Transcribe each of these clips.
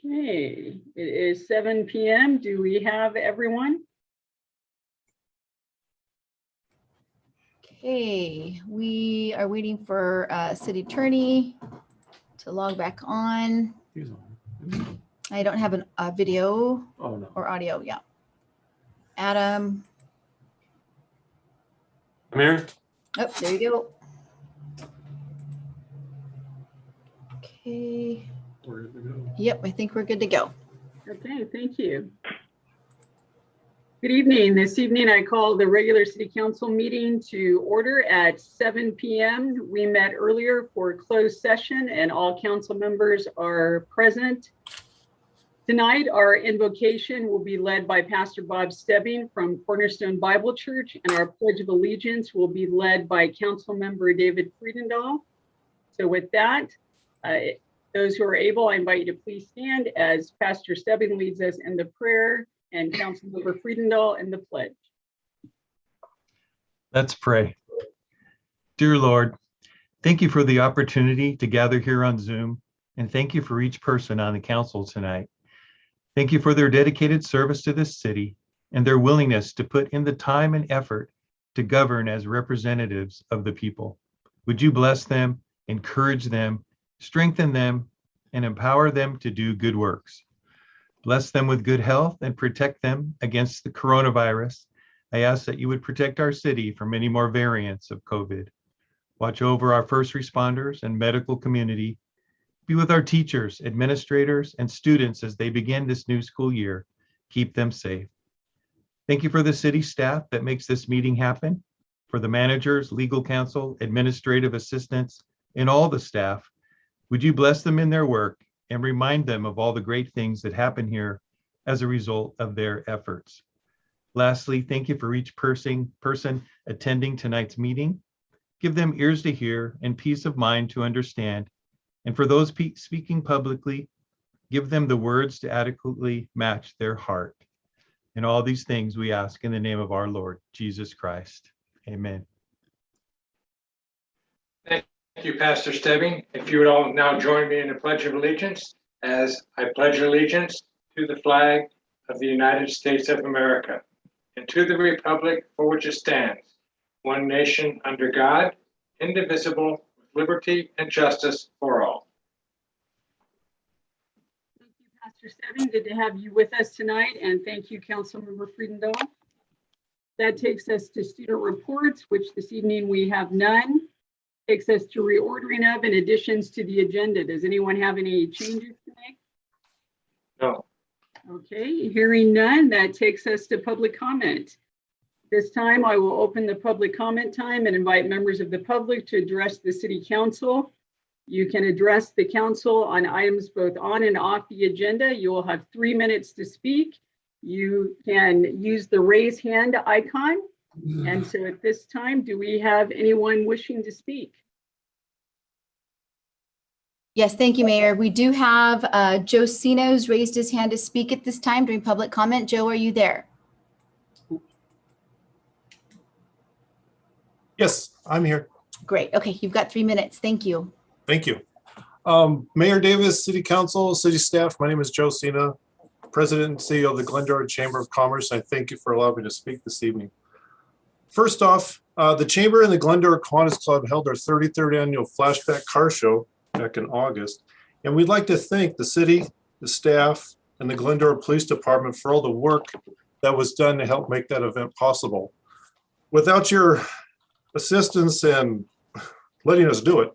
Okay, it is 7 p.m. Do we have everyone? Okay, we are waiting for city attorney to log back on. He's on. I don't have a video Oh, no. or audio. Yeah. Adam. I'm here. Oh, there you go. Okay. We're good to go. Yep, I think we're good to go. Okay, thank you. Good evening. This evening I call the regular city council meeting to order at 7 p.m. We met earlier for a closed session and all council members are present. Tonight, our invocation will be led by Pastor Bob Stebbing from Cornerstone Bible Church, and our Pledge of Allegiance will be led by Council Member David Friedendahl. So with that, those who are able, I invite you to please stand as Pastor Stebbing leads us in the prayer and Council Member Friedendahl in the pledge. Let's pray. Dear Lord, thank you for the opportunity to gather here on Zoom, and thank you for each person on the council tonight. Thank you for their dedicated service to this city and their willingness to put in the time and effort to govern as representatives of the people. Would you bless them, encourage them, strengthen them, and empower them to do good works. Bless them with good health and protect them against the coronavirus. I ask that you would protect our city from any more variants of COVID. Watch over our first responders and medical community. Be with our teachers, administrators, and students as they begin this new school year. Keep them safe. Thank you for the city staff that makes this meeting happen, for the managers, legal counsel, administrative assistants, and all the staff. Would you bless them in their work and remind them of all the great things that happen here as a result of their efforts. Lastly, thank you for each person attending tonight's meeting. Give them ears to hear and peace of mind to understand. And for those speaking publicly, give them the words to adequately match their heart. And all these things we ask in the name of our Lord, Jesus Christ. Amen. Thank you, Pastor Stebbing. If you would all now join me in the Pledge of Allegiance, as I pledge allegiance to the flag of the United States of America and to the republic for which it stands, one nation under God, indivisible, with liberty and justice for all. Thank you, Pastor Stebbing. Good to have you with us tonight, and thank you, Councilmember Friedendahl. That takes us to student reports, which this evening we have none. Takes us to reordering of and additions to the agenda. Does anyone have any changes to make? No. Okay, hearing none, that takes us to public comment. This time I will open the public comment time and invite members of the public to address the City Council. You can address the council on items both on and off the agenda. You will have 3 minutes to speak. You can use the raise hand icon. And so at this time, do we have anyone wishing to speak? Yes, thank you, Mayor. We do have Joe Sino's raised his hand to speak at this time during public comment. Joe, are you there? Yes, I'm here. Great. Okay, you've got 3 minutes. Thank you. Thank you. Mayor Davis, City Council, City Staff, my name is Joe Sina, President and CEO of the Glendora Chamber of Commerce. I thank you for allowing me to speak this evening. First off, the Chamber and the Glendora Kiwanis Club held our 33rd annual Flashback Car Show back in August. And we'd like to thank the city, the staff, and the Glendora Police Department for all the work that was done to help make that event possible. Without your assistance and letting us do it,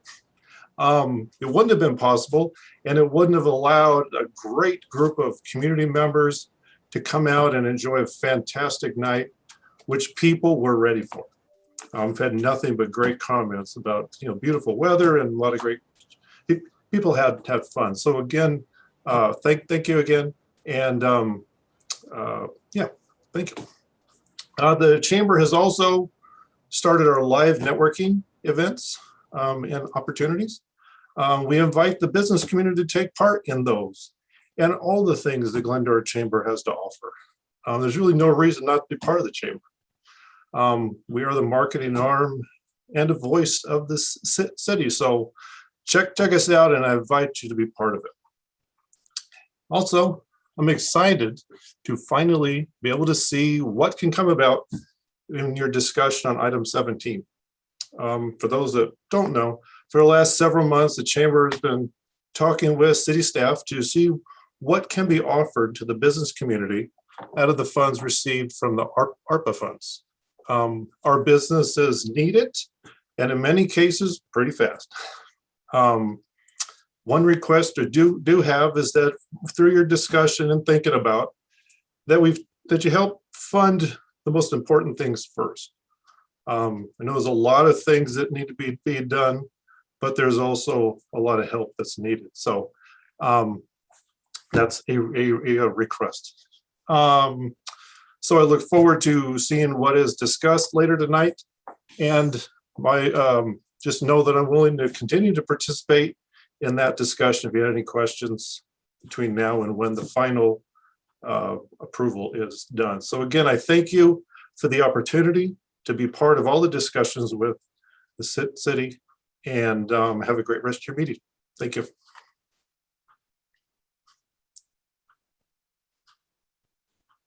it wouldn't have been possible, and it wouldn't have allowed a great group of community members to come out and enjoy a fantastic night, which people were ready for. I've had nothing but great comments about, beautiful weather and a lot of great people had fun. So again, thank you again, and yeah, thank you. The Chamber has also started our live networking events and opportunities. We invite the business community to take part in those and all the things the Glendora Chamber has to offer. There's really no reason not to be part of the Chamber. We are the marketing arm and a voice of this city. So check us out, and I invite you to be part of it. Also, I'm excited to finally be able to see what can come about in your discussion on item 17. For those that don't know, for the last several months, the chamber has been talking with city staff to see what can be offered to the business community out of the funds received from the ARPA funds. Our businesses need it, and in many cases, pretty fast. One request I do have is that through your discussion and thinking about that you help fund the most important things first. I know there's a lot of things that need to be done, but there's also a lot of help that's needed. So that's a request. So I look forward to seeing what is discussed later tonight, and just know that I'm willing to continue to participate in that discussion if you have any questions between now and when the final approval is done. So again, I thank you for the opportunity to be part of all the discussions with the city, and have a great rest of your meeting. Thank you. Is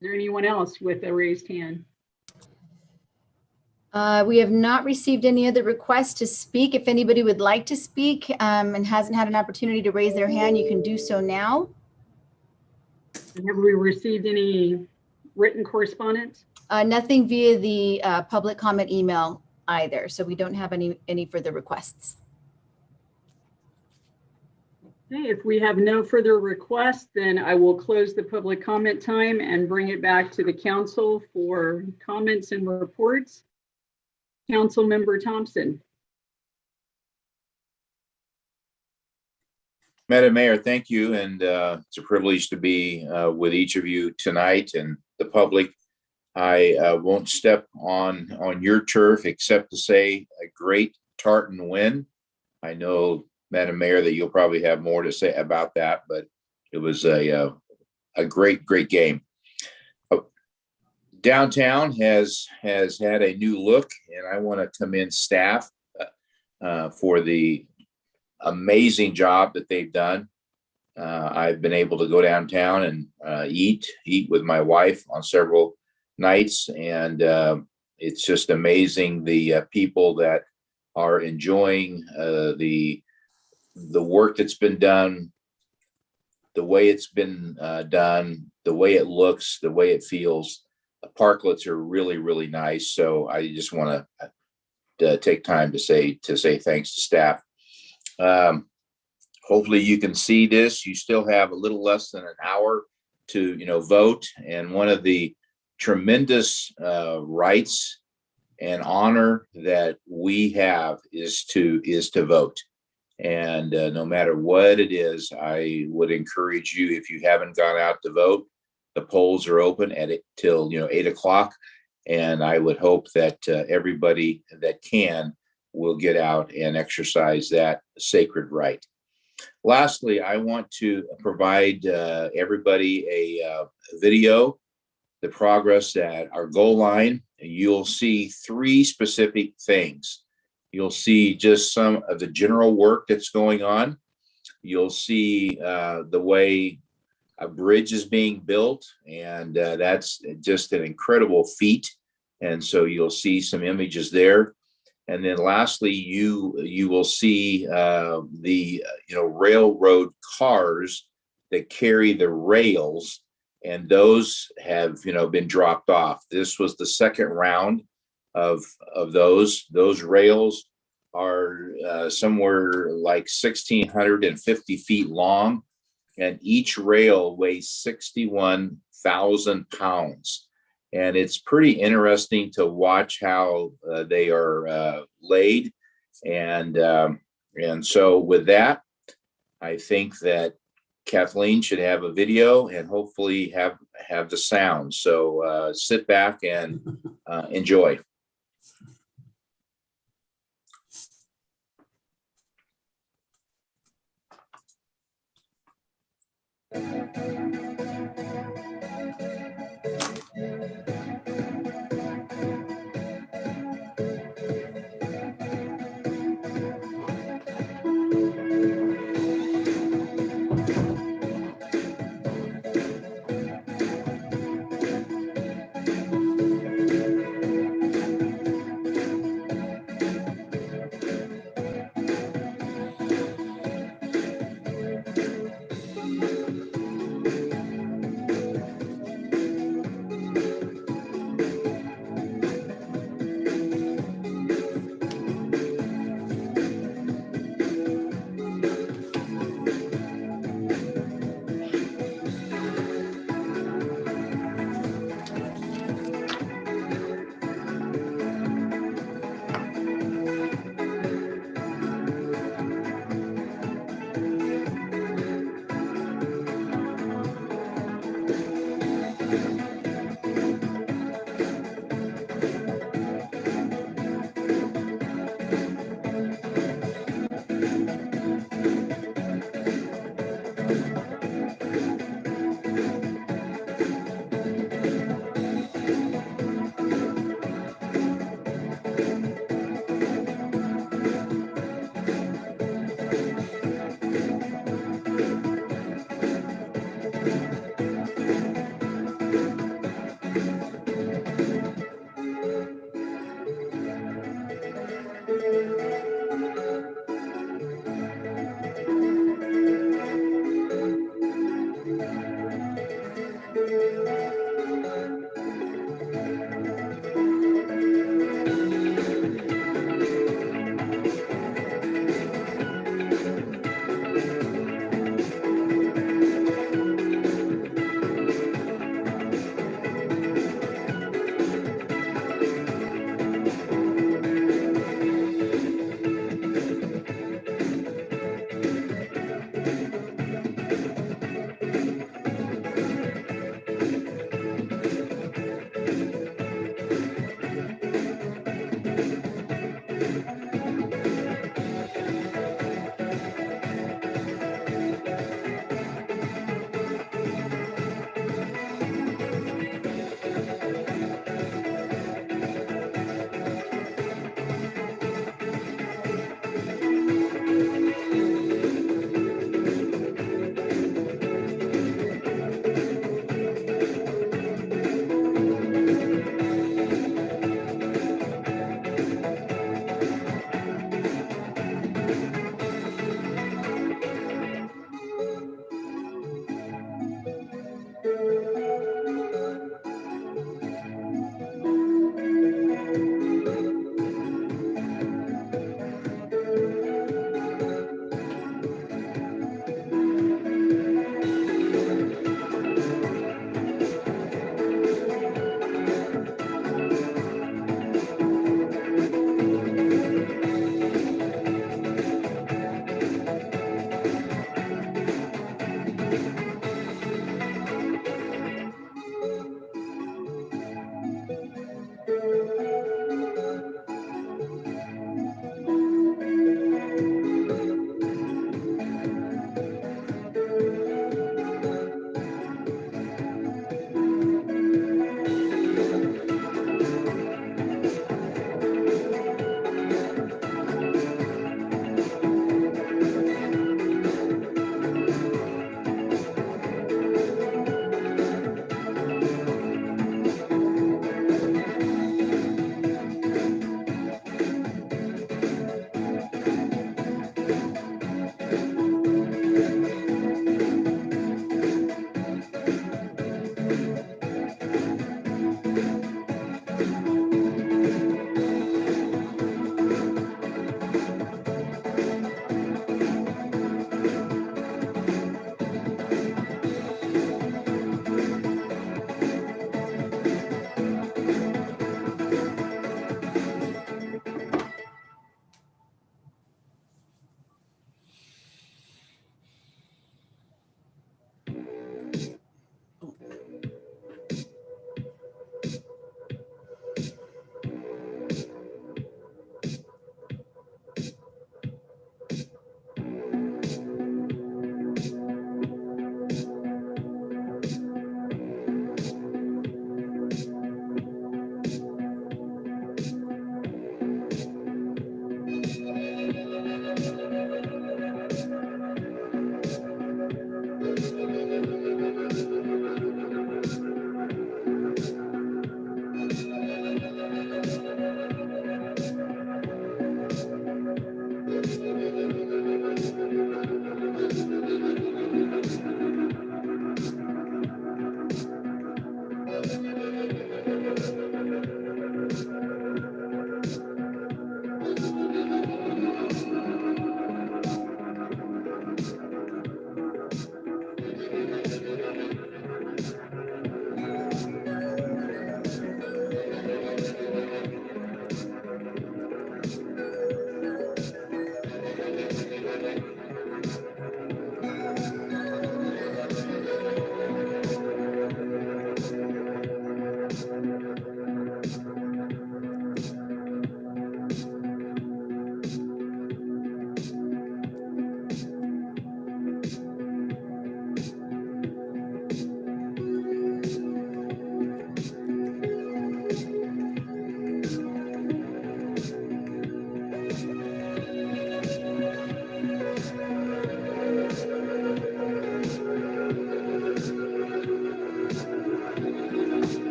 there anyone else with a raised hand? We have not received any other requests to speak. If anybody would like to speak and hasn't had an opportunity to raise their hand, you can do so now. And have we received any written correspondence? Nothing via the public comment email either. So we don't have any further requests. Okay, if we have no further requests, then I will close the public comment time and bring it back to the council for comments and reports. Councilmember Thompson. Madam Mayor, thank you. And it's a privilege to be with each of you tonight and the public. I won't step on your turf except to say a great Tartan win. I know, Madam Mayor, that you'll probably have more to say about that, but it was a great game. Downtown has had a new look, and I want to commend staff for the amazing job that they've done. I've been able to go downtown and eat with my wife on several nights, and it's just amazing the people that are enjoying the work that's been done, the way it's been done, the way it looks, the way it feels. The parklets are really nice. So I just want to take time to say thanks to staff. Hopefully you can see this. You still have a little less than an hour to vote, and one of the tremendous rights and honor that we have is to vote. And no matter what it is, I would encourage you, if you haven't gone out to vote, the polls are open till 8 o'clock. And I would hope that everybody that can will get out and exercise that sacred right. Lastly, I want to provide everybody a video, the progress at our goal line. You'll see 3 specific things. You'll see just some of the general work that's going on. You'll see the way a bridge is being built, and that's just an incredible feat. And so you'll see some images there. And then lastly, you will see the railroad cars that carry the rails, and those have been dropped off. This was the second round of those. Those rails are somewhere like 1,650 feet long, and each rail weighs 61,000 pounds. And it's pretty interesting to watch how they are laid. And so with that, I think that Kathleen should have a video and hopefully have the sound. So sit back and enjoy.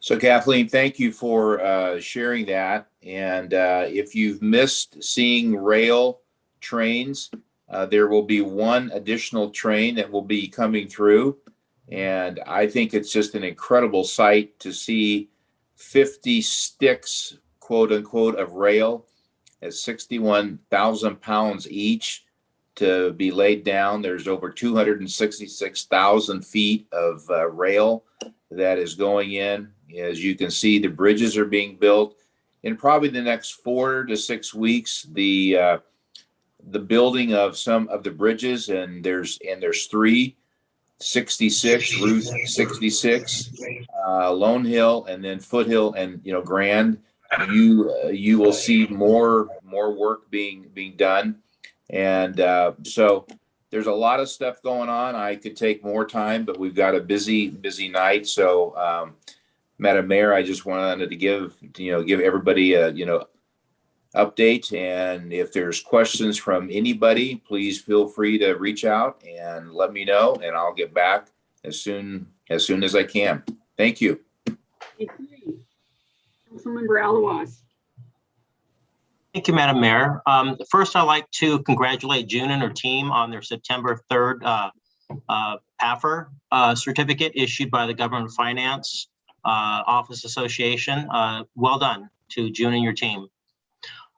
So Kathleen, thank you for sharing that. And if you've missed seeing rail trains, there will be one additional train that will be coming through. And I think it's just an incredible sight to see 50 sticks, quote unquote, of rail at 61,000 pounds each to be laid down. There's over 266,000 feet of rail that is going in. As you can see, the bridges are being built. In probably the next 4 to 6 weeks, the building of some of the bridges, and there's 3, 66, Route 66, Lone Hill, and then Foothill, and Grand. You will see more work being done, and so there's a lot of stuff going on. I could take more time, but we've got a busy night. So, Madam Mayor, I just wanted to give everybody a update, and if there's questions from anybody, please feel free to reach out and let me know, and I'll get back as soon as I can. Thank you. Thank you. Councilmember Alawaz. Thank you, Madam Mayor. First, I'd like to congratulate June and her team on their September 3rd PAFR certificate issued by the Government of Finance Office Association. Well done to June and your team.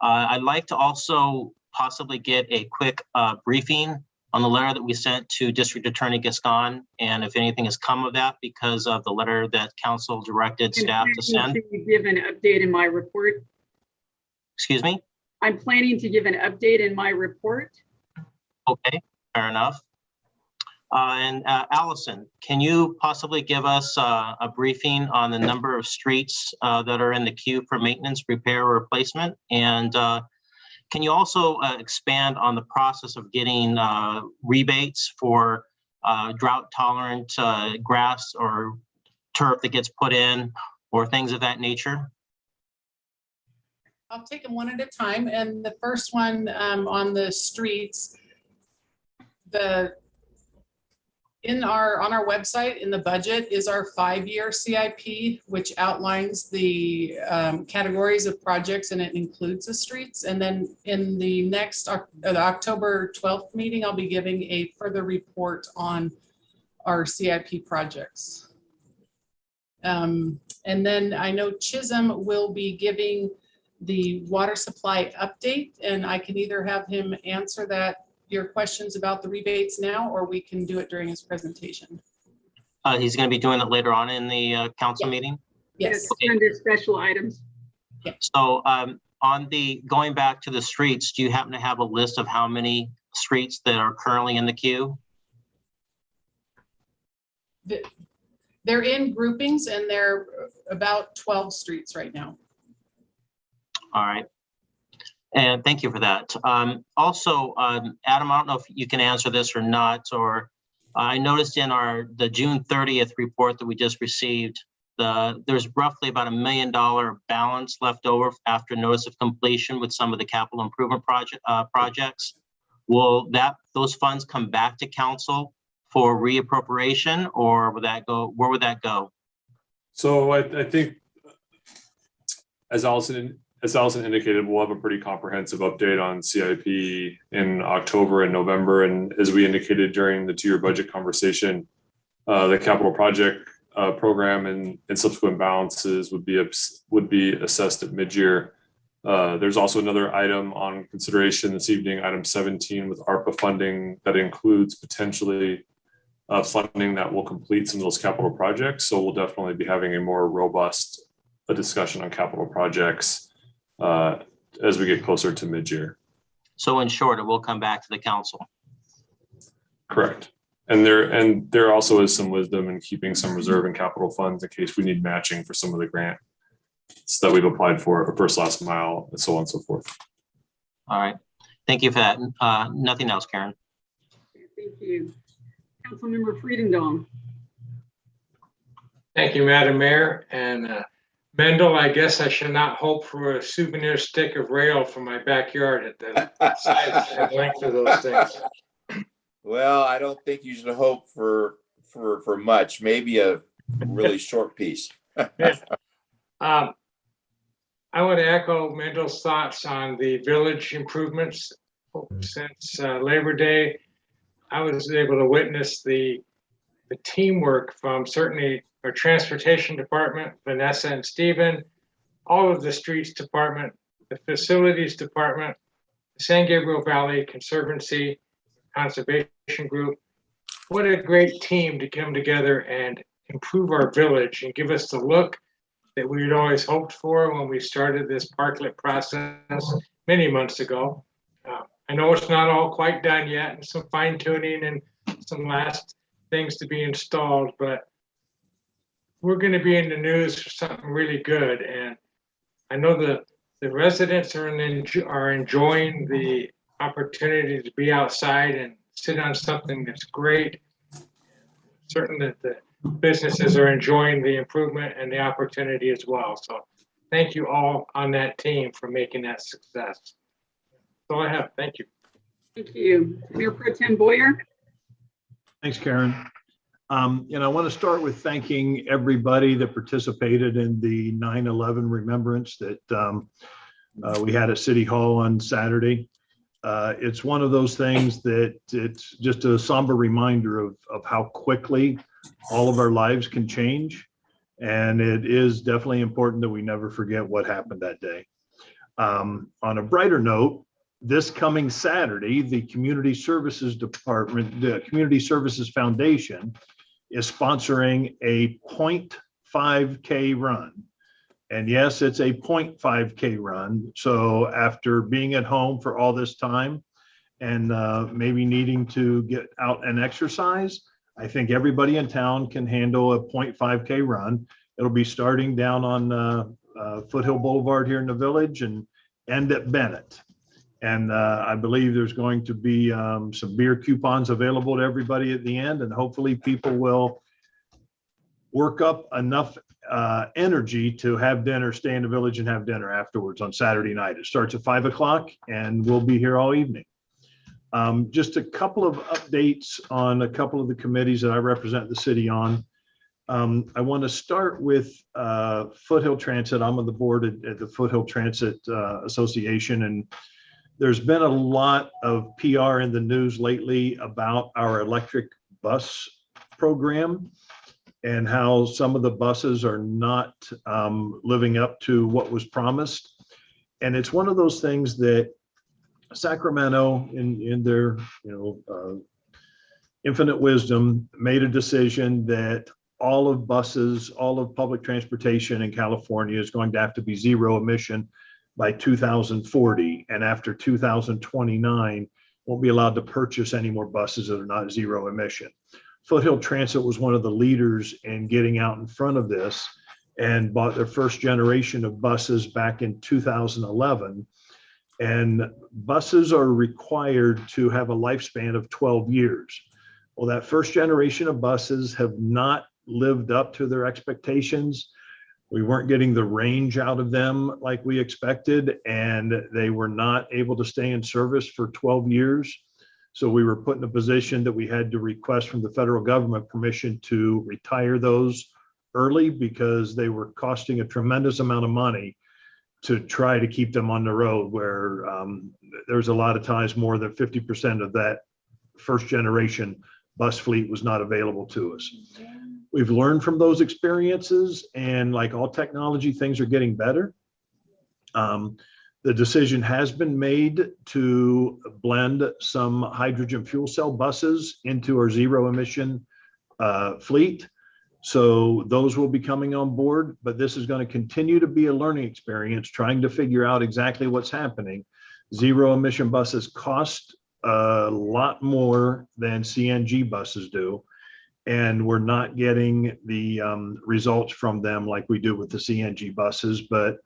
I'd like to also possibly get a quick briefing on the letter that we sent to District Attorney Gascon, and if anything has come of that because of the letter that council directed staff to send. To give an update in my report. Excuse me? I'm planning to give an update in my report. Okay, fair enough. And Allison, can you possibly give us a briefing on the number of streets that are in the queue for maintenance, repair, or replacement? And can you also expand on the process of getting rebates for drought tolerant grass or turf that gets put in or things of that nature? I'll take them one at a time. And the first one on the streets, on our website in the budget is our 5-year CIP, which outlines the categories of projects, and it includes the streets. And then in the next the October 12th meeting, I'll be giving a further report on our CIP projects. And then I know Chisholm will be giving the water supply update, and I can either have him answer your questions about the rebates now, or we can do it during his presentation. He's going to be doing it later on in the council meeting? Yes. Okay. Under special items. So on the going back to the streets, do you happen to have a list of how many streets that are currently in the queue? They're in groupings, and they're about 12 streets right now. All right. And thank you for that. Also, Adam, I don't know if you can answer this or not, or I noticed in the June 30th report that we just received, there's roughly about $1 million balance left over after notice of completion with some of the capital improvement projects. Will those funds come back to council for reappropriation, or would that go? Where would that go? So I think, as Allison indicated, we'll have a pretty comprehensive update on CIP in October and November. And as we indicated during the 2-year budget conversation, the capital project program and subsequent balances would be assessed at mid-year. There's also another item on consideration this evening, item 17, with ARPA funding that includes potentially funding that will complete some of those capital projects. So we'll definitely be having a more robust discussion on capital projects as we get closer to mid-year. So in short, it will come back to the council. Correct. And there also is some wisdom in keeping some reserve and capital funds in case we need matching for some of the grants that we've applied for first, last mile, and so on and so forth. All right. Thank you for that. Nothing else, Karen. Thank you. Councilmember Friedendom. Thank you, Madam Mayor. And Mendel, I guess I should not hope for a souvenir stick of rail for my backyard at the size and length of those things. Well, I don't think you should hope for much. Maybe a really short piece. I want to echo Mendel's thoughts on the village improvements. Since Labor Day, I was able to witness the teamwork from certainly our transportation department, Vanessa and Stephen, all of the streets department, the facilities department, the San Gabriel Valley Conservancy, Conservation Group. What a great team to come together and improve our village and give us the look that we had always hoped for when we started this parklet process many months ago. I know it's not all quite done yet, and some fine tuning and some last things to be installed, but we're going to be in the news for something really good. And I know the residents are enjoying the opportunity to be outside and sit on something that's great. Certain that the businesses are enjoying the improvement and the opportunity as well. So thank you all on that team for making that success. That's all I have. Thank you. Thank you. Mayor Pro Tem Boyer. Thanks, Karen. I want to start with thanking everybody that participated in the 9/11 remembrance that we had at City Hall on Saturday. It's one of those things that it's just a somber reminder of how quickly all of our lives can change. And it is definitely important that we never forget what happened that day. On a brighter note, this coming Saturday, the Community Services Department, the Community Services Foundation is sponsoring a 0.5K run. And yes, it's a 0.5K run. So after being at home for all this time and maybe needing to get out and exercise, I think everybody in town can handle a 0.5K run. It'll be starting down on Foothill Boulevard here in the village and end at Bennett. And I believe there's going to be some beer coupons available to everybody at the end, and hopefully people will work up enough energy to have dinner, stay in the village and have dinner afterwards on Saturday night. It starts at 5 o'clock and we'll be here all evening. Just a couple of updates on a couple of the committees that I represent the city on. I want to start with Foothill Transit. I'm on the board at the Foothill Transit Association, and there's been a lot of PR in the news lately about our electric bus program and how some of the buses are not living up to what was promised. And it's one of those things that Sacramento, in their infinite wisdom, made a decision that all of buses, all of public transportation in California is going to have to be zero emission by 2040. And after 2029, won't be allowed to purchase any more buses that are not zero emission. Foothill Transit was one of the leaders in getting out in front of this and bought their first generation of buses back in 2011. And buses are required to have a lifespan of 12 years. Well, that first generation of buses have not lived up to their expectations. We weren't getting the range out of them like we expected, and they were not able to stay in service for 12 years. So we were put in a position that we had to request from the federal government permission to retire those early because they were costing a tremendous amount of money to try to keep them on the road, where there's a lot of times more than 50% of that first generation bus fleet was not available to us. We've learned from those experiences, and like all technology, things are getting better. The decision has been made to blend some hydrogen fuel cell buses into our zero emission fleet. So those will be coming on board, but this is going to continue to be a learning experience, trying to figure out exactly what's happening. Zero emission buses cost a lot more than CNG buses do, and we're not getting the results from them like we do with the CNG buses, but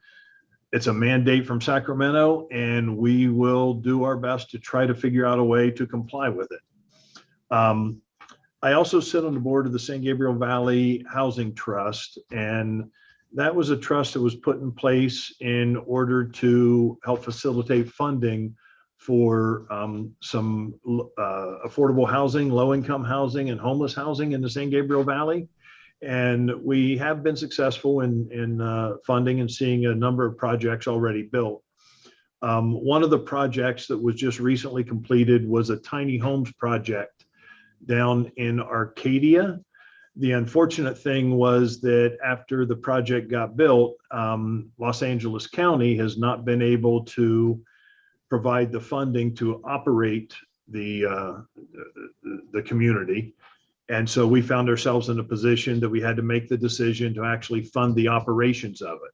it's a mandate from Sacramento, and we will do our best to try to figure out a way to comply with it. I also sit on the board of the San Gabriel Valley Housing Trust, and that was a trust that was put in place in order to help facilitate funding for some affordable housing, low-income housing, and homeless housing in the San Gabriel Valley. And we have been successful in funding and seeing a number of projects already built. One of the projects that was just recently completed was a tiny homes project down in Arcadia. The unfortunate thing was that after the project got built, Los Angeles County has not been able to provide the funding to operate the community. And so we found ourselves in a position that we had to make the decision to actually fund the operations of it.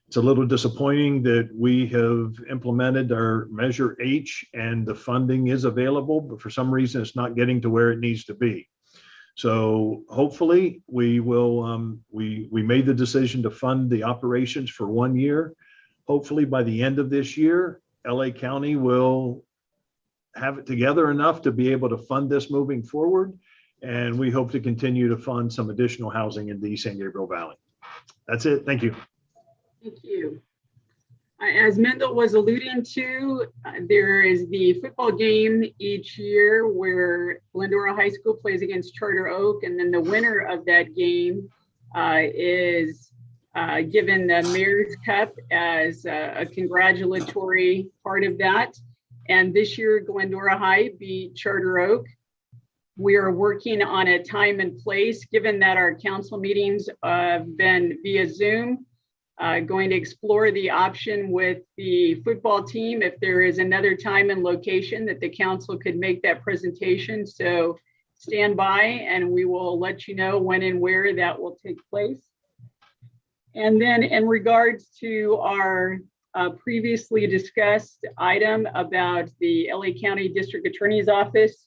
It's a little disappointing that we have implemented our Measure H and the funding is available, but for some reason it's not getting to where it needs to be. So hopefully we will, we made the decision to fund the operations for 1 year. Hopefully by the end of this year, LA County will have it together enough to be able to fund this moving forward. And we hope to continue to fund some additional housing in the San Gabriel Valley. That's it. Thank you. Thank you. As Mendel was alluding to, there is the football game each year where Glendora High School plays against Charter Oak, and then the winner of that game is given the Mayor's Cup as a congratulatory part of that. And this year, Glendora High beat Charter Oak. We are working on a time and place, given that our council meetings have been via Zoom. Going to explore the option with the football team if there is another time and location that the council could make that presentation. So stand by and we will let you know when and where that will take place. And then in regards to our previously discussed item about the LA County District Attorney's Office,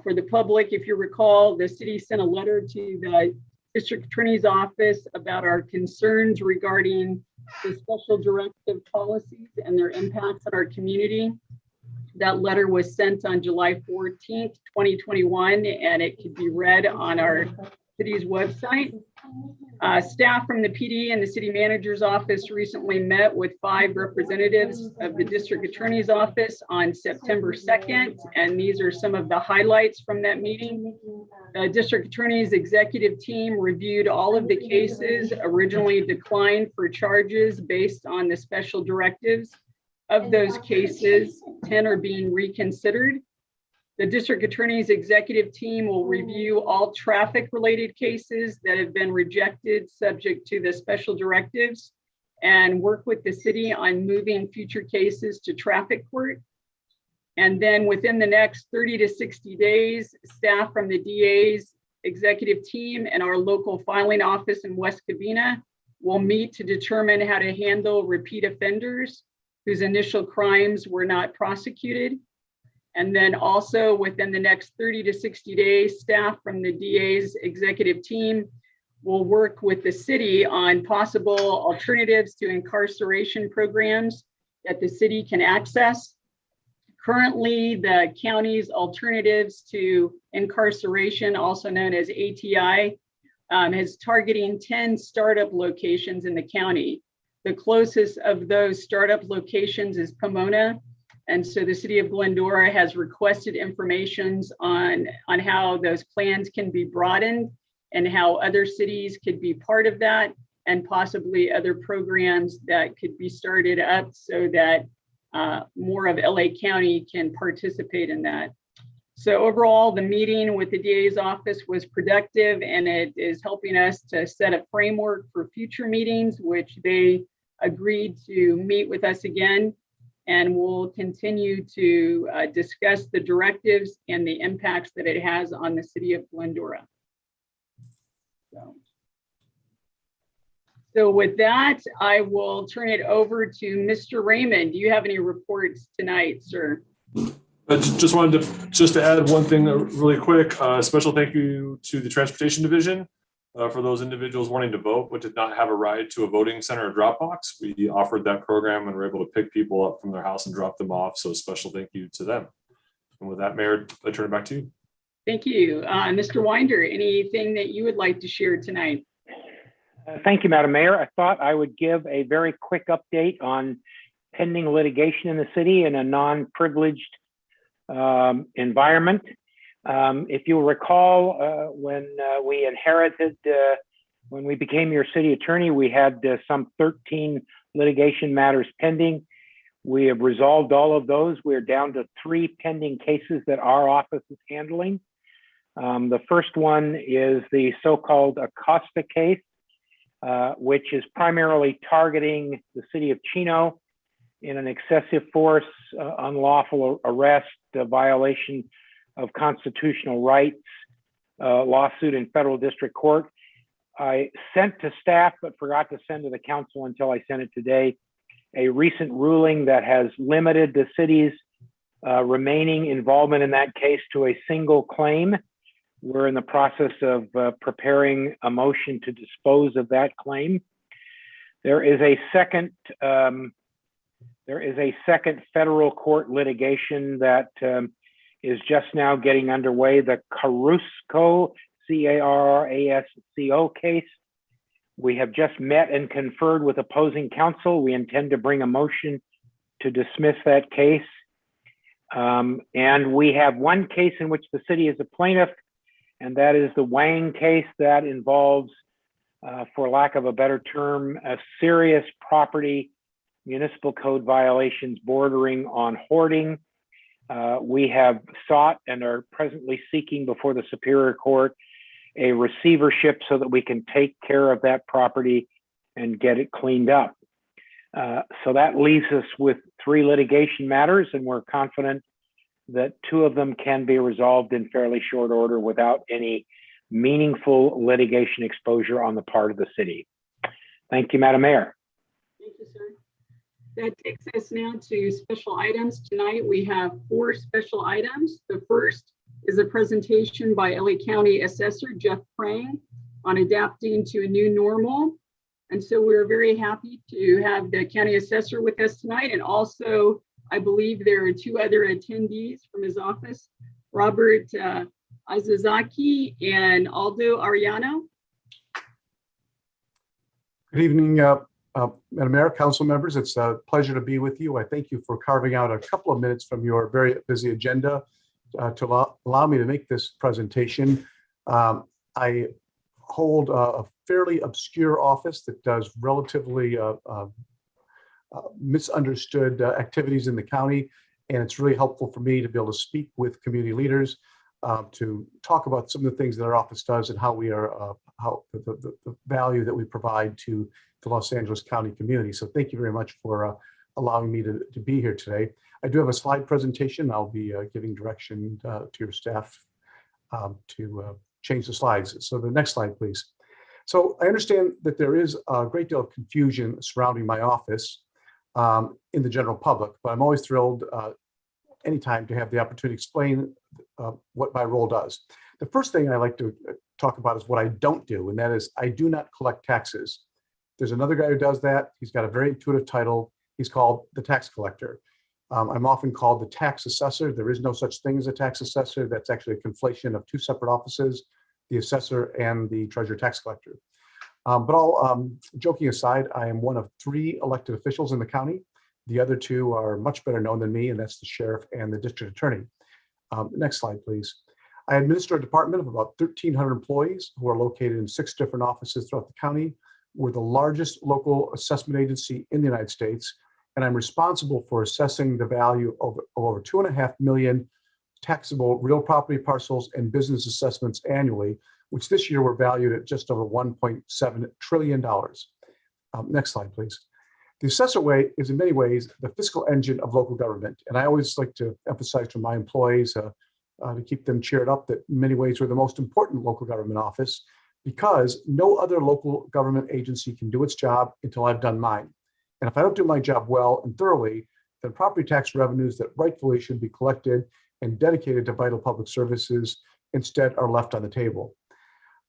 for the public, if you recall, the city sent a letter to the District Attorney's Office about our concerns regarding the special directive policies and their impacts on our community. That letter was sent on July 14th, 2021, and it could be read on our city's website. Staff from the PD and the city manager's office recently met with 5 representatives of the District Attorney's Office on September 2nd, and these are some of the highlights from that meeting. The District Attorney's executive team reviewed all of the cases originally declined for charges based on the special directives. Of those cases, 10 are being reconsidered. The District Attorney's executive team will review all traffic-related cases that have been rejected subject to the special directives and work with the city on moving future cases to traffic court. And then within the next 30 to 60 days, staff from the DA's executive team and our local filing office in West Covina will meet to determine how to handle repeat offenders whose initial crimes were not prosecuted. And then also within the next 30 to 60 days, staff from the DA's executive team will work with the city on possible alternatives to incarceration programs that the city can access. Currently, the county's alternatives to incarceration, also known as ATI, is targeting 10 startup locations in the county. The closest of those startup locations is Pomona. And so the city of Glendora has requested information on how those plans can be broadened and how other cities could be part of that and possibly other programs that could be started up so that more of LA County can participate in that. So overall, the meeting with the DA's office was productive and it is helping us to set a framework for future meetings, which they agreed to meet with us again. And we'll continue to discuss the directives and the impacts that it has on the city of Glendora. So with that, I will turn it over to Mr. Raymond. Do you have any reports tonight, sir? I just wanted to add one thing really quick. Special thank you to the Transportation Division for those individuals wanting to vote but did not have a ride to a voting center or drop box. We offered that program and were able to pick people up from their house and drop them off. So special thank you to them. And with that, Mayor, I turn it back to you. Thank you. Mr. Winder, anything that you would like to share tonight? Thank you, Madam Mayor. I thought I would give a very quick update on pending litigation in the city in a non-privileged environment. If you'll recall, when we inherited, when we became your city attorney, we had some 13 litigation matters pending. We have resolved all of those. We're down to 3 pending cases that our office is handling. The first one is the so-called Acosta case, which is primarily targeting the city of Chino in an excessive force, unlawful arrest, violation of constitutional rights, lawsuit in federal district court. I sent to staff, but forgot to send to the council until I sent it today, a recent ruling that has limited the city's remaining involvement in that case to a single claim. We're in the process of preparing a motion to dispose of that claim. There is a second federal court litigation that is just now getting underway, the Carrasco, C-A-R-R-A-S-C-O case. We have just met and conferred with opposing counsel. We intend to bring a motion to dismiss that case. And we have one case in which the city is a plaintiff, and that is the Wang case that involves, for lack of a better term, a serious property municipal code violations bordering on hoarding. We have sought and are presently seeking before the Superior Court a receivership so that we can take care of that property and get it cleaned up. So that leaves us with 3 litigation matters, and we're confident that 2 of them can be resolved in fairly short order without any meaningful litigation exposure on the part of the city. Thank you, Madam Mayor. Thank you, sir. That takes us now to special items. Tonight we have 4 special items. The first is a presentation by LA County Assessor Jeff Prang on adapting to a new normal. And so we're very happy to have the county assessor with us tonight. And also, I believe there are 2 other attendees from his office, Robert Azazaki and Aldo Ariano. Good evening, Madam Mayor, council members. It's a pleasure to be with you. I thank you for carving out a couple of minutes from your very busy agenda to allow me to make this presentation. I hold a fairly obscure office that does relatively misunderstood activities in the county, and it's really helpful for me to be able to speak with community leaders to talk about some of the things that our office does and how we are, how the value that we provide to the Los Angeles County community. So thank you very much for allowing me to be here today. I do have a slide presentation. I'll be giving direction to your staff to change the slides. So the next slide, please. So I understand that there is a great deal of confusion surrounding my office in the general public, but I'm always thrilled anytime to have the opportunity to explain what my role does. The first thing I like to talk about is what I don't do, and that is I do not collect taxes. There's another guy who does that. He's got a very intuitive title. He's called the tax collector. I'm often called the tax assessor. There is no such thing as a tax assessor. That's actually a conflation of 2 separate offices, the assessor and the treasurer tax collector. But all joking aside, I am one of 3 elected officials in the county. The other 2 are much better known than me, and that's the sheriff and the district attorney. Next slide, please. I administer a department of about 1,300 employees who are located in 6 different offices throughout the county. We're the largest local assessment agency in the United States, and I'm responsible for assessing the value of over 2.5 million taxable real property parcels and business assessments annually, which this year were valued at just over $1.7 trillion. Next slide, please. The assessor way is in many ways the fiscal engine of local government. And I always like to emphasize to my employees to keep them cheered up that in many ways we're the most important local government office, because no other local government agency can do its job until I've done mine. And if I don't do my job well and thoroughly, then property tax revenues that rightfully should be collected and dedicated to vital public services instead are left on the table.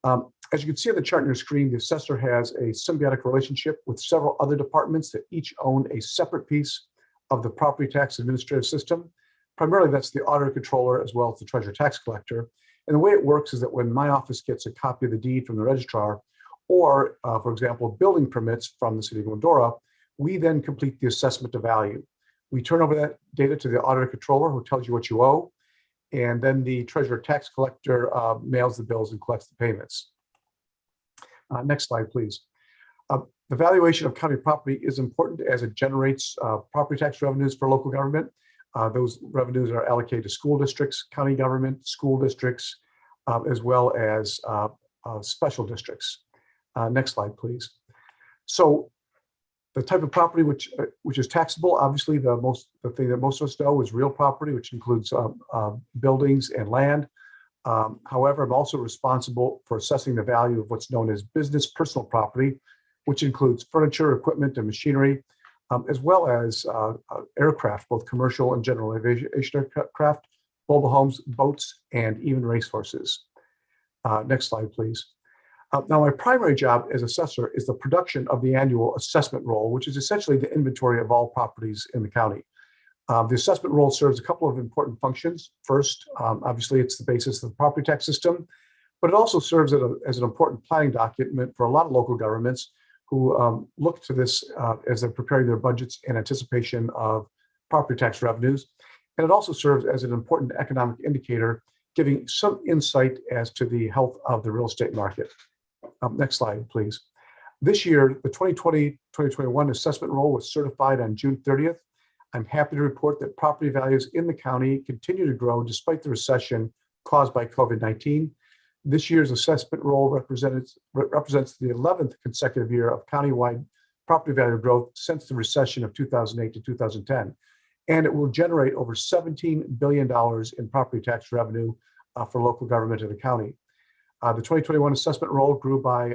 As you can see on the chart on your screen, the assessor has a symbiotic relationship with several other departments that each own a separate piece of the property tax administrative system. Primarily, that's the auditor controller as well as the treasurer tax collector. And the way it works is that when my office gets a copy of the deed from the registrar, or for example, building permits from the city of Glendora, we then complete the assessment of value. We turn over that data to the auditor controller, who tells you what you owe. And then the treasurer tax collector mails the bills and collects the payments. Next slide, please. The valuation of county property is important as it generates property tax revenues for local government. Those revenues are allocated to school districts, county government, school districts, as well as special districts. Next slide, please. So the type of property which is taxable, obviously the thing that most of us know is real property, which includes buildings and land. However, I'm also responsible for assessing the value of what's known as business personal property, which includes furniture, equipment, and machinery, as well as aircraft, both commercial and general aviation aircraft, mobile homes, boats, and even racehorses. Next slide, please. Now, my primary job as assessor is the production of the annual assessment roll, which is essentially the inventory of all properties in the county. The assessment roll serves a couple of important functions. First, obviously, it's the basis of the property tax system, but it also serves as an important planning document for a lot of local governments who look to this as they're preparing their budgets in anticipation of property tax revenues. And it also serves as an important economic indicator, giving some insight as to the health of the real estate market. Next slide, please. This year, the 2020-2021 assessment roll was certified on June 30th. I'm happy to report that property values in the county continue to grow despite the recession caused by COVID-19. This year's assessment roll represents the 11th consecutive year of countywide property value growth since the recession of 2008 to 2010. And it will generate over $17 billion in property tax revenue for local government in the county. The 2021 assessment roll grew by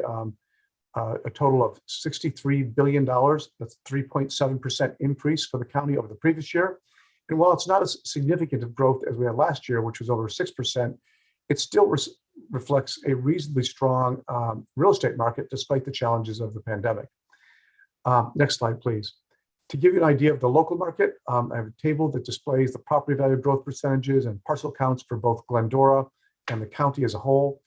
a total of $63 billion. That's 3.7% increase for the county over the previous year. And while it's not as significant of growth as we had last year, which was over 6%, it still reflects a reasonably strong real estate market despite the challenges of the pandemic. Next slide, please. To give you an idea of the local market, I have a table that displays the property value growth percentages and parcel counts for both Glendora and the county as a whole.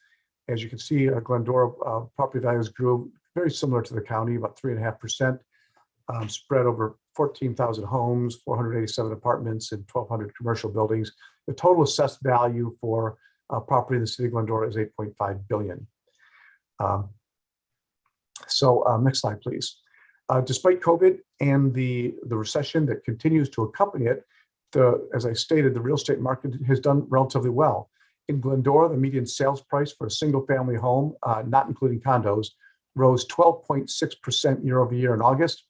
As you can see, Glendora property values grew very similar to the county, about 3.5%, spread over 14,000 homes, 487 apartments, and 1,200 commercial buildings. The total assessed value for property in the city of Glendora is $8.5 billion. Next slide, please. Despite COVID and the recession that continues to accompany it, as I stated, the real estate market has done relatively well. In Glendora, the median sales price for a single family home, not including condos, rose 12.6% year over year in August.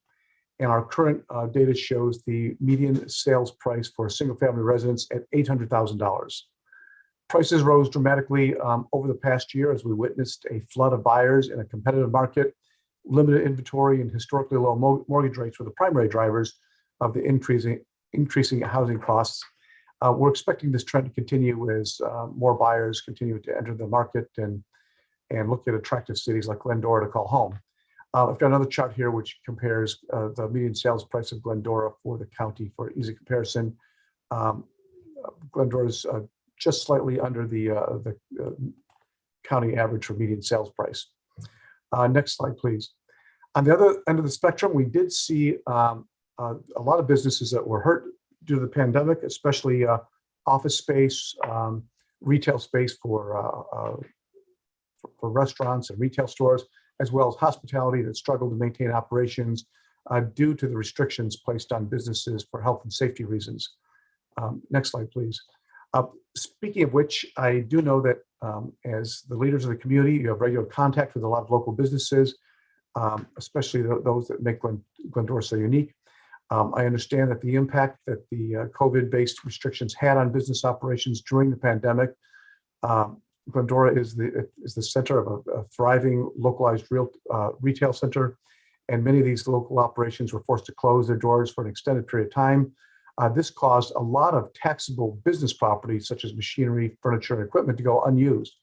And our current data shows the median sales price for a single family residence at $800,000. Prices rose dramatically over the past year as we witnessed a flood of buyers in a competitive market. Limited inventory and historically low mortgage rates were the primary drivers of the increasing housing costs. We're expecting this trend to continue as more buyers continue to enter the market and look at attractive cities like Glendora to call home. I've got another chart here which compares the median sales price of Glendora for the county for easy comparison. Glendora is just slightly under the county average for median sales price. Next slide, please. On the other end of the spectrum, we did see a lot of businesses that were hurt due to the pandemic, especially office space, retail space for restaurants and retail stores, as well as hospitality that struggled to maintain operations due to the restrictions placed on businesses for health and safety reasons. Next slide, please. Speaking of which, I do know that as the leaders of the community, you have regular contact with a lot of local businesses, especially those that make Glendora so unique. I understand that the impact that the COVID-based restrictions had on business operations during the pandemic. Glendora is the center of a thriving localized retail center, and many of these local operations were forced to close their doors for an extended period of time. This caused a lot of taxable business property, such as machinery, furniture, and equipment, to go unused,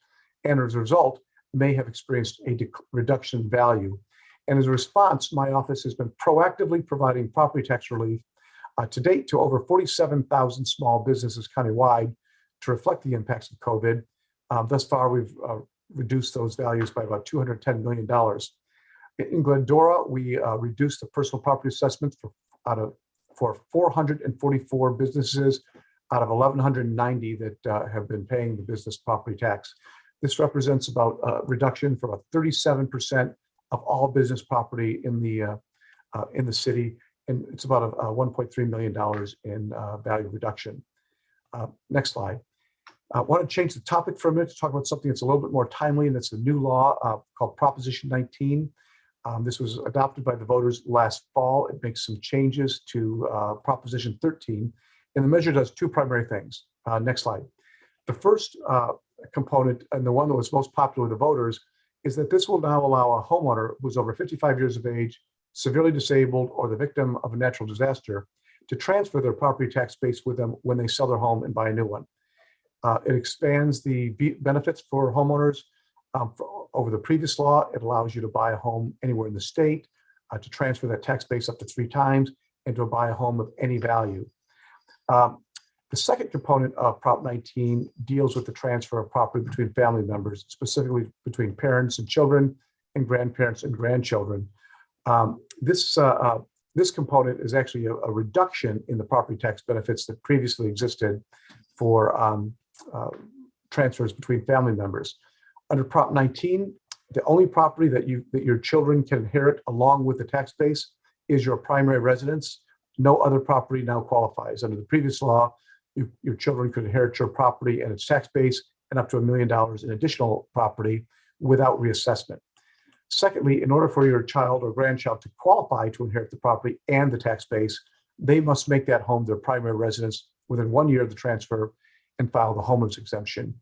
and as a result, may have experienced a reduction in value. And as a response, my office has been proactively providing property tax relief to date to over 47,000 small businesses countywide to reflect the impacts of COVID. Thus far, we've reduced those values by about $210 million. In Glendora, we reduced the personal property assessments for 444 businesses out of 1,190 that have been paying the business property tax. This represents about a reduction from about 37% of all business property in the city, and it's about a $1.3 million in value reduction. Next slide. I want to change the topic for a minute to talk about something that's a little bit more timely, and it's a new law called Proposition 19. This was adopted by the voters last fall. It makes some changes to Proposition 13, and the measure does two primary things. Next slide. The first component, and the one that was most popular with the voters, is that this will now allow a homeowner who's over 55 years of age, severely disabled, or the victim of a natural disaster to transfer their property tax base with them when they sell their home and buy a new one. It expands the benefits for homeowners over the previous law. It allows you to buy a home anywhere in the state, to transfer that tax base up to 3 times, and to buy a home of any value. The second component of Prop 19 deals with the transfer of property between family members, specifically between parents and children and grandparents and grandchildren. This component is actually a reduction in the property tax benefits that previously existed for transfers between family members. Under Prop 19, the only property that your children can inherit along with the tax base is your primary residence. No other property now qualifies. Under the previous law, your children could inherit your property and its tax base and up to $1 million in additional property without reassessment. Secondly, in order for your child or grandchild to qualify to inherit the property and the tax base, they must make that home their primary residence within 1 year of the transfer and file the homeowner's exemption.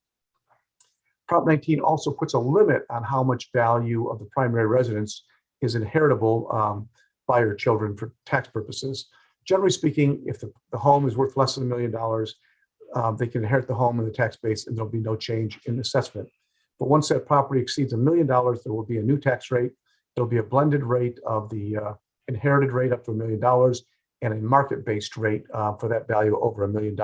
Prop 19 also puts a limit on how much value of the primary residence is inheritable by your children for tax purposes. Generally speaking, if the home is worth less than $1 million, they can inherit the home and the tax base, and there'll be no change in assessment. But once that property exceeds $1 million, there will be a new tax rate. There'll be a blended rate of the inherited rate up to $1 million and a market-based rate for that value over $1 million.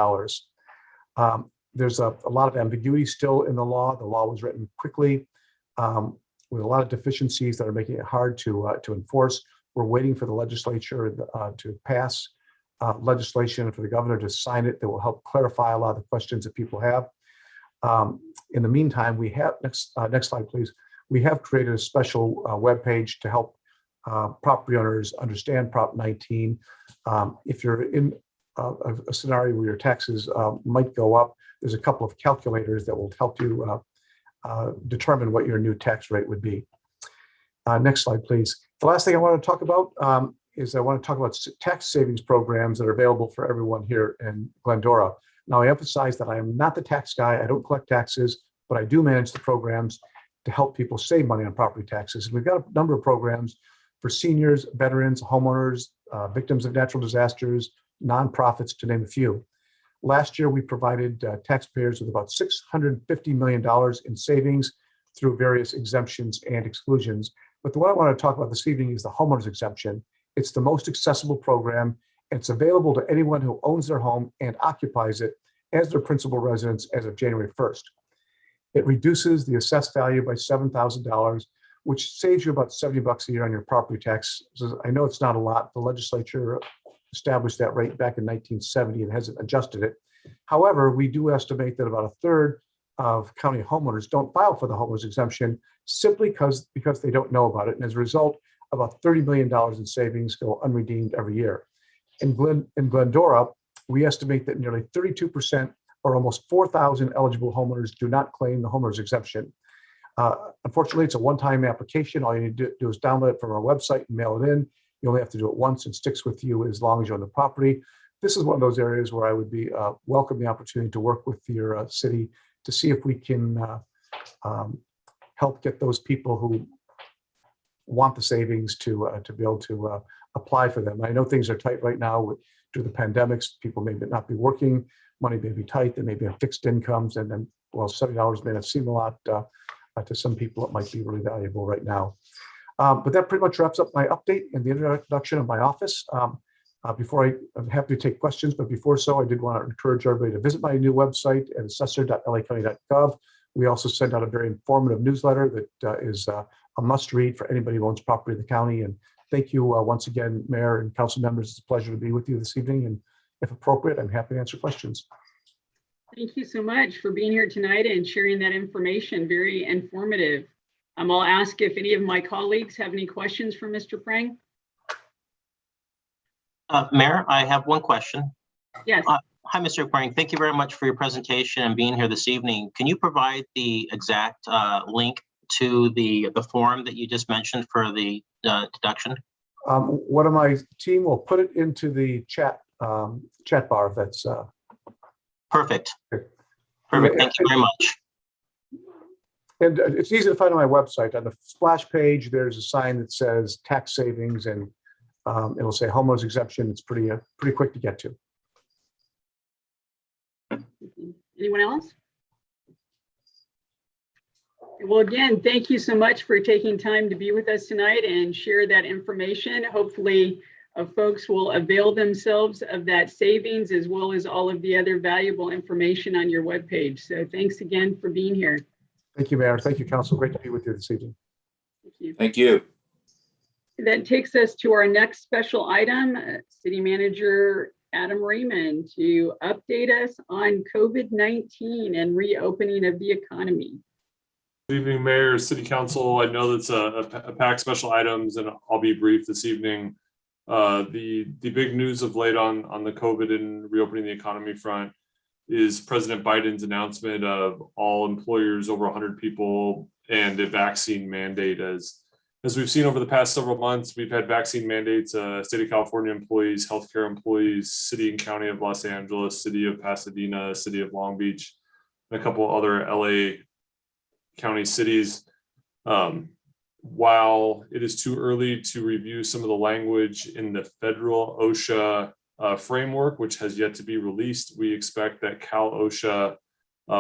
There's a lot of ambiguity still in the law. The law was written quickly with a lot of deficiencies that are making it hard to enforce. We're waiting for the legislature to pass legislation and for the governor to sign it that will help clarify a lot of the questions that people have. In the meantime, we have, next slide, please. We have created a special webpage to help property owners understand Prop 19. If you're in a scenario where your taxes might go up, there's a couple of calculators that will help you determine what your new tax rate would be. Next slide, please. The last thing I want to talk about is I want to talk about tax savings programs that are available for everyone here in Glendora. Now, I emphasize that I am not the tax guy. I don't collect taxes, but I do manage the programs to help people save money on property taxes. And we've got a number of programs for seniors, veterans, homeowners, victims of natural disasters, nonprofits, to name a few. Last year, we provided taxpayers with about $650 million in savings through various exemptions and exclusions. But the one I want to talk about this evening is the homeowner's exemption. It's the most accessible program. And it's available to anyone who owns their home and occupies it as their principal residence as of January 1st. It reduces the assessed value by $7,000, which saves you about $70 a year on your property tax. So I know it's not a lot. The legislature established that rate back in 1970 and hasn't adjusted it. However, we do estimate that about a third of county homeowners don't file for the homeowner's exemption simply because they don't know about it. And as a result, about $30 million in savings go unredeemed every year. In Glendora, we estimate that nearly 32%, or almost 4,000 eligible homeowners, do not claim the homeowner's exemption. Unfortunately, it's a one-time application. All you need to do is download it from our website and mail it in. You only have to do it once. It sticks with you as long as you own the property. This is one of those areas where I would be welcome the opportunity to work with your city to see if we can help get those people who want the savings to be able to apply for them. I know things are tight right now due to the pandemics. People may not be working, money may be tight, they may be on fixed incomes, and then, well, $70 may not seem a lot. To some people, it might be really valuable right now. But that pretty much wraps up my update and the introduction of my office. I'm happy to take questions, but before so, I did want to encourage everybody to visit my new website at assessor.lacounty.gov. We also send out a very informative newsletter that is a must read for anybody who owns property in the county. And thank you once again, Mayor and council members. It's a pleasure to be with you this evening. And if appropriate, I'm happy to answer questions. Thank you so much for being here tonight and sharing that information. Very informative. I'll ask if any of my colleagues have any questions for Mr. Prang. Mayor, I have one question. Yes. Hi, Mr. Prang. Thank you very much for your presentation and being here this evening. Can you provide the exact link to the form that you just mentioned for the deduction? One of my team will put it into the chat bar if that's Perfect. Okay. Perfect. Thank you very much. and it's easy to find on my website. On the splash page, there's a sign that says tax savings, and it'll say homeowners exemption. It's pretty quick to get to. Anyone else? Well, again, thank you so much for taking time to be with us tonight and share that information. Hopefully, folks will avail themselves of that savings as well as all of the other valuable information on your webpage. So thanks again for being here. Thank you, Mayor. Thank you, Council. Great to be with you this evening. Thank you. Thank you. That takes us to our next special item, City Manager Adam Raymond to update us on COVID-19 and reopening of the economy. Good evening, Mayor, City Council. I know that's a packed special items, and I'll be brief this evening. The big news of late on the COVID and reopening the economy front is President Biden's announcement of all employers over 100 people and a vaccine mandate. As we've seen over the past several months, we've had vaccine mandates, state of California employees, healthcare employees, city and county of Los Angeles, city of Pasadena, city of Long Beach, and a couple other LA county cities. While it is too early to review some of the language in the federal OSHA framework, which has yet to be released, we expect that Cal OSHA,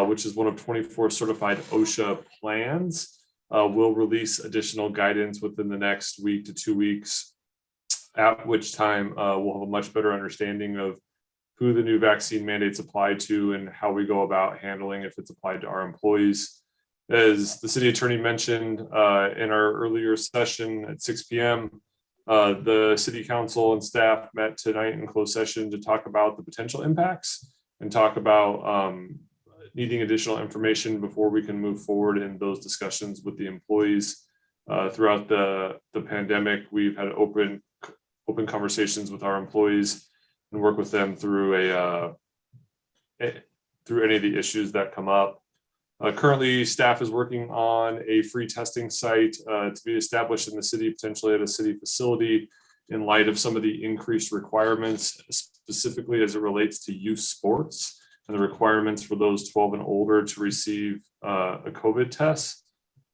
which is one of 24 certified OSHA plans, will release additional guidance within the next week to 2 weeks, at which time we'll have a much better understanding of who the new vaccine mandates apply to and how we go about handling if it's applied to our employees. As the city attorney mentioned in our earlier session at 6 p.m., the city council and staff met tonight in closed session to talk about the potential impacts and talk about needing additional information before we can move forward in those discussions with the employees. Throughout the pandemic, we've had open conversations with our employees and work with them through through any of the issues that come up. Currently, staff is working on a free testing site to be established in the city, potentially at a city facility, in light of some of the increased requirements, specifically as it relates to youth sports and the requirements for those 12 and older to receive a COVID test.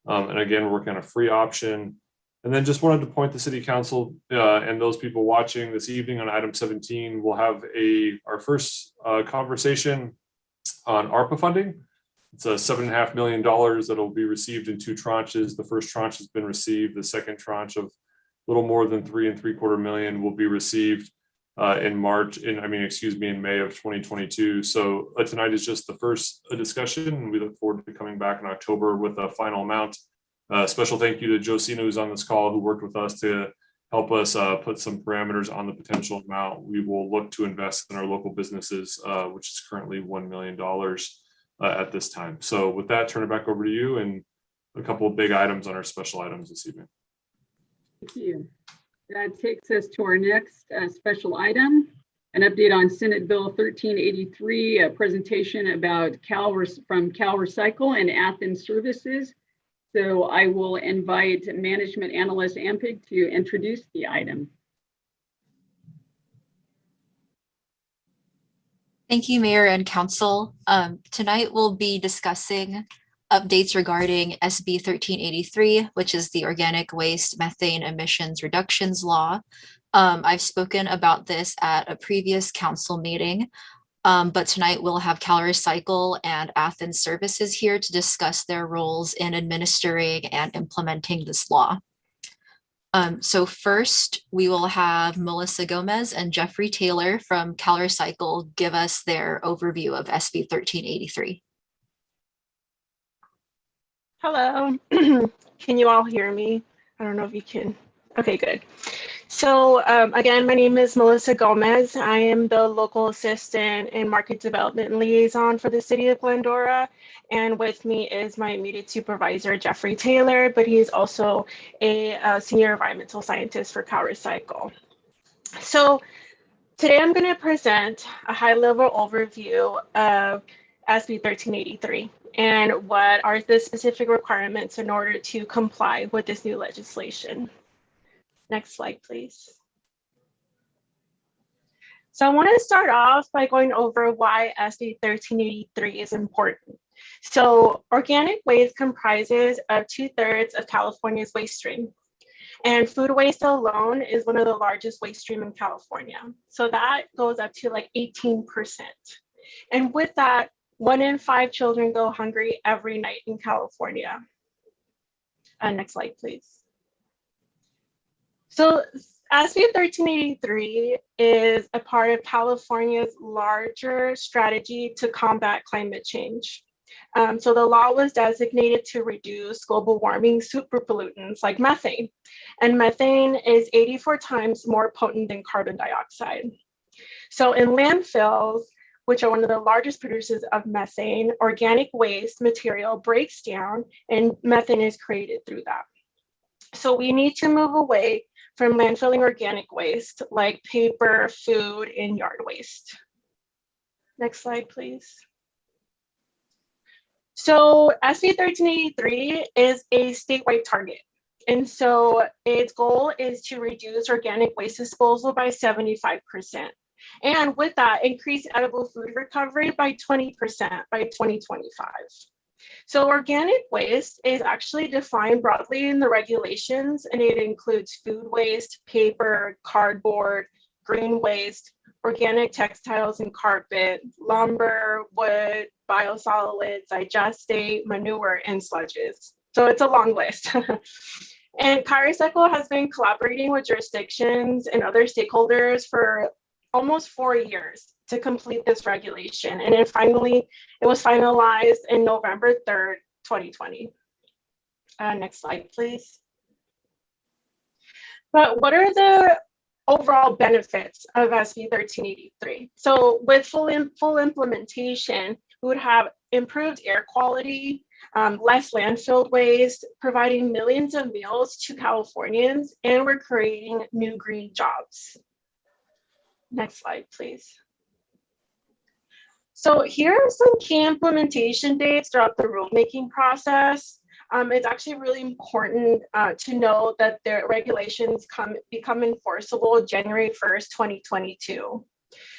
And again, we're working on a free option. And then just wanted to point the city council and those people watching this evening on item 17, we'll have our first conversation on ARPA funding. It's $7.5 million that'll be received in 2 tranches. The first tranche has been received. The second tranche of a little more than $3 3/4 million will be received in May of 2022. So tonight is just the first discussion, and we look forward to coming back in October with a final amount. Special thank you to Joe Sino, who's on this call, who worked with us to help us put some parameters on the potential amount we will look to invest in our local businesses, which is currently $1 million. At this time. So with that, turn it back over to you and a couple of big items on our special items this evening. Thank you. That takes us to our next special item, an update on Senate Bill 1383, a presentation about from Cal Recycle and Athens Services. So I will invite Management Analyst Ampig to introduce the item. Thank you, Mayor and Council. Tonight we'll be discussing updates regarding SB 1383, which is the Organic Waste Methane Emissions Reductions Law. I've spoken about this at a previous council meeting, but tonight we'll have Cal Recycle and Athens Services here to discuss their roles in administering and implementing this law. So first, we will have Melissa Gomez and Jeffrey Taylor from Cal Recycle give us their overview of SB 1383. Hello, can you all hear me? I don't know if you can. Okay, good. So again, my name is Melissa Gomez. I am the local assistant and market development liaison for the city of Glendora. And with me is my immediate supervisor, Jeffrey Taylor, but he is also a senior environmental scientist for CalRecycle. So today I'm going to present a high-level overview of SB 1383 and what are the specific requirements in order to comply with this new legislation. Next slide, please. So I want to start off by going over why SB 1383 is important. So organic waste comprises of 2/3 of California's waste stream. And food waste alone is one of the largest waste stream in California. So that goes up to like 18%. And with that, 1 in 5 children go hungry every night in California. Next slide, please. So SB 1383 is a part of California's larger strategy to combat climate change. So the law was designated to reduce global warming superpollutants like methane. And methane is 84 times more potent than carbon dioxide. So in landfills, which are one of the largest producers of methane, organic waste material breaks down and methane is created through that. So we need to move away from landfilling organic waste like paper, food, and yard waste. Next slide, please. So SB 1383 is a statewide target. And so its goal is to reduce organic waste disposal by 75%. And with that, increase edible food recovery by 20% by 2025. So organic waste is actually defined broadly in the regulations, and it includes food waste, paper, cardboard, green waste, organic textiles and carpet, lumber, wood, biosolids, digestate, manure, and sludges. So it's a long list. And CalRecycle has been collaborating with jurisdictions and other stakeholders for almost 4 years to complete this regulation. And it was finalized in November 3rd, 2020. Next slide, please. But what are the overall benefits of SB 1383? So with full implementation, we would have improved air quality, less landfill waste, providing millions of meals to Californians, and we're creating new green jobs. Next slide, please. So here are some key implementation dates throughout the rulemaking process. It's actually really important to know that the regulations become enforceable January 1st, 2022.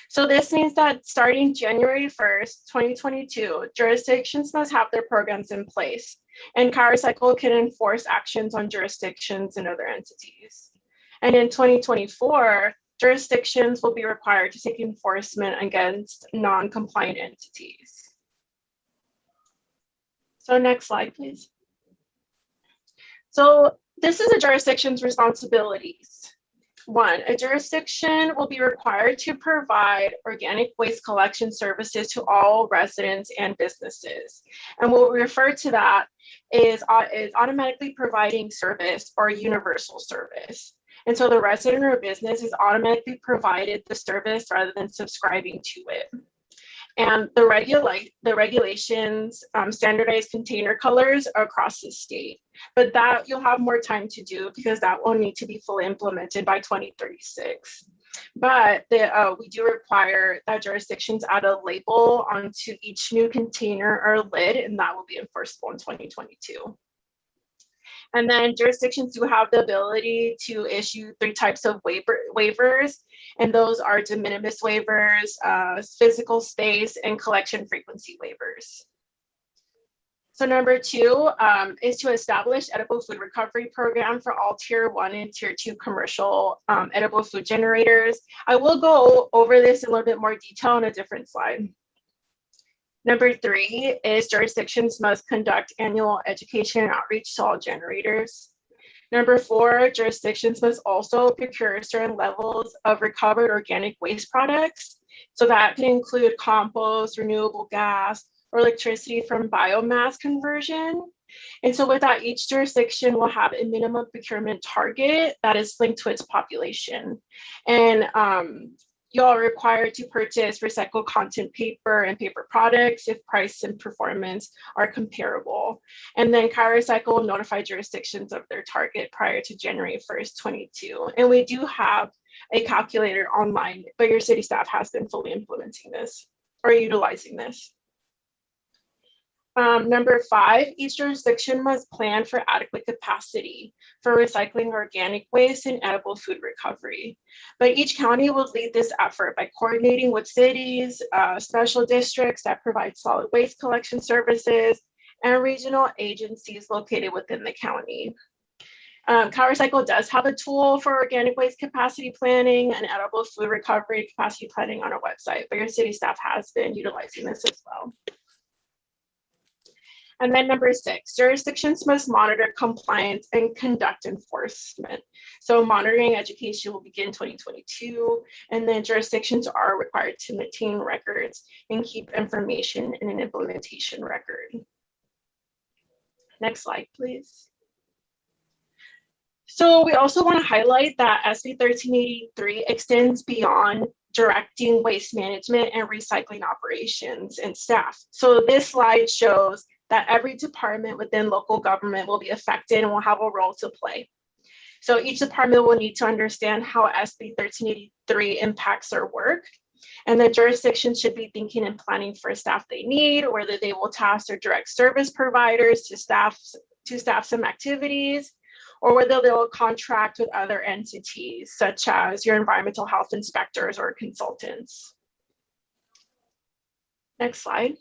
So this means that starting January 1st, 2022, jurisdictions must have their programs in place, and CalRecycle can enforce actions on jurisdictions and other entities. And in 2024, jurisdictions will be required to take enforcement against non-compliant entities. So next slide, please. So this is a jurisdiction's responsibilities. 1, a jurisdiction will be required to provide organic waste collection services to all residents and businesses. And what we refer to that is automatically providing service or universal service. And so the resident or business is automatically provided the service rather than subscribing to it. And the regulations standardize container colors across the state, but that you'll have more time to do because that will need to be fully implemented by 2036. But we do require that jurisdictions add a label onto each new container or lid, and that will be enforceable in 2022. And then jurisdictions do have the ability to issue 3 types of waivers, and those are de minimis waivers, physical space, and collection frequency waivers. So number 2 is to establish edible food recovery program for all tier 1 and tier 2 commercial edible food generators. I will go over this in a little bit more detail on a different slide. Number 3 is jurisdictions must conduct annual education and outreach to all generators. Number 4, jurisdictions must also procure certain levels of recovered organic waste products. So that can include compost, renewable gas, or electricity from biomass conversion. And so with that, each jurisdiction will have a minimum procurement target that is linked to its population. And you are required to purchase recycled content paper and paper products if price and performance are comparable. And then ChriSiCle will notify jurisdictions of their target prior to January 1st, 22. And we do have a calculator online, but your city staff has been fully implementing this or utilizing this. Number 5, each jurisdiction must plan for adequate capacity for recycling organic waste and edible food recovery. But each county will lead this effort by coordinating with cities, special districts that provide solid waste collection services, and regional agencies located within the county. ChriSiCle does have a tool for organic waste capacity planning and edible food recovery capacity planning on our website, but your city staff has been utilizing this as well. And then number 6, jurisdictions must monitor compliance and conduct enforcement. So monitoring education will begin 2022, and then jurisdictions are required to maintain records and keep information in an implementation record. Next slide, please. So we also want to highlight that SB 1383 extends beyond directing waste management and recycling operations and staff. So this slide shows that every department within local government will be affected and will have a role to play. So each department will need to understand how SB 1383 impacts their work. And the jurisdiction should be thinking and planning for staff they need, whether they will task their direct service providers to staff some activities, or whether they will contract with other entities, such as your environmental health inspectors or consultants. Next slide.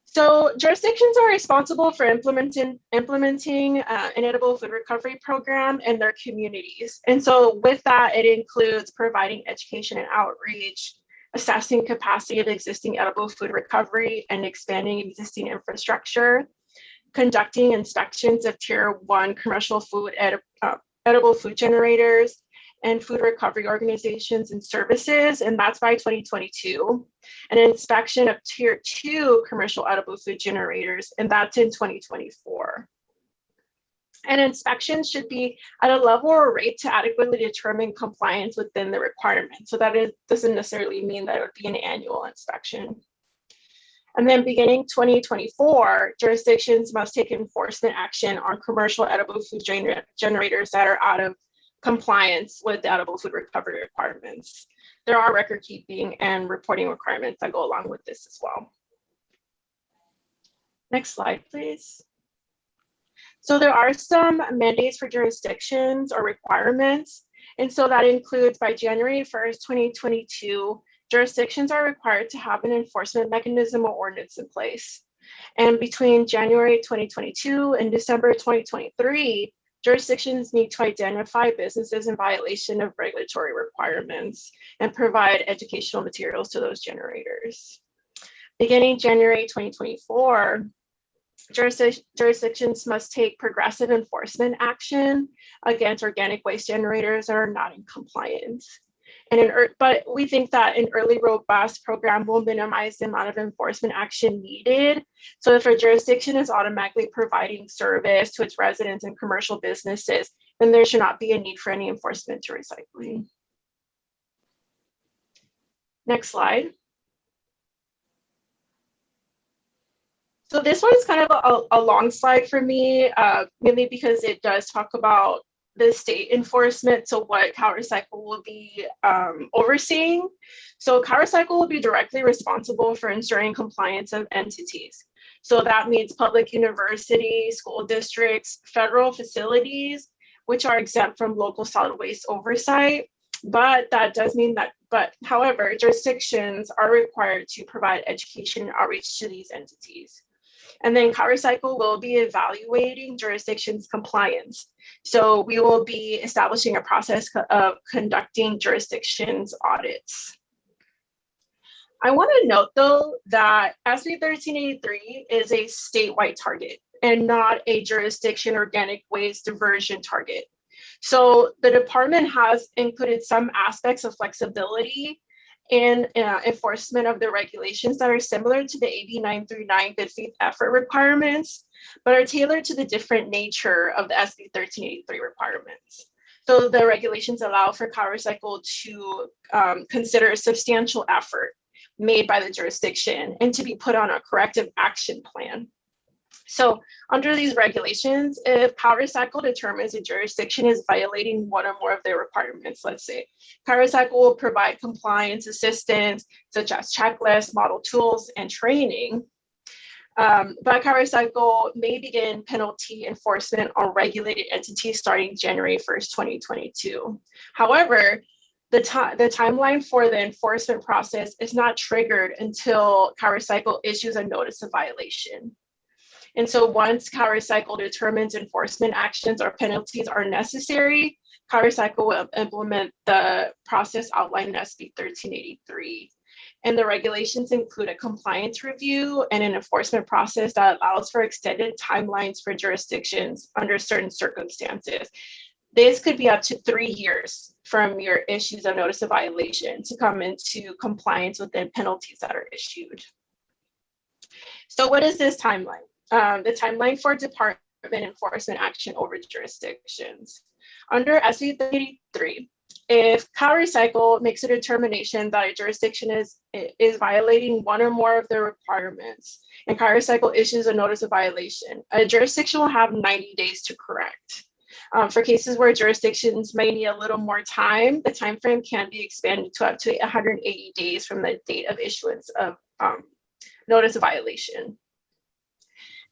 So jurisdictions are responsible for implementing an edible food recovery program in their communities. And so with that, it includes providing education and outreach, assessing capacity of existing edible food recovery and expanding existing infrastructure, conducting inspections of tier 1 commercial food edible food generators and food recovery organizations and services, and that's by 2022. An inspection of tier 2 commercial edible food generators, and that's in 2024. And inspections should be at a level or rate to adequately determine compliance within the requirements. So that doesn't necessarily mean that it would be an annual inspection. And then beginning 2024, jurisdictions must take enforcement action on commercial edible food generators that are out of compliance with the edible food recovery requirements. There are record keeping and reporting requirements that go along with this as well. Next slide, please. So there are some mandates for jurisdictions or requirements. And so that includes by January 1st, 2022, jurisdictions are required to have an enforcement mechanism or ordinance in place. And between January 2022 and December 2023, jurisdictions need to identify businesses in violation of regulatory requirements and provide educational materials to those generators. Beginning January 2024, jurisdictions must take progressive enforcement action against organic waste generators that are not in compliance. But we think that an early robust program will minimize the amount of enforcement action needed. So if a jurisdiction is automatically providing service to its residents and commercial businesses, then there should not be a need for any enforcement to recycling. Next slide. So this one's kind of a long slide for me, mainly because it does talk about the state enforcement, so what ChriSiCle will be overseeing. So ChriSiCle will be directly responsible for ensuring compliance of entities. So that means public universities, school districts, federal facilities, which are exempt from local solid waste oversight. But that does mean that, however, jurisdictions are required to provide education and outreach to these entities. And then ChriSiCle will be evaluating jurisdictions' compliance. So we will be establishing a process of conducting jurisdictions audits. I want to note, though, that SB 1383 is a statewide target and not a jurisdiction organic waste diversion target. So the department has included some aspects of flexibility in enforcement of the regulations that are similar to the AB 939 good faith effort requirements, but are tailored to the different nature of the SB 1383 requirements. So the regulations allow for CalRecycle to consider a substantial effort made by the jurisdiction and to be put on a corrective action plan. So under these regulations, if CalRecycle determines a jurisdiction is violating one or more of their requirements, let's say, CalRecycle will provide compliance assistance, such as checklists, model tools, and training. But CalRecycle may begin penalty enforcement on regulated entities starting January 1st, 2022. However, the timeline for the enforcement process is not triggered until CalRecycle issues a notice of violation. And so once CalRecycle determines enforcement actions or penalties are necessary, CalRecycle will implement the process outlined in SB 1383. And the regulations include a compliance review and an enforcement process that allows for extended timelines for jurisdictions under certain circumstances. This could be up to 3 years from your issues of notice of violation to come into compliance with the penalties that are issued. So what is this timeline? The timeline for department enforcement action over jurisdictions. Under SB 1383, if CalRecycle makes a determination that a jurisdiction is violating one or more of their requirements, and CalRecycle issues a notice of violation, a jurisdiction will have 90 days to correct. For cases where jurisdictions may need a little more time, the time frame can be expanded to up to 180 days from the date of issuance of notice of violation.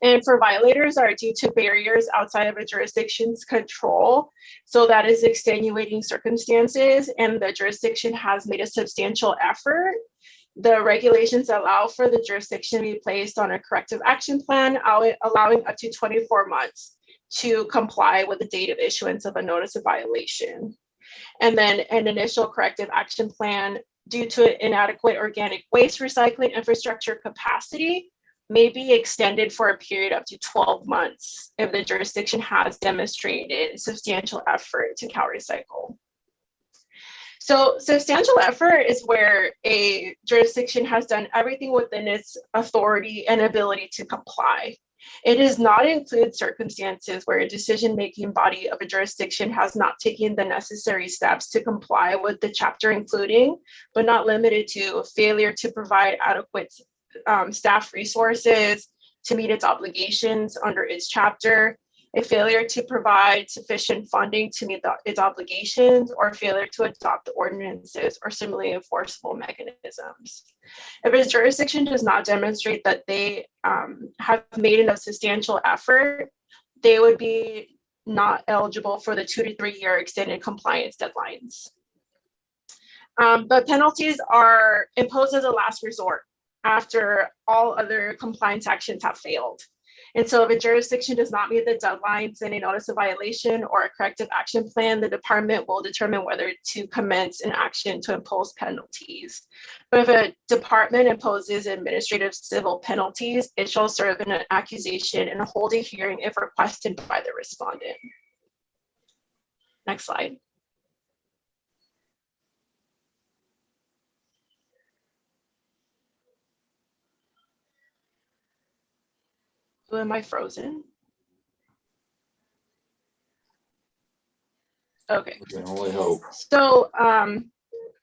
And for violators that are due to barriers outside of a jurisdiction's control, so that is extenuating circumstances and the jurisdiction has made a substantial effort, the regulations allow for the jurisdiction to be placed on a corrective action plan, allowing up to 24 months to comply with the date of issuance of a notice of violation. And then an initial corrective action plan due to inadequate organic waste recycling infrastructure capacity may be extended for a period up to 12 months if the jurisdiction has demonstrated substantial effort to CalRecycle. So substantial effort is where a jurisdiction has done everything within its authority and ability to comply. It does not include circumstances where a decision-making body of a jurisdiction has not taken the necessary steps to comply with the chapter, including, but not limited to, failure to provide adequate staff resources to meet its obligations under its chapter, a failure to provide sufficient funding to meet its obligations, or failure to adopt the ordinances or similarly enforceable mechanisms. If a jurisdiction does not demonstrate that they have made enough substantial effort, they would be not eligible for the 2 to 3 year extended compliance deadlines. But penalties are imposed as a last resort after all other compliance actions have failed. And so if a jurisdiction does not meet the deadlines in a notice of violation or a corrective action plan, the department will determine whether to commence an action to impose penalties. But if a department imposes administrative civil penalties, it shall serve an accusation and hold a hearing if requested by the respondent. Next slide. Am I frozen? Okay. We can only hope. So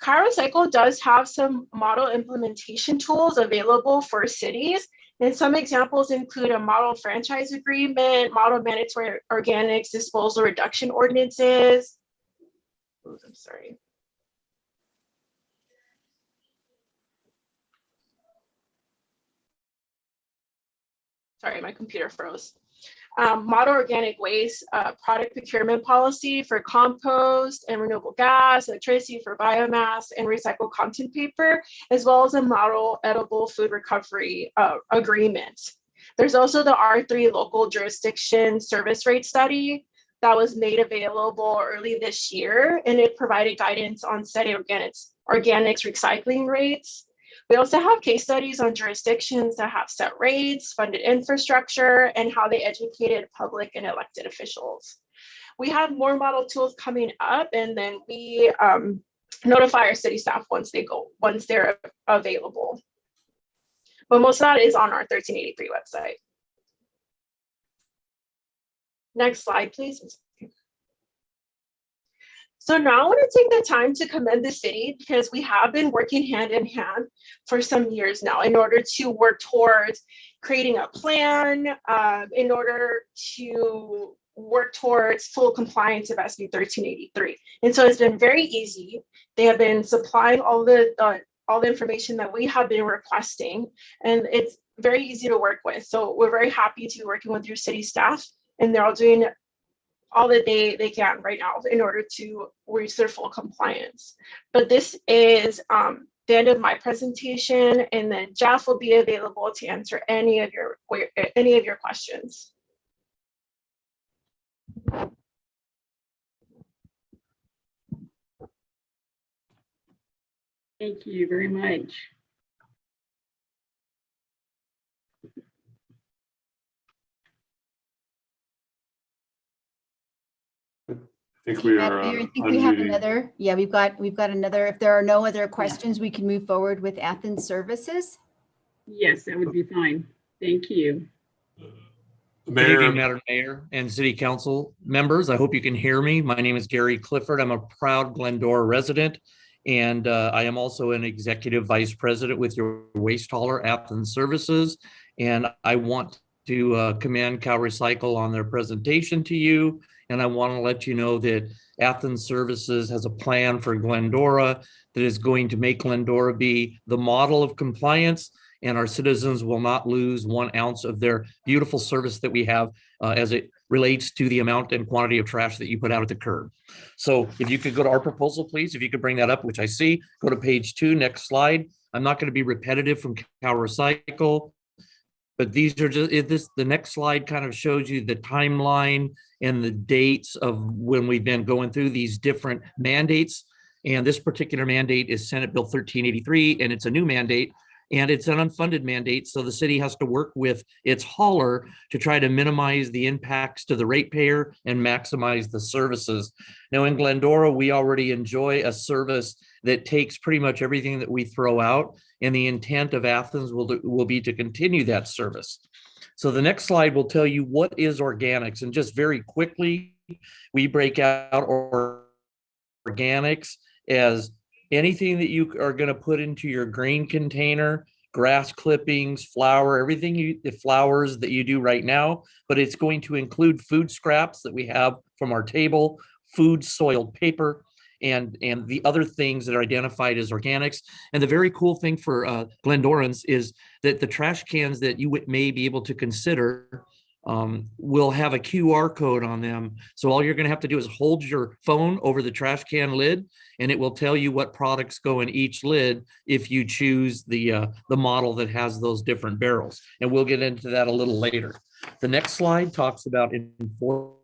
CalRecycle does have some model implementation tools available for cities. And some examples include a model franchise agreement, model mandatory organics disposal reduction ordinances. Oh, I'm sorry. Sorry, my computer froze. Model organic waste, product procurement policy for compost and renewable gas, electricity for biomass, and recycled content paper, as well as a model edible food recovery agreement. There's also the R3 local jurisdiction service rate study that was made available early this year, and it provided guidance on setting organics recycling rates. We also have case studies on jurisdictions that have set rates, funded infrastructure, and how they educated public and elected officials. We have more model tools coming up, and then we notify our city staff once they're available. But most of that is on our 1383 website. Next slide, please. So now I want to take the time to commend the city, because we have been working hand in hand for some years now in order to work towards creating a plan, in order to work towards full compliance of SB 1383. And so it's been very easy. They have been supplying all the information that we have been requesting, and it's very easy to work with. So we're very happy to be working with your city staff, and they're all doing all that they can right now in order to reach their full compliance. But this is the end of my presentation, and then Jeff will be available to answer any of your questions. Thank you very much. I think we are Madam Mayor, I think we have unmuting. another. Yeah, we've got another. If there are no other questions, we can move forward with Athens Services. Yes, that would be fine. Thank you. Good evening, Madam Mayor and City Council members. I hope you can hear me. My name is Gary Clifford. I'm a proud Glendora resident, and I am also an Executive Vice President with your waste hauler, Athens Services. And I want to commend CalRecycle on their presentation to you. And I want to let you know that Athens Services has a plan for Glendora that is going to make Glendora be the model of compliance, and our citizens will not lose 1 ounce of their beautiful service that we have as it relates to the amount and quantity of trash that you put out at the curb. So if you could go to our proposal, please, if you could bring that up, which I see, go to page 2, next slide. I'm not going to be repetitive from CalRecycle, but these are just, the next slide kind of shows you the timeline and the dates of when we've been going through these different mandates. And this particular mandate is Senate Bill 1383, and it's a new mandate, and it's an unfunded mandate. So the city has to work with its hauler to try to minimize the impacts to the ratepayer and maximize the services. Now in Glendora, we already enjoy a service that takes pretty much everything that we throw out, and the intent of Athens will be to continue that service. So the next slide will tell you what is organics, and just very quickly, we break out organics as anything that you are going to put into your grain container, grass clippings, flour, everything the flowers that you do right now, but it's going to include food scraps that we have from our table, food soiled paper, and the other things that are identified as organics. And the very cool thing for Glendorans is that the trash cans that you may be able to consider will have a QR code on them. So all you're going to have to do is hold your phone over the trash can lid, and it will tell you what products go in each lid if you choose the model that has those different barrels. And we'll get into that a little later. The next slide talks about enforcement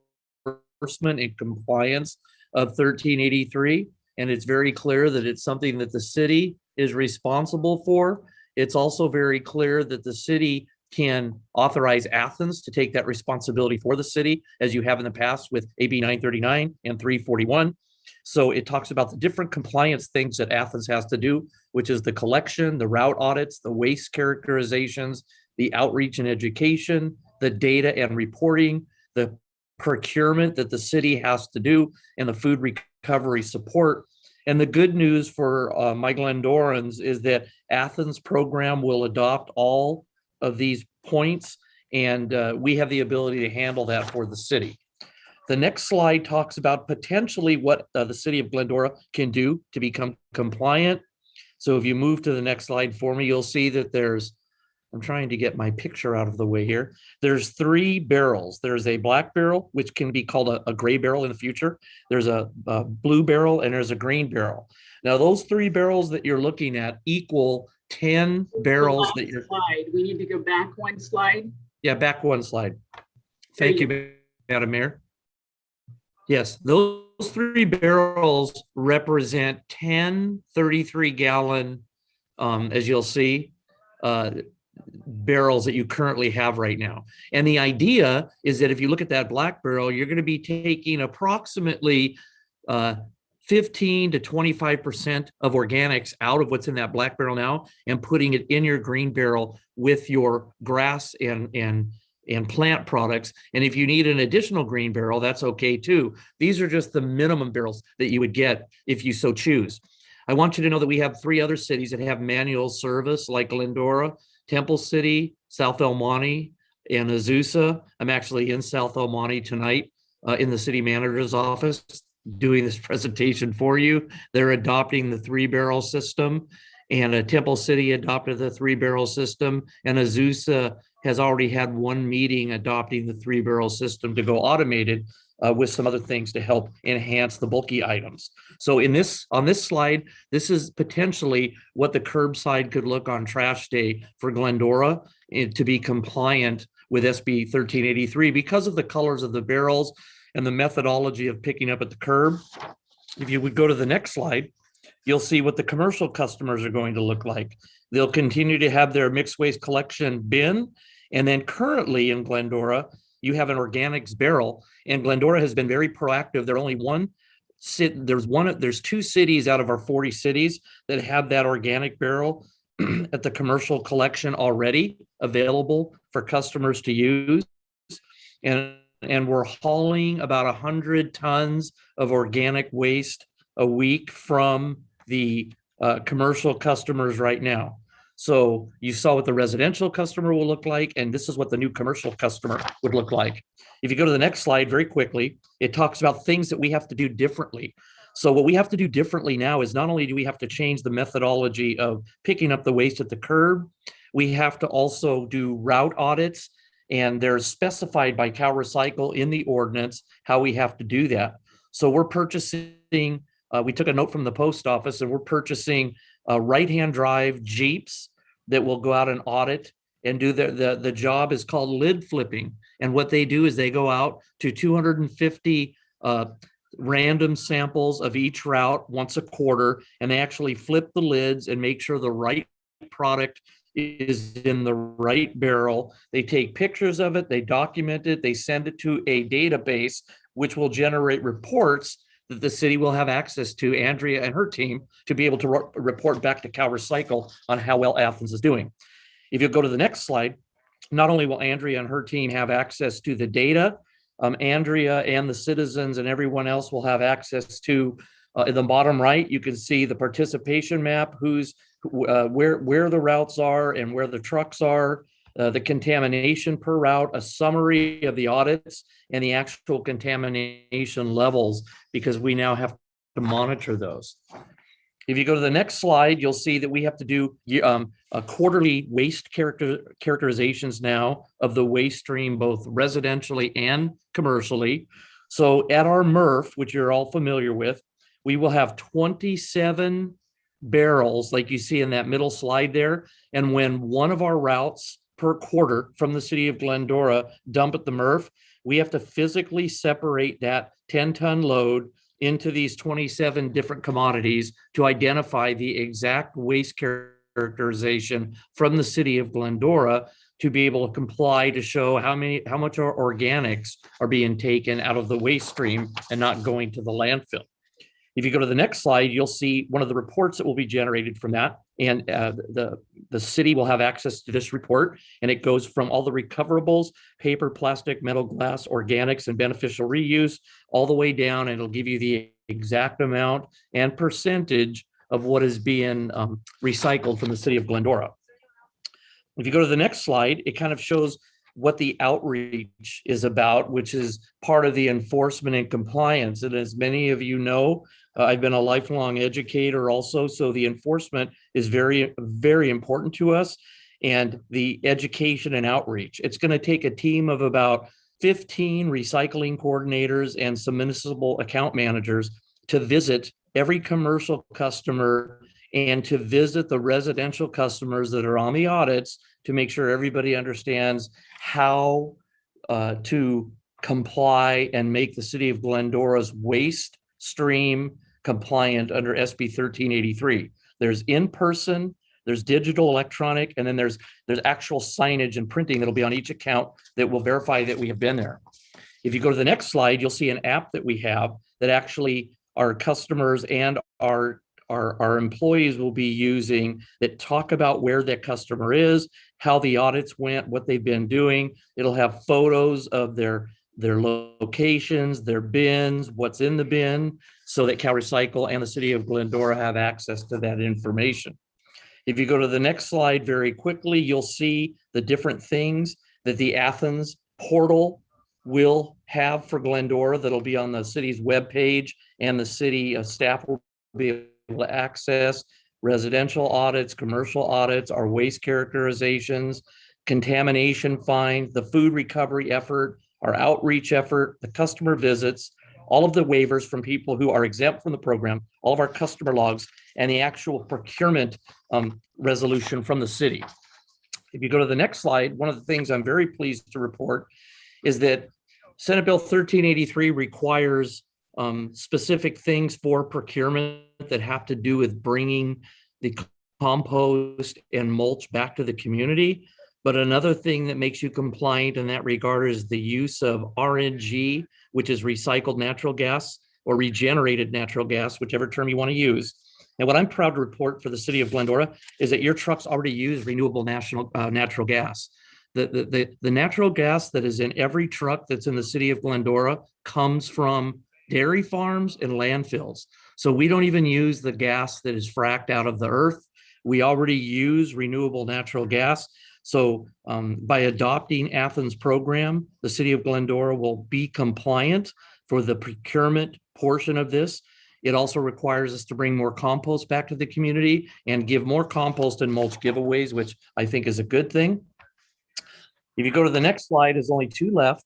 and compliance of 1383. And it's very clear that it's something that the city is responsible for. It's also very clear that the city can authorize Athens to take that responsibility for the city, as you have in the past with AB 939 and 341. So it talks about the different compliance things that Athens has to do, which is the collection, the route audits, the waste characterizations, the outreach and education, the data and reporting, the procurement that the city has to do, and the food recovery support. And the good news for my Glendorans is that Athens program will adopt all of these points, and we have the ability to handle that for the city. The next slide talks about potentially what the city of Glendora can do to become compliant. So if you move to the next slide for me, you'll see that I'm trying to get my picture out of the way here. There's 3 barrels. There's a black barrel, which can be called a gray barrel in the future. There's a blue barrel, and there's a green barrel. Now those 3 barrels that you're looking at equal 10 barrels that you're. Slide. We need to go back 1 slide. Yeah, back 1 slide. Thank you, Madam Mayor. Yes, those 3 barrels represent 10 33-gallon, as you'll see, barrels that you currently have right now. And the idea is that if you look at that black barrel, you're going to be taking approximately 15 to 25% of organics out of what's in that black barrel now and putting it in your green barrel with your grass and plant products. And if you need an additional green barrel, that's okay too. These are just the minimum barrels that you would get if you so choose. I want you to know that we have 3 other cities that have manual service, like Glendora, Temple City, South El Monte, and Azusa. I'm actually in South El Monte tonight in the city manager's office doing this presentation for you. They're adopting the 3-barrel system, and Temple City adopted the 3-barrel system, and Azusa has already had 1 meeting adopting the 3-barrel system to go automated with some other things to help enhance the bulky items. So on this slide, this is potentially what the curbside could look on trash day for Glendora to be compliant with SB 1383 because of the colors of the barrels and the methodology of picking up at the curb. If you would go to the next slide, you'll see what the commercial customers are going to look like. They'll continue to have their mixed waste collection bin. And then currently in Glendora, you have an organics barrel, and Glendora has been very proactive. There's 2 cities out of our 40 cities that have that organic barrel at the commercial collection already available for customers to use. And we're hauling about 100 tons of organic waste a week from the commercial customers right now. So you saw what the residential customer will look like, and this is what the new commercial customer would look like. If you go to the next slide very quickly, it talks about things that we have to do differently. So what we have to do differently now is not only do we have to change the methodology of picking up the waste at the curb, we have to also do route audits, and they're specified by Cal Recycle in the ordinance how we have to do that. So we're purchasing, we took a note from the post office, and we're purchasing right-hand drive Jeeps that will go out and audit and do the job is called lid flipping. And what they do is they go out to 250 random samples of each route once a quarter, and they actually flip the lids and make sure the right product is in the right barrel. They take pictures of it, they document it, they send it to a database, which will generate reports that the city will have access to, Andrea and her team, to be able to report back to Cal Recycle on how well Athens is doing. If you go to the next slide, not only will Andrea and her team have access to the data, Andrea and the citizens and everyone else will have access to, in the bottom right, you can see the participation map, where the routes are and where the trucks are, the contamination per route, a summary of the audits and the actual contamination levels, because we now have to monitor those. If you go to the next slide, you'll see that we have to do quarterly waste characterizations now of the waste stream, both residentially and commercially. So at our MRF, which you're all familiar with, we will have 27 barrels like you see in that middle slide there. And when one of our routes per quarter from the city of Glendora dump at the MRF, we have to physically separate that 10-ton load into these 27 different commodities to identify the exact waste characterization from the city of Glendora to be able to comply to show how much our organics are being taken out of the waste stream and not going to the landfill. If you go to the next slide, you'll see one of the reports that will be generated from that. And the city will have access to this report, and it goes from all the recoverables, paper, plastic, metal, glass, organics, and beneficial reuse, all the way down, and it'll give you the exact amount and percentage of what is being recycled from the city of Glendora. If you go to the next slide, it kind of shows what the outreach is about, which is part of the enforcement and compliance. And as many of you know, I've been a lifelong educator also, so the enforcement is very, very important to us, and the education and outreach. It's going to take a team of about 15 recycling coordinators and some municipal account managers to visit every commercial customer and to visit the residential customers that are on the audits to make sure everybody understands how to comply and make the city of Glendora's waste stream compliant under SB 1383. There's in-person, there's digital, electronic, and then there's actual signage and printing that'll be on each account that will verify that we have been there. If you go to the next slide, you'll see an app that we have that actually our customers and our employees will be using that talk about where that customer is, how the audits went, what they've been doing. It'll have photos of their locations, their bins, what's in the bin, so that CalRecycle and the city of Glendora have access to that information. If you go to the next slide very quickly, you'll see the different things that the Athens portal will have for Glendora that'll be on the city's webpage, and the city staff will be able to access residential audits, commercial audits, our waste characterizations, contamination fines, the food recovery effort, our outreach effort, the customer visits, all of the waivers from people who are exempt from the program, all of our customer logs, and the actual procurement resolution from the city. If you go to the next slide, one of the things I'm very pleased to report is that Senate Bill 1383 requires specific things for procurement that have to do with bringing the compost and mulch back to the community. But another thing that makes you compliant in that regard is the use of RNG, which is recycled natural gas or regenerated natural gas, whichever term you want to use. And what I'm proud to report for the city of Glendora is that your trucks already use renewable natural gas. The natural gas that is in every truck that's in the city of Glendora comes from dairy farms and landfills. So we don't even use the gas that is fracked out of the earth. We already use renewable natural gas. So by adopting Athens program, the city of Glendora will be compliant for the procurement portion of this. It also requires us to bring more compost back to the community and give more compost and mulch giveaways, which I think is a good thing. If you go to the next slide, there's only two left.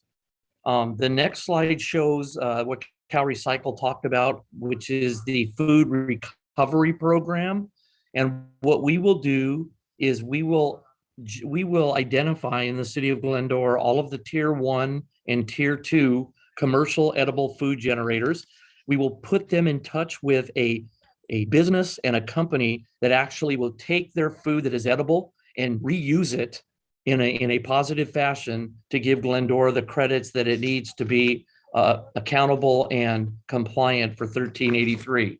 The next slide shows what CalRecycle talked about, which is the food recovery program. And what we will do is we will identify in the city of Glendora all of the tier 1 and tier 2 commercial edible food generators. We will put them in touch with a business and a company that actually will take their food that is edible and reuse it in a positive fashion to give Glendora the credits that it needs to be accountable and compliant for 1383.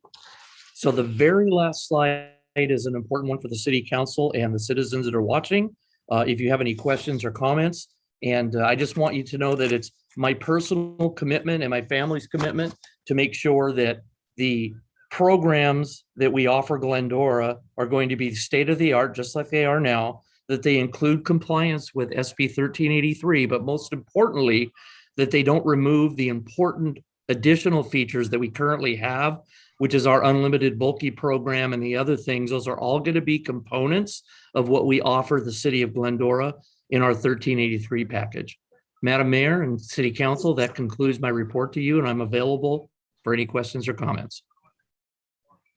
So the very last slide is an important one for the city council and the citizens that are watching. If you have any questions or comments, and I just want you to know that it's my personal commitment and my family's commitment to make sure that the programs that we offer Glendora are going to be state of the art, just like they are now, that they include compliance with SB 1383, but most importantly, that they don't remove the important additional features that we currently have, which is our unlimited bulky program and the other things. Those are all going to be components of what we offer the city of Glendora in our 1383 package. Madam Mayor and City Council, that concludes my report to you, and I'm available for any questions or comments.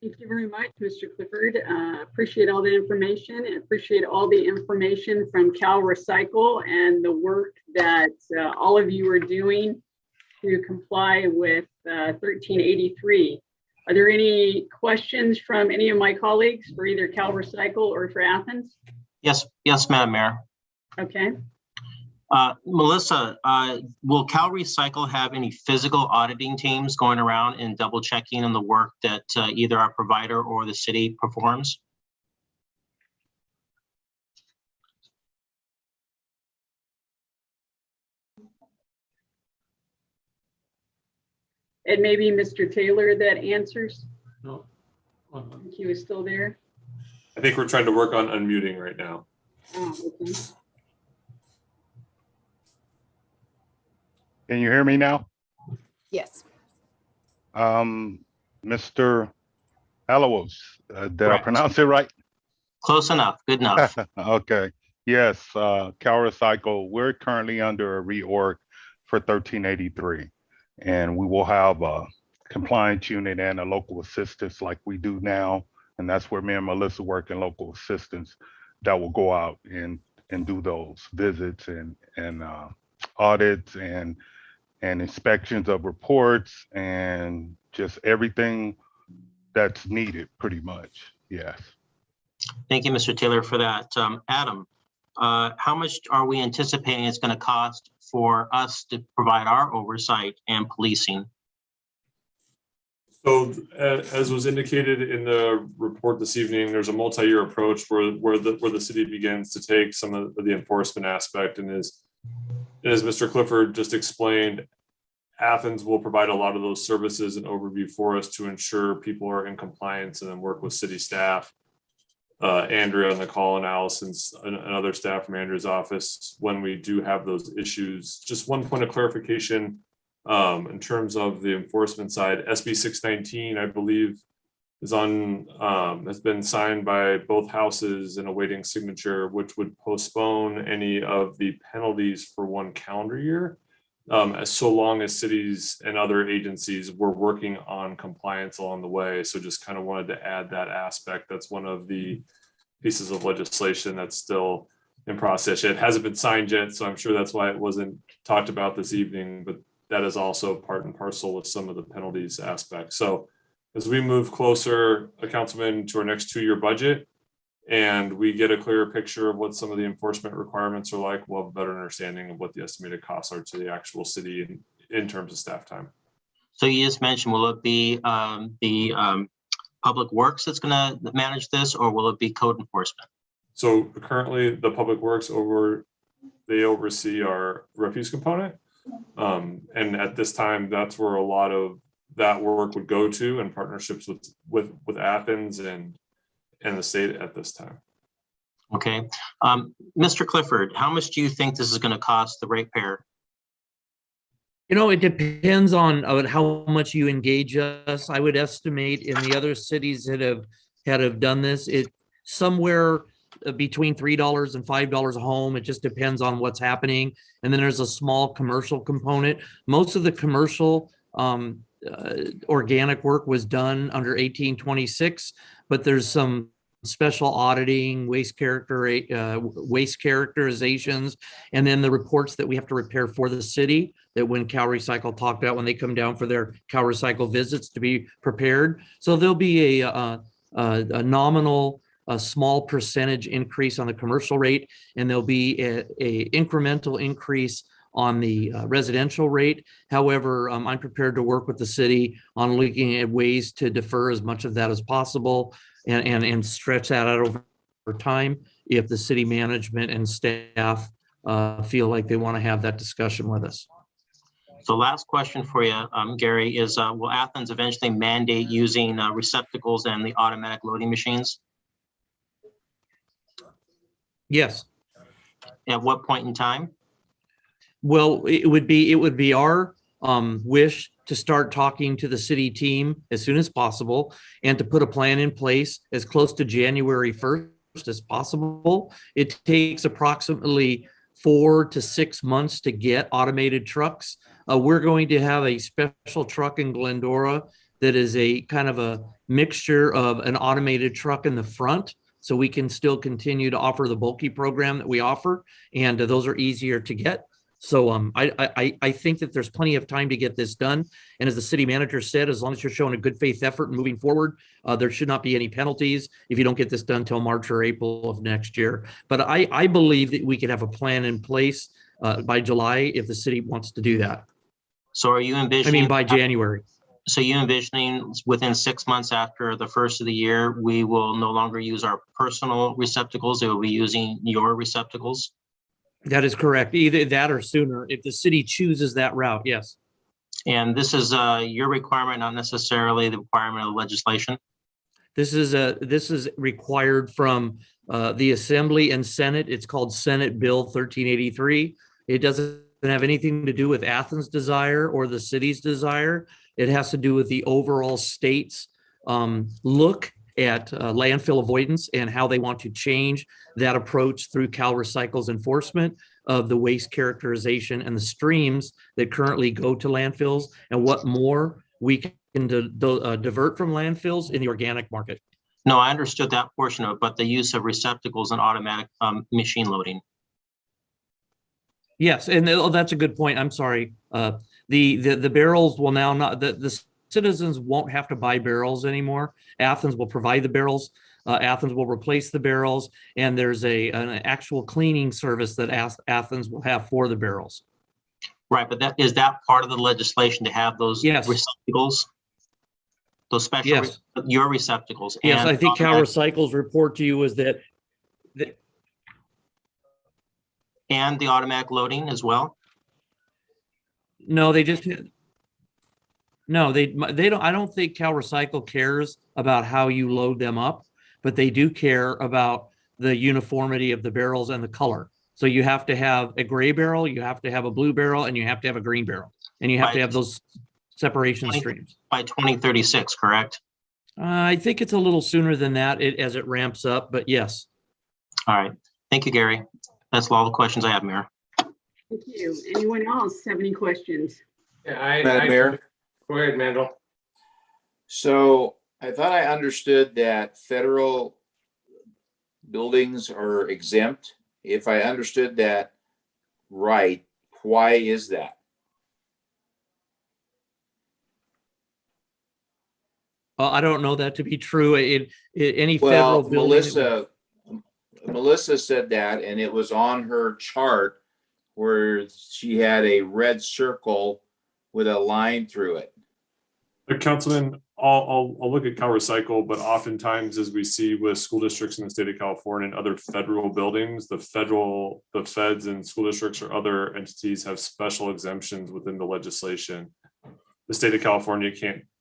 Thank you very much, Mr. Clifford. Appreciate all the information and appreciate all the information from CalRecycle and the work that all of you are doing to comply with 1383. Are there any questions from any of my colleagues for either CalRecycle or for Athens? Yes, Madam Mayor. Okay. Melissa, will CalRecycle have any physical auditing teams going around and double checking on the work that either our provider or the city performs? And maybe Mr. Taylor that answers. No. I think he was still there. I think we're trying to work on unmuting right now. Oh, okay. Can you hear me now? Yes. Mr. Alawos, did I pronounce it right? Close enough, good enough. Okay, yes, CalRecycle, we're currently under a reorg for 1383. And we will have a compliance unit and a local assistance like we do now. And that's where me and Melissa work in local assistance that will go out and do those visits and audits and inspections of reports and just everything that's needed pretty much. Yes. Thank you, Mr. Taylor, for that. Adam, how much are we anticipating it's going to cost for us to provide our oversight and policing? So as was indicated in the report this evening, there's a multi-year approach where the city begins to take some of the enforcement aspect, and as Mr. Clifford just explained, Athens will provide a lot of those services and overview for us to ensure people are in compliance, and then work with city staff, Andrea on the call, and Allison's and other staff from Andrea's office when we do have those issues. Just one point of clarification. In terms of the enforcement side, SB 619, I believe, is on, has been signed by both houses and awaiting signature, which would postpone any of the penalties for 1 calendar year, as so long as cities and other agencies were working on compliance along the way. So just kind of wanted to add that aspect. That's one of the pieces of legislation that's still in process. It hasn't been signed yet, so I'm sure that's why it wasn't talked about this evening, but that is also part and parcel with some of the penalties aspects. So as we move closer, Councilman, to our next 2-year budget, and we get a clearer picture of what some of the enforcement requirements are like, we'll have a better understanding of what the estimated costs are to the actual city in terms of staff time. So you just mentioned, will it be the Public Works that's going to manage this, or will it be code enforcement? So currently the Public Works they oversee our refuse component. And at this time, that's where a lot of that work would go to, in partnerships with Athens and the state at this time. Okay. Mr. Clifford, how much do you think this is going to cost the ratepayer? You know, it depends on how much you engage us. I would estimate in the other cities that have done this, it somewhere between $3 and $5 a home. It just depends on what's happening. And then there's a small commercial component. Most of the commercial organic work was done under 1826, but there's some special auditing, waste characterizations, and then the reports that we have to prepare for the city that when Cal Recycle talked about when they come down for their Cal Recycle visits to be prepared. So there'll be a nominal, a small percentage increase on the commercial rate, and there'll be a incremental increase on the residential rate. However, I'm prepared to work with the city on looking at ways to defer as much of that as possible and stretch that out over time if the city management and staff feel like they want to have that discussion with us. So last question for you, Gary, is will Athens eventually mandate using receptacles and the automatic loading machines? Yes. At what point in time? Well, it would be our wish to start talking to the city team as soon as possible and to put a plan in place as close to January 1st as possible. It takes approximately 4 to 6 months to get automated trucks. We're going to have a special truck in Glendora that is a kind of a mixture of an automated truck in the front, so we can still continue to offer the bulky program that we offer, and those are easier to get. So I think that there's plenty of time to get this done. And as the city manager said, as long as you're showing a good faith effort and moving forward, there should not be any penalties if you don't get this done till March or April of next year. But I believe that we could have a plan in place by July if the city wants to do that. So are you envisioning? By January. So you envisioning within 6 months after the first of the year, we will no longer use our personal receptacles, they will be using your receptacles? That is correct. Either that or sooner, if the city chooses that route, yes. And this is your requirement, not necessarily the requirement of legislation? This is required from the Assembly and Senate. It's called Senate Bill 1383. It doesn't have anything to do with Athens' desire or the city's desire. It has to do with the overall state's look at landfill avoidance and how they want to change that approach through Cal Recycle's enforcement of the waste characterization and the streams that currently go to landfills, and what more we can divert from landfills in the organic market. No, I understood that portion of it, but the use of receptacles and automatic machine loading. Yes, and that's a good point. I'm sorry. The barrels will now not, the citizens won't have to buy barrels anymore. Athens will provide the barrels. Athens will replace the barrels, and there's an actual cleaning service that Athens will have for the barrels. Right, but is that part of the legislation to have those receptacles? Those special, Yes. your receptacles. Yes, and I think Cal automatic- Recycle's report to you was that And the automatic loading as well? no, they just no, they don't. I don't think Cal Recycle cares about how you load them up, but they do care about the uniformity of the barrels and the color. So you have to have a gray barrel, you have to have a blue barrel, and you have to have a green barrel, and you have to Right. have those separation streams. By 2036, correct? I think it's a little sooner than that as it ramps up, but yes. All right. Thank you, Gary. That's all the questions I have, Mayor. Thank you. Anyone else have any questions? Yeah, Madam Mayor? Go ahead, Mendel. So I thought I understood that federal buildings are exempt. If I understood that right, why is that? I don't know that to be true. Any Well, federal building. Melissa said that, and it was on her chart where she had a red circle with a line through it. But Councilman, I'll look at Cal Recycle, but oftentimes, as we see with school districts in the state of California and other federal buildings, the feds and school districts or other entities have special exemptions within the legislation. The state of California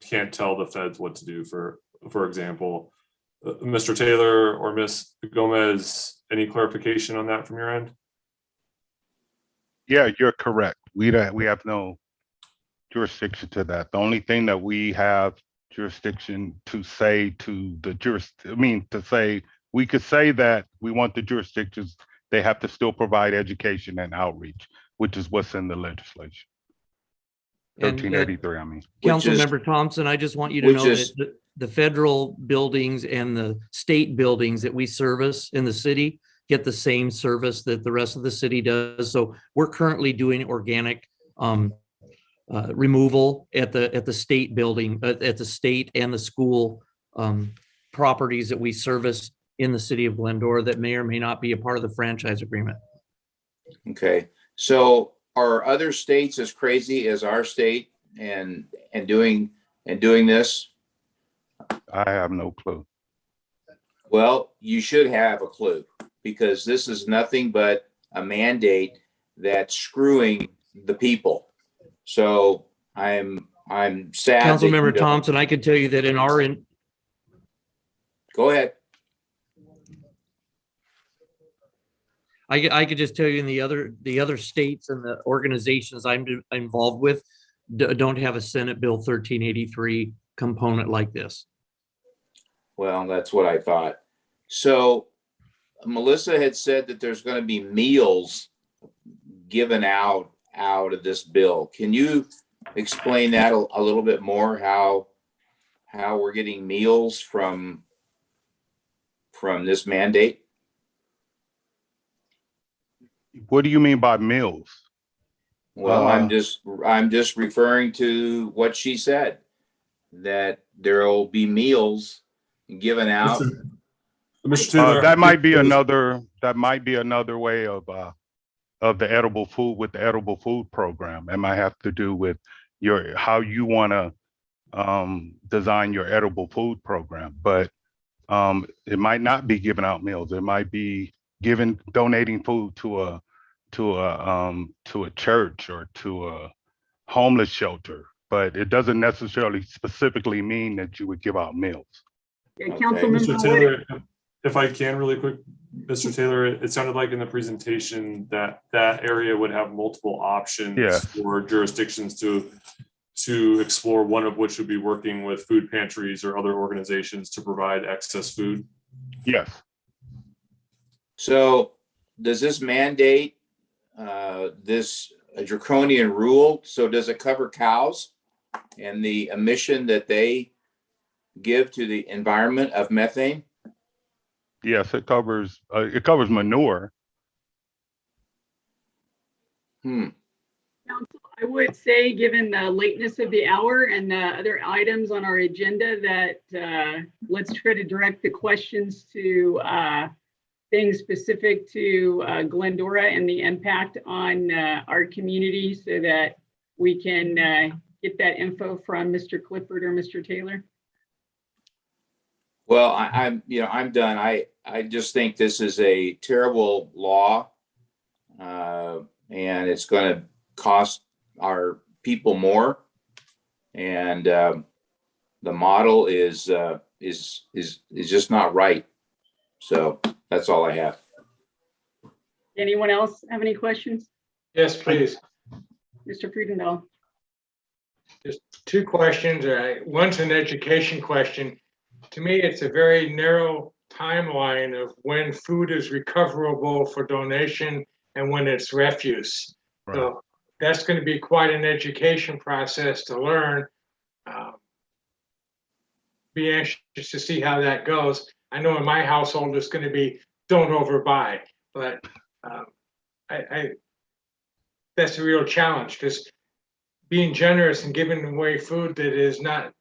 can't tell the feds what to do. For example, Mr. Taylor or Ms. Gomez, any clarification on that from your end? Yeah, you're correct. We have no jurisdiction to that. The only thing that we have jurisdiction to say to the to say, we could say that we want the jurisdictions, they have to still provide education and outreach, which is what's in the legislation. 1383, I mean. Councilmember Thompson, I just want you to know that the federal buildings and the state buildings that we service in the city get the same service that the rest of the city does. So we're currently doing organic removal at the state building, at the state and the school properties that we service in the city of Glendora that may or may not be a part of the franchise agreement. Okay, so are other states as crazy as our state and doing this? I have no clue. Well, you should have a clue, because this is nothing but a mandate that's screwing the people. So I'm sad. Councilmember Thompson, I can tell you that Go ahead. I could just tell you in the other states and the organizations I'm involved with don't have a Senate Bill 1383 component like this. Well, that's what I thought. So Melissa had said that there's going to be meals given out of this bill. Can you explain that a little bit more, how we're getting meals from this mandate? What do you mean by meals? Well, I'm just referring to what she said, that there will be meals given out. Mr. Taylor, that might be another way of the edible food, with the edible food program. It might have to do with how you want to design your edible food program, but it might not be giving out meals. It might be donating food to a church or to a homeless shelter, but it doesn't necessarily specifically mean that you would give out meals. Yeah, Okay. Mr. Taylor, if I can really quick, Mr. Taylor, it sounded like in the presentation that area would have multiple options for jurisdictions to explore, one of which would be working with food pantries or other organizations to provide excess food. Yes. So does this mandate this a draconian rule? So does it cover cows and the emission that they give to the environment of methane? Yes, it covers manure. Council, I would say, given the lateness of the hour and the other items on our agenda, that let's try to direct the questions to things specific to Glendora and the impact on our community, so that we can get that info from Mr. Clifford or Mr. Taylor. Well, I'm done. I just think this is a terrible law. And it's going to cost our people more. And the model is just not right. So that's all I have. Anyone else have any questions? Yes, please. Mr. Friedendahl? Just two questions. One's an education question. To me, it's a very narrow timeline of when food is recoverable for donation and when it's refuse. Right. So that's going to be quite an education process to learn. Be anxious to see how that goes. I know in my household it's going to be don't overbuy, but that's a real challenge, because being generous and giving away food that is not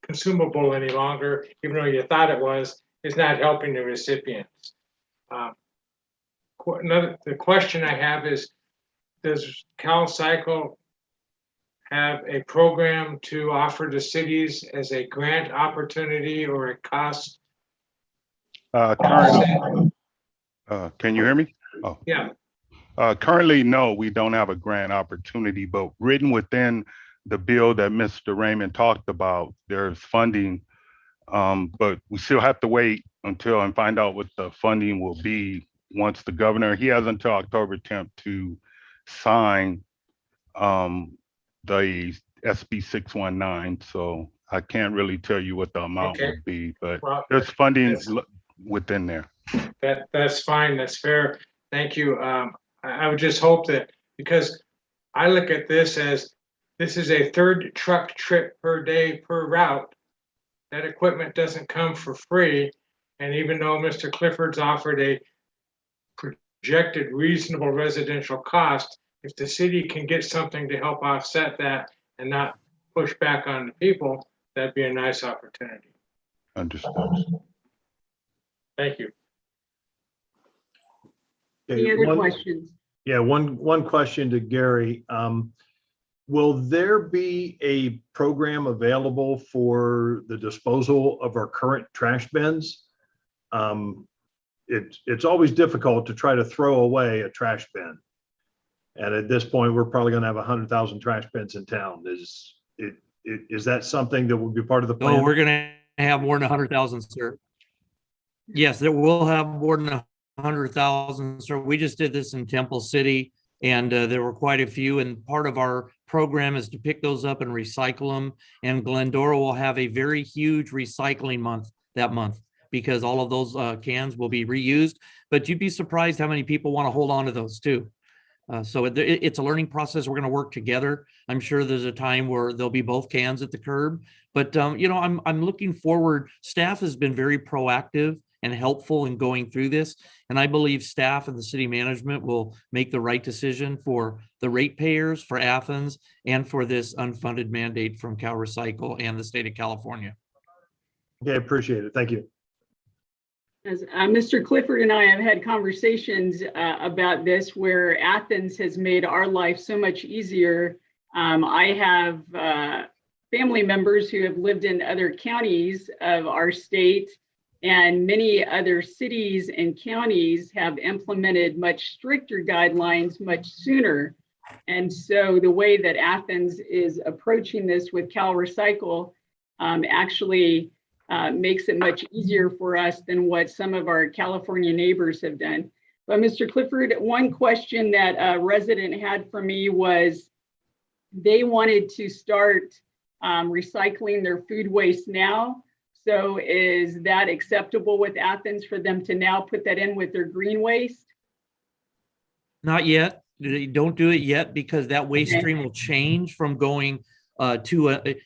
consumable any longer, even though you thought it was, is not helping the recipients. The question I have is, does CalCycle have a program to offer to cities as a grant opportunity or a cost? Currently, can you hear me? Oh. Yeah. Currently, no, we don't have a grant opportunity, but written within the bill that Mr. Raymond talked about, there's funding, but we still have to wait until and find out what the funding will be once the governor, he has until October 10th to sign the SB 619. So I can't really tell you what the amount will be, but there's funding within there. That's fine. That's fair. Thank you. I would just hope that, because I look at this as this is a third truck trip per day per route. That equipment doesn't come for free. And even though Mr. Clifford's offered a projected reasonable residential cost, if the city can get something to help offset that and not push back on the people, that'd be a nice opportunity. Understood. Thank you. Any other questions? Yeah, one question to Gary. Will there be a program available for the disposal of our current trash bins? It's always difficult to try to throw away a trash bin. And at this point, we're probably going to have 100,000 trash bins in town. Is that something that will be part of the plan? No, we're going to have more than 100,000, sir. Yes, there will have more than 100,000. So we just did this in Temple City, and there were quite a few. And part of our program is to pick those up and recycle them. And Glendora will have a very huge recycling month that month, because all of those cans will be reused. But you'd be surprised how many people want to hold on to those too. So it's a learning process. We're going to work together. I'm sure there's a time where there'll be both cans at the curb. But I'm looking forward. Staff has been very proactive and helpful in going through this. And I believe staff and the city management will make the right decision for the ratepayers, for Athens, and for this unfunded mandate from CalRecycle and the state of California. Okay, I appreciate it. Thank you. As Mr. Clifford and I have had conversations about this, where Athens has made our life so much easier. I have family members who have lived in other counties of our state, and many other cities and counties have implemented much stricter guidelines much sooner. And so the way that Athens is approaching this with CalRecycle actually makes it much easier for us than what some of our California neighbors have done. But Mr. Clifford, one question that a resident had for me was they wanted to start recycling their food waste now. So is that acceptable with Athens for them to now put that in with their green waste? Not yet. Don't do it yet, because that waste stream will change from going to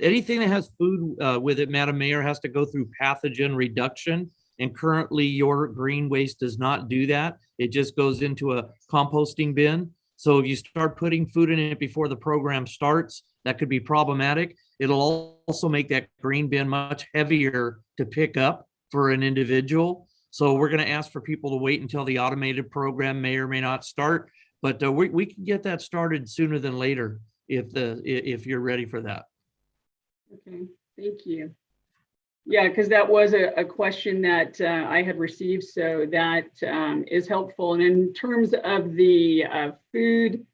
anything that has food with it, Madam Mayor, has to go through pathogen reduction. And currently your green waste does not do that. It just goes into a composting bin. So if you start putting food in it before the program starts, that could be problematic. It'll also make that green bin much heavier to pick up for an individual. So we're going to ask for people to wait until the automated program may or may not start, but we can get that started sooner than later if you're ready for that. Okay, thank you. Yeah, because that was a question that I had received, so that is helpful. And in terms of the food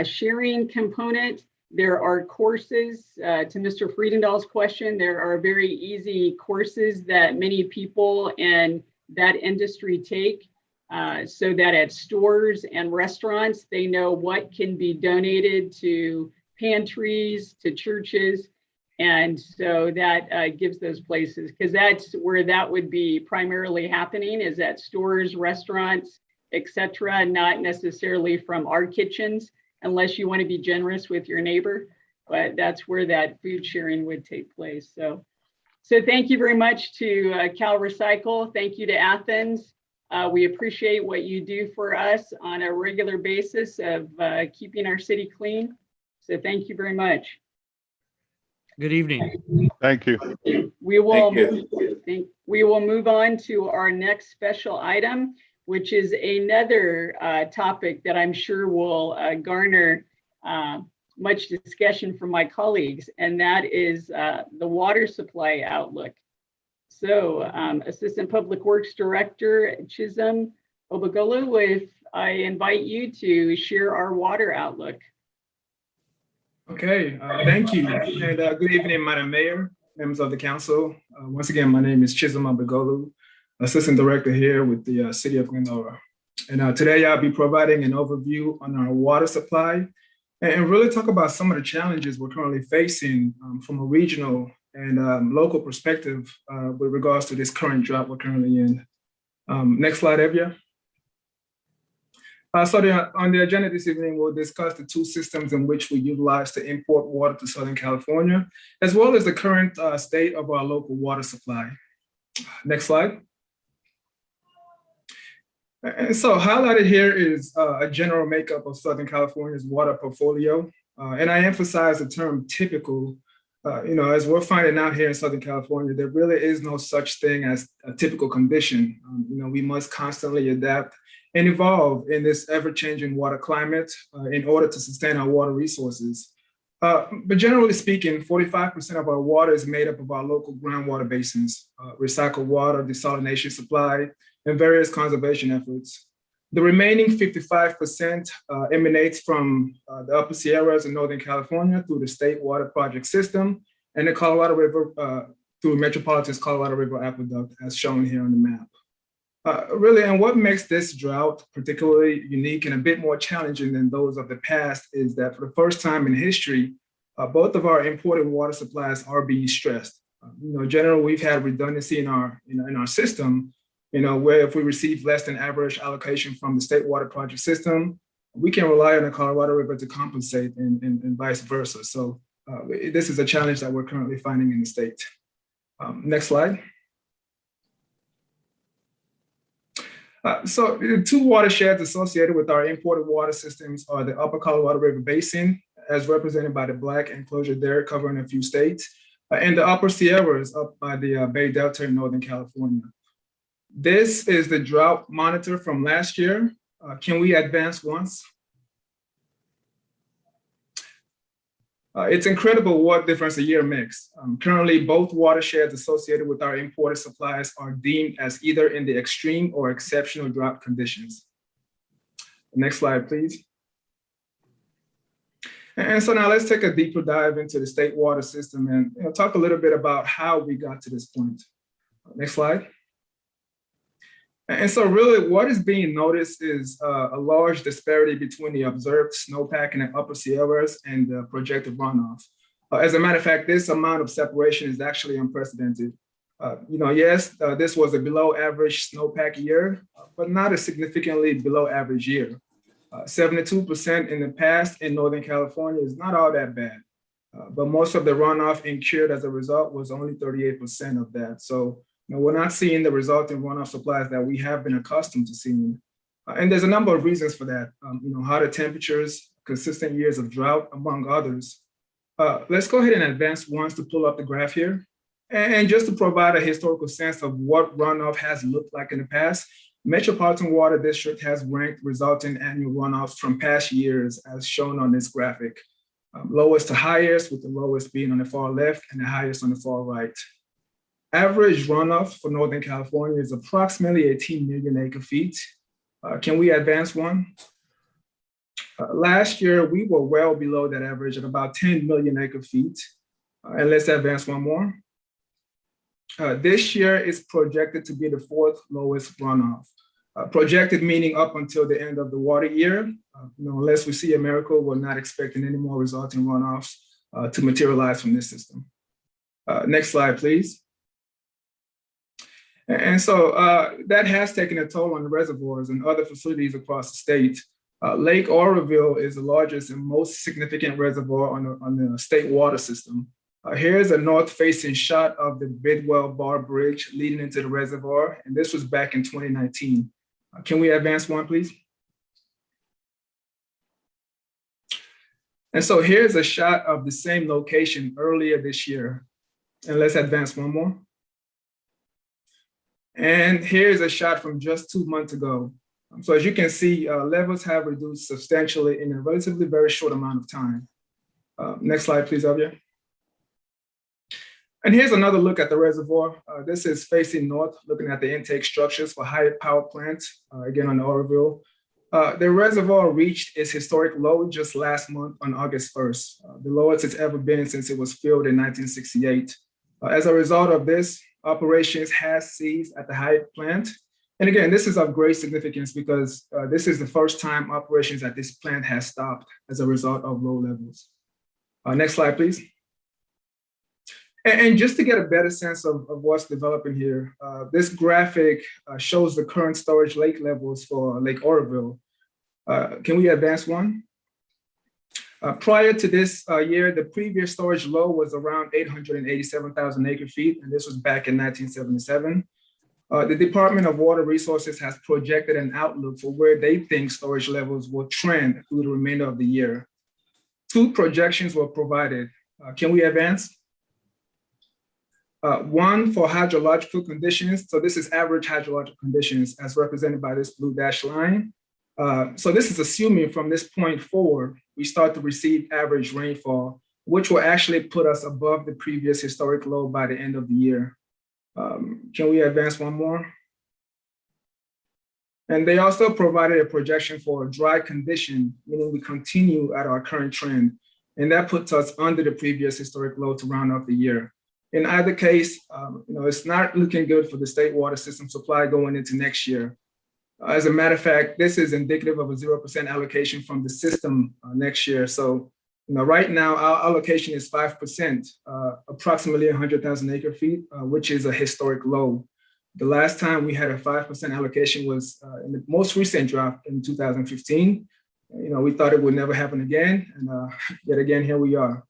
sharing component, there are courses, to Mr. Friedendahl's question, there are very easy courses that many people in that industry take, so that at stores and restaurants, they know what can be donated to pantries, to churches. And so that gives those places, because that's where that would be primarily happening, is at stores, restaurants, etc., not necessarily from our kitchens, unless you want to be generous with your neighbor. But that's where that food sharing would take place. So thank you very much to Cal Recycle. Thank you to Athens. We appreciate what you do for us on a regular basis of keeping our city clean. So thank you very much. Good evening. Thank you. We will, Thank we will move on to our next special item, which is another topic that I'm sure will garner much discussion from my colleagues, and that is the water supply outlook. So Assistant Public Works Director Chisholm Obagolu, if I invite you to share our water outlook. Okay, thank you. And good evening, Madam Mayor, members of the council. Once again, my name is Chisholm Obagolu, Assistant Director here with the City of Glendora. And today I'll be providing an overview on our water supply and really talk about some of the challenges we're currently facing from a regional and local perspective with regards to this current drought we're currently in. Next slide, Evia. So on the agenda this evening, we'll discuss the two systems in which we utilize to import water to Southern California, as well as the current state of our local water supply. Next slide. And so highlighted here is a general makeup of Southern California's water portfolio. And I emphasize the term typical, as we're finding out here in Southern California, there really is no such thing as a typical condition. We must constantly adapt and evolve in this ever-changing water climate in order to sustain our water resources. But generally speaking, 45% of our water is made up of our local groundwater basins, recycled water, desalination supply, and various conservation efforts. The remaining 55% emanates from the Upper Sierras in Northern California through the State Water Project System and the Colorado River through Metropolitan's Colorado River Aqueduct, as shown here on the map. Really, and what makes this drought particularly unique and a bit more challenging than those of the past is that for the first time in history, both of our imported water supplies are being stressed. Generally, we've had redundancy in our system, where if we receive less than average allocation from the State Water Project System, we can rely on the Colorado River to compensate and vice versa. So this is a challenge that we're currently finding in the state. Next slide. So the two watersheds associated with our imported water systems are the Upper Colorado River Basin, as represented by the black enclosure there covering a few states, and the Upper Sierras up by the Bay Delta in Northern California. This is the drought monitor from last year. Can we advance once? It's incredible what difference a year makes. Currently, both watersheds associated with our imported supplies are deemed as either in the extreme or exceptional drought conditions. Next slide, please. And so now let's take a deeper dive into the state water system and talk a little bit about how we got to this point. Next slide. And so really what is being noticed is a large disparity between the observed snowpack in the Upper Sierras and the projected runoff. As a matter of fact, this amount of separation is actually unprecedented. Yes, this was a below average snowpack year, but not a significantly below average year. 72% in the past in Northern California is not all that bad, but most of the runoff incurred as a result was only 38% of that. So we're not seeing the resulting runoff supplies that we have been accustomed to seeing. And there's a number of reasons for that. Hotter temperatures, consistent years of drought, among others. Let's go ahead and advance once to pull up the graph here. And just to provide a historical sense of what runoff has looked like in the past, Metropolitan Water District has ranked resulting annual runoff from past years as shown on this graphic. Lowest to highest, with the lowest being on the far left and the highest on the far right. Average runoff for Northern California is approximately 18 million acre feet. Can we advance one? Last year, we were well below that average at about 10 million acre feet. And let's advance one more. This year is projected to be the fourth lowest runoff. Projected meaning up until the end of the water year. Unless we see a miracle, we're not expecting any more resulting runoffs to materialize from this system. Next slide, please. And so that has taken a toll on the reservoirs and other facilities across the state. Lake Oroville is the largest and most significant reservoir on the state water system. Here's a north-facing shot of the Bidwell Bar Bridge leading into the reservoir, and this was back in 2019. Can we advance one, please? And so here's a shot of the same location earlier this year. And let's advance one more. And here's a shot from just 2 months ago. So as you can see, levels have reduced substantially in a relatively very short amount of time. Next slide, please, Javier. And here's another look at the reservoir. This is facing north, looking at the intake structures for Hyatt Power Plant, again on Oroville. The reservoir reached its historic low just last month on August 1st, the lowest it's ever been since it was filled in 1968. As a result of this, operations has ceased at the Hyatt plant. And again, this is of great significance because this is the first time operations at this plant has stopped as a result of low levels. Next slide, please. And just to get a better sense of what's developing here, this graphic shows the current storage lake levels for Lake Oroville. Can we advance one? Prior to this year, the previous storage low was around 887,000 acre feet, and this was back in 1977. The Department of Water Resources has projected an outlook for where they think storage levels will trend through the remainder of the year. 2 projections were provided. Can we advance? One for hydrological conditions. So this is average hydrological conditions as represented by this blue dashed line. So this is assuming from this point forward, we start to receive average rainfall, which will actually put us above the previous historic low by the end of the year. Can we advance one more? And they also provided a projection for a dry condition, meaning we continue at our current trend. And that puts us under the previous historic low to round off the year. In either case, it's not looking good for the state water system supply going into next year. As a matter of fact, this is indicative of a 0% allocation from the system next year. So, right now our allocation is 5%, approximately 100,000 acre feet, which is a historic low. The last time we had a 5% allocation was in the most recent drought in 2015. We thought it would never happen again, and yet again, here we are.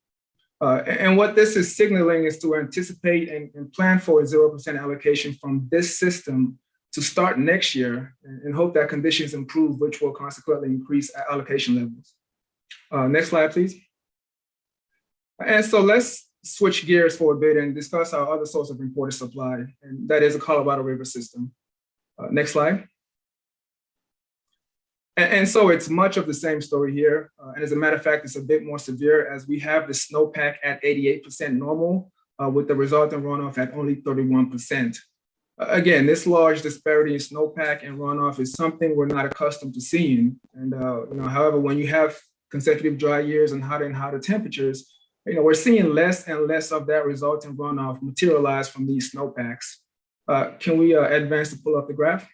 And what this is signaling is to anticipate and plan for a 0% allocation from this system to start next year and hope that conditions improve, which will consequently increase allocation levels. Next slide, please. And so let's switch gears for a bit and discuss our other source of imported supply, and that is the Colorado River system. Next slide. And so it's much of the same story here. And as a matter of fact, it's a bit more severe as we have the snowpack at 88% normal with the resulting runoff at only 31%. Again, this large disparity in snowpack and runoff is something we're not accustomed to seeing. And however, when you have consecutive dry years and hotter temperatures, we're seeing less and less of that resulting runoff materialize from these snowpacks. Can we advance to pull up the graph?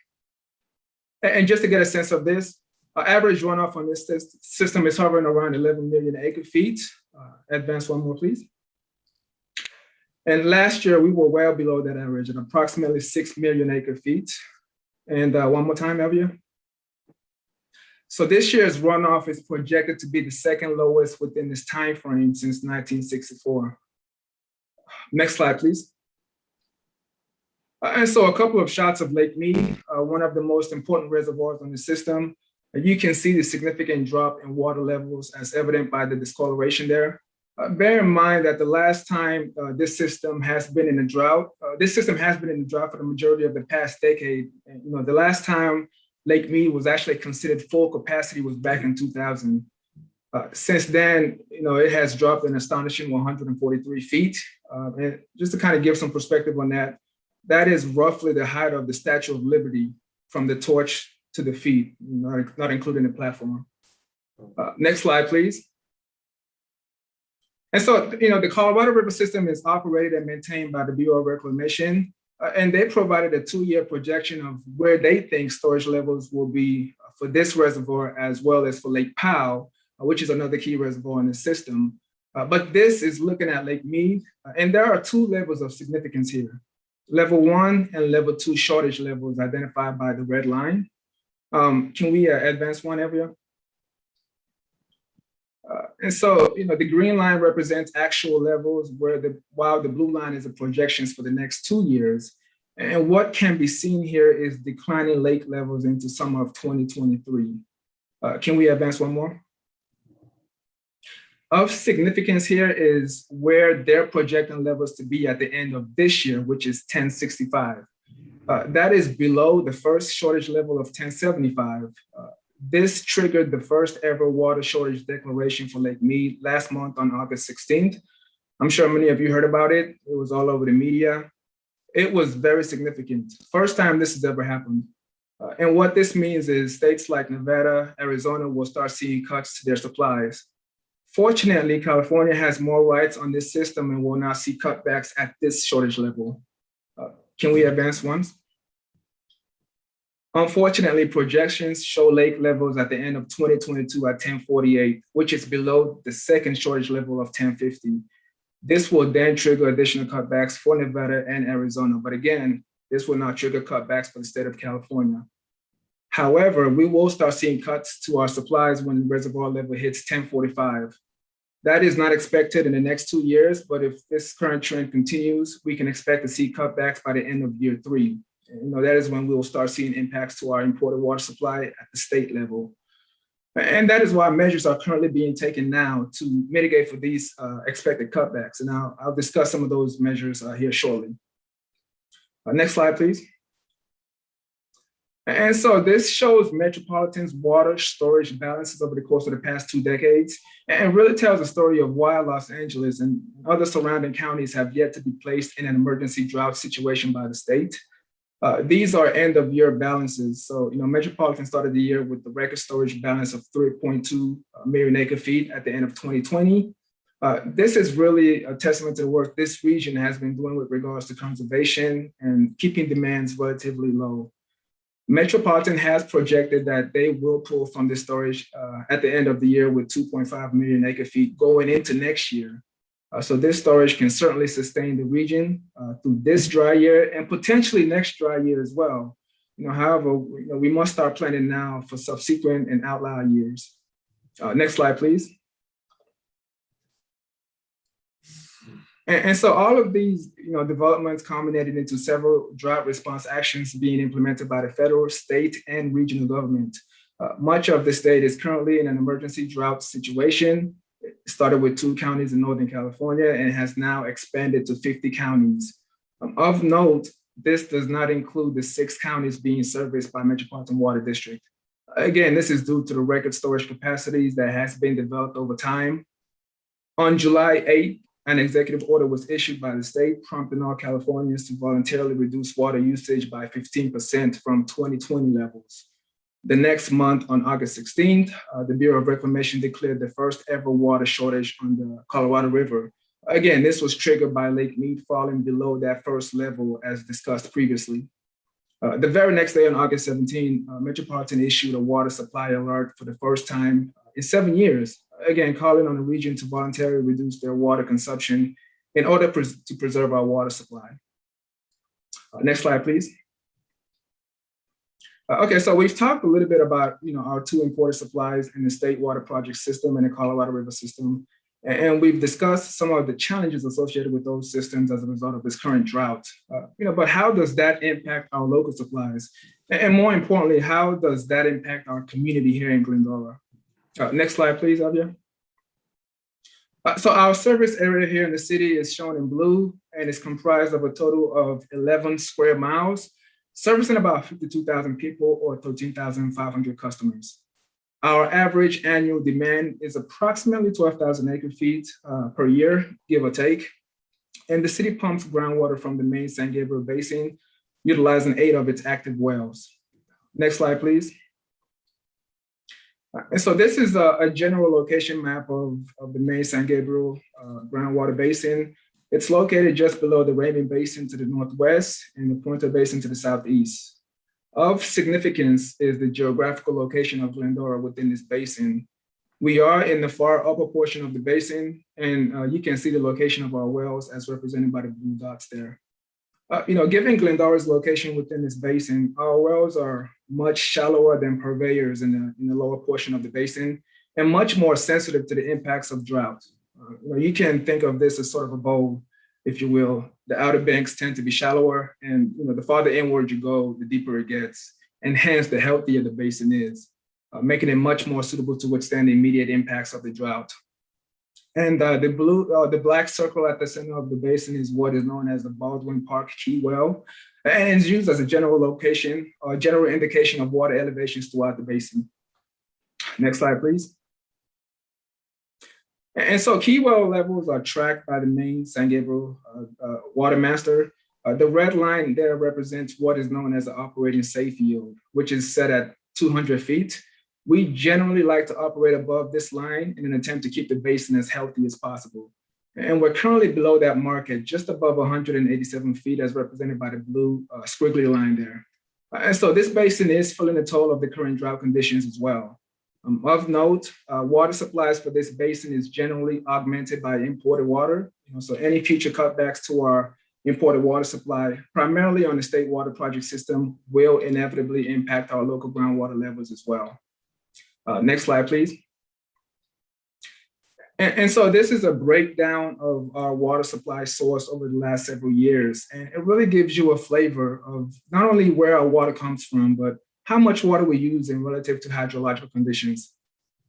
And just to get a sense of this, average runoff on this system is hovering around 11 million acre feet. Advance one more, please. And last year, we were well below that average at approximately 6 million acre feet. And one more time, Javier. So this year's runoff is projected to be the second lowest within this time frame since 1964. Next slide, please. And so a couple of shots of Lake Mead, one of the most important reservoirs on the system. You can see the significant drop in water levels as evident by the discoloration there. Bear in mind that the last time this system has been in a drought, for the majority of the past decade. The last time Lake Mead was actually considered full capacity was back in 2000. Since then, it has dropped an astonishing 143 feet. And just to kind of give some perspective on that, that is roughly the height of the Statue of Liberty from the torch to the feet, not including the platform. Next slide, please. And so, the Colorado River system is operated and maintained by the Bureau of Reclamation, and they provided a 2-year projection of where they think storage levels will be for this reservoir as well as for Lake Powell, which is another key reservoir in the system. But this is looking at Lake Mead, and there are 2 levels of significance here. Level 1 and level 2 shortage levels identified by the red line. Can we advance one, Evia? And so, the green line represents actual levels while the blue line is the projections for the next 2 years. And what can be seen here is declining lake levels into summer of 2023. Can we advance one more? Of significance here is where they're projecting levels to be at the end of this year, which is 1065. That is below the first shortage level of 1075. This triggered the first ever water shortage declaration for Lake Mead last month on August 16th. I'm sure many of you heard about it. It was all over the media. It was very significant. First time this has ever happened. And what this means is states like Nevada, Arizona will start seeing cuts to their supplies. Fortunately, California has more rights on this system and will not see cutbacks at this shortage level. Can we advance once? Unfortunately, projections show lake levels at the end of 2022 at 1048, which is below the second shortage level of 1050. This will then trigger additional cutbacks for Nevada and Arizona. But again, this will not trigger cutbacks for the state of California. However, we will start seeing cuts to our supplies when the reservoir level hits 1045. That is not expected in the next 2 years, but if this current trend continues, we can expect to see cutbacks by the end of year 3. That is when we will start seeing impacts to our imported water supply at the state level. And that is why measures are currently being taken now to mitigate for these expected cutbacks. And I'll discuss some of those measures here shortly. Next slide, please. And so this shows Metropolitan's water storage balances over the course of the past 2 decades, and really tells the story of why Los Angeles and other surrounding counties have yet to be placed in an emergency drought situation by the state. These are end of year balances. So, Metropolitan started the year with the record storage balance of 3.2 million acre feet at the end of 2020. This is really a testament to the work this region has been doing with regards to conservation and keeping demands relatively low. Metropolitan has projected that they will pull from this storage at the end of the year with 2.5 million acre feet going into next year. So this storage can certainly sustain the region through this dry year and potentially next dry year as well. However, we must start planning now for subsequent and outlier years. Next slide, please. And so all of these, developments culminated into several drought response actions being implemented by the federal, state, and regional government. Much of the state is currently in an emergency drought situation. It started with 2 counties in Northern California and has now expanded to 50 counties. Of note, this does not include the 6 counties being serviced by Metropolitan Water District. Again, this is due to the record storage capacities that has been developed over time. On July 8th, an executive order was issued by the state prompting all Californians to voluntarily reduce water usage by 15% from 2020 levels. The next month, on August 16th, the Bureau of Reclamation declared the first ever water shortage on the Colorado River. Again, this was triggered by Lake Mead falling below that first level as discussed previously. The very next day on August 17, Metropolitan issued a water supply alert for the first time in 7 years, again, calling on the region to voluntarily reduce their water consumption in order to preserve our water supply. Next slide, please. Okay, so we've talked a little bit about our 2 imported supplies in the state water project system and the Colorado River system. And we've discussed some of the challenges associated with those systems as a result of this current drought. But how does that impact our local supplies? And more importantly, how does that impact our community here in Glendora? Next slide, please, Avia. So our service area here in the city is shown in blue, and it's comprised of a total of 11 square miles, servicing about 52,000 people or 13,500 customers. Our average annual demand is approximately 12,000 acre feet per year, give or take. And the city pumps groundwater from the main San Gabriel Basin, utilizing 8 of its active wells. Next slide, please. And so this is a general location map of the main San Gabriel groundwater basin. It's located just below the Raymond Basin to the northwest and the Pointer Basin to the southeast. Of significance is the geographical location of Glendora within this basin. We are in the far upper portion of the basin, and you can see the location of our wells as represented by the blue dots there. Given Glendora's location within this basin, our wells are much shallower than purveyors in the lower portion of the basin and much more sensitive to the impacts of drought. You can think of this as sort of a bowl, if you will. The outer banks tend to be shallower, and the farther inward you go, the deeper it gets, and hence the healthier the basin is, making it much more suitable to withstand the immediate impacts of the drought. And the black circle at the center of the basin is what is known as the Baldwin Park Key Well, and it's used as a general location or general indication of water elevations throughout the basin. Next slide, please. And so key well levels are tracked by the main San Gabriel water master. The red line there represents what is known as the operating safe yield, which is set at 200 feet. We generally like to operate above this line in an attempt to keep the basin as healthy as possible. And we're currently below that mark at just above 187 feet as represented by the blue squiggly line there. And so this basin is feeling the toll of the current drought conditions as well. Of note, water supplies for this basin is generally augmented by imported water. So any future cutbacks to our imported water supply, primarily on the state water project system, will inevitably impact our local groundwater levels as well. Next slide, please. And so this is a breakdown of our water supply source over the last several years. And it really gives you a flavor of not only where our water comes from, but how much water we use in relative to hydrological conditions.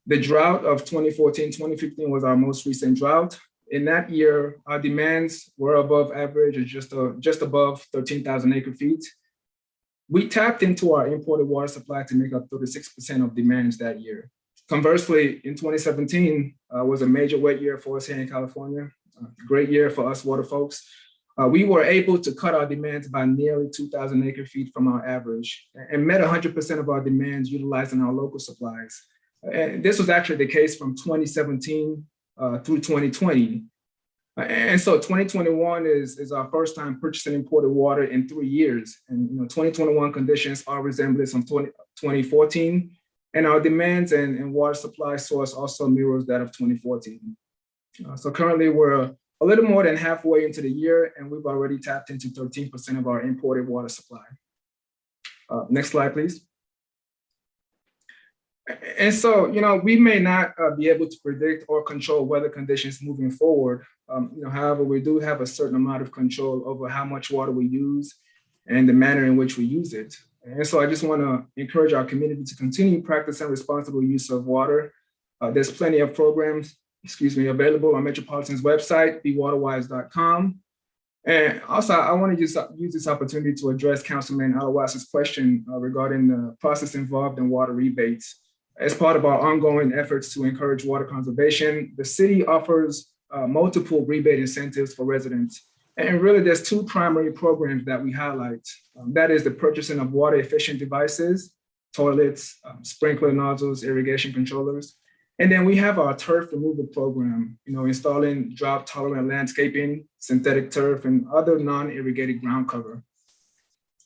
The drought of 2014-2015 was our most recent drought. In that year, our demands were above average, or just above 13,000 acre feet. We tapped into our imported water supply to make up 36% of demands that year. Conversely, in 2017 was a major wet year for us here in California, great year for us water folks. We were able to cut our demands by nearly 2,000 acre feet from our average and met 100% of our demands utilizing our local supplies. And this was actually the case from 2017 through 2020. And so 2021 is our first time purchasing imported water in 3 years. And 2021 conditions are resemblance of 2014. And our demands and water supply source also mirrors that of 2014. So currently we're a little more than halfway into the year, and we've already tapped into 13% of our imported water supply. Next slide, please. And so, we may not be able to predict or control weather conditions moving forward. However, we do have a certain amount of control over how much water we use and the manner in which we use it. And so I just want to encourage our community to continue practicing responsible use of water. There's plenty of programs, available on Metropolitan's website, bewaterwise.com. And also, I want to just use this opportunity to address Councilman Alawasa's question regarding the process involved in water rebates. As part of our ongoing efforts to encourage water conservation, the city offers multiple rebate incentives for residents. And really, there's 2 primary programs that we highlight. That is the purchasing of water efficient devices, toilets, sprinkler nozzles, irrigation controllers. And then we have our turf removal program, installing drought tolerant landscaping, synthetic turf, and other non-irrigated ground cover.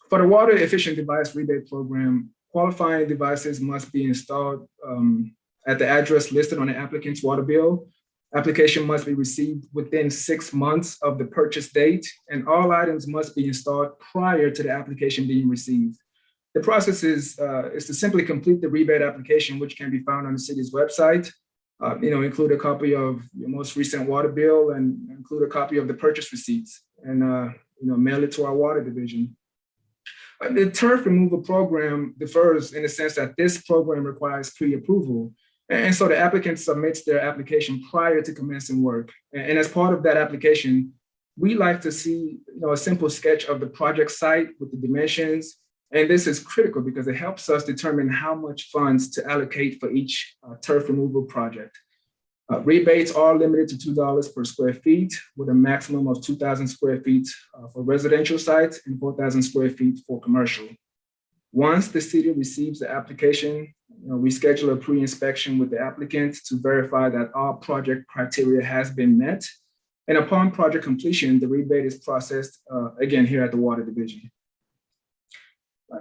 For the water efficient device rebate program, qualifying devices must be installed at the address listed on the applicant's water bill. Application must be received within 6 months of the purchase date, and all items must be installed prior to the application being received. The process is to simply complete the rebate application, which can be found on the city's website. Include a copy of your most recent water bill and include a copy of the purchase receipts, and mail it to our water division. The turf removal program differs in the sense that this program requires pre-approval. And so the applicant submits their application prior to commencing work. And as part of that application, we like to see a simple sketch of the project site with the dimensions, And this is critical because it helps us determine how much funds to allocate for each turf removal project. Rebates are limited to $2 per square feet with a maximum of 2,000 square feet for residential sites and 4,000 square feet for commercial. Once the city receives the application, we schedule a pre-inspection with the applicant to verify that all project criteria has been met. And upon project completion, the rebate is processed again here at the Water Division.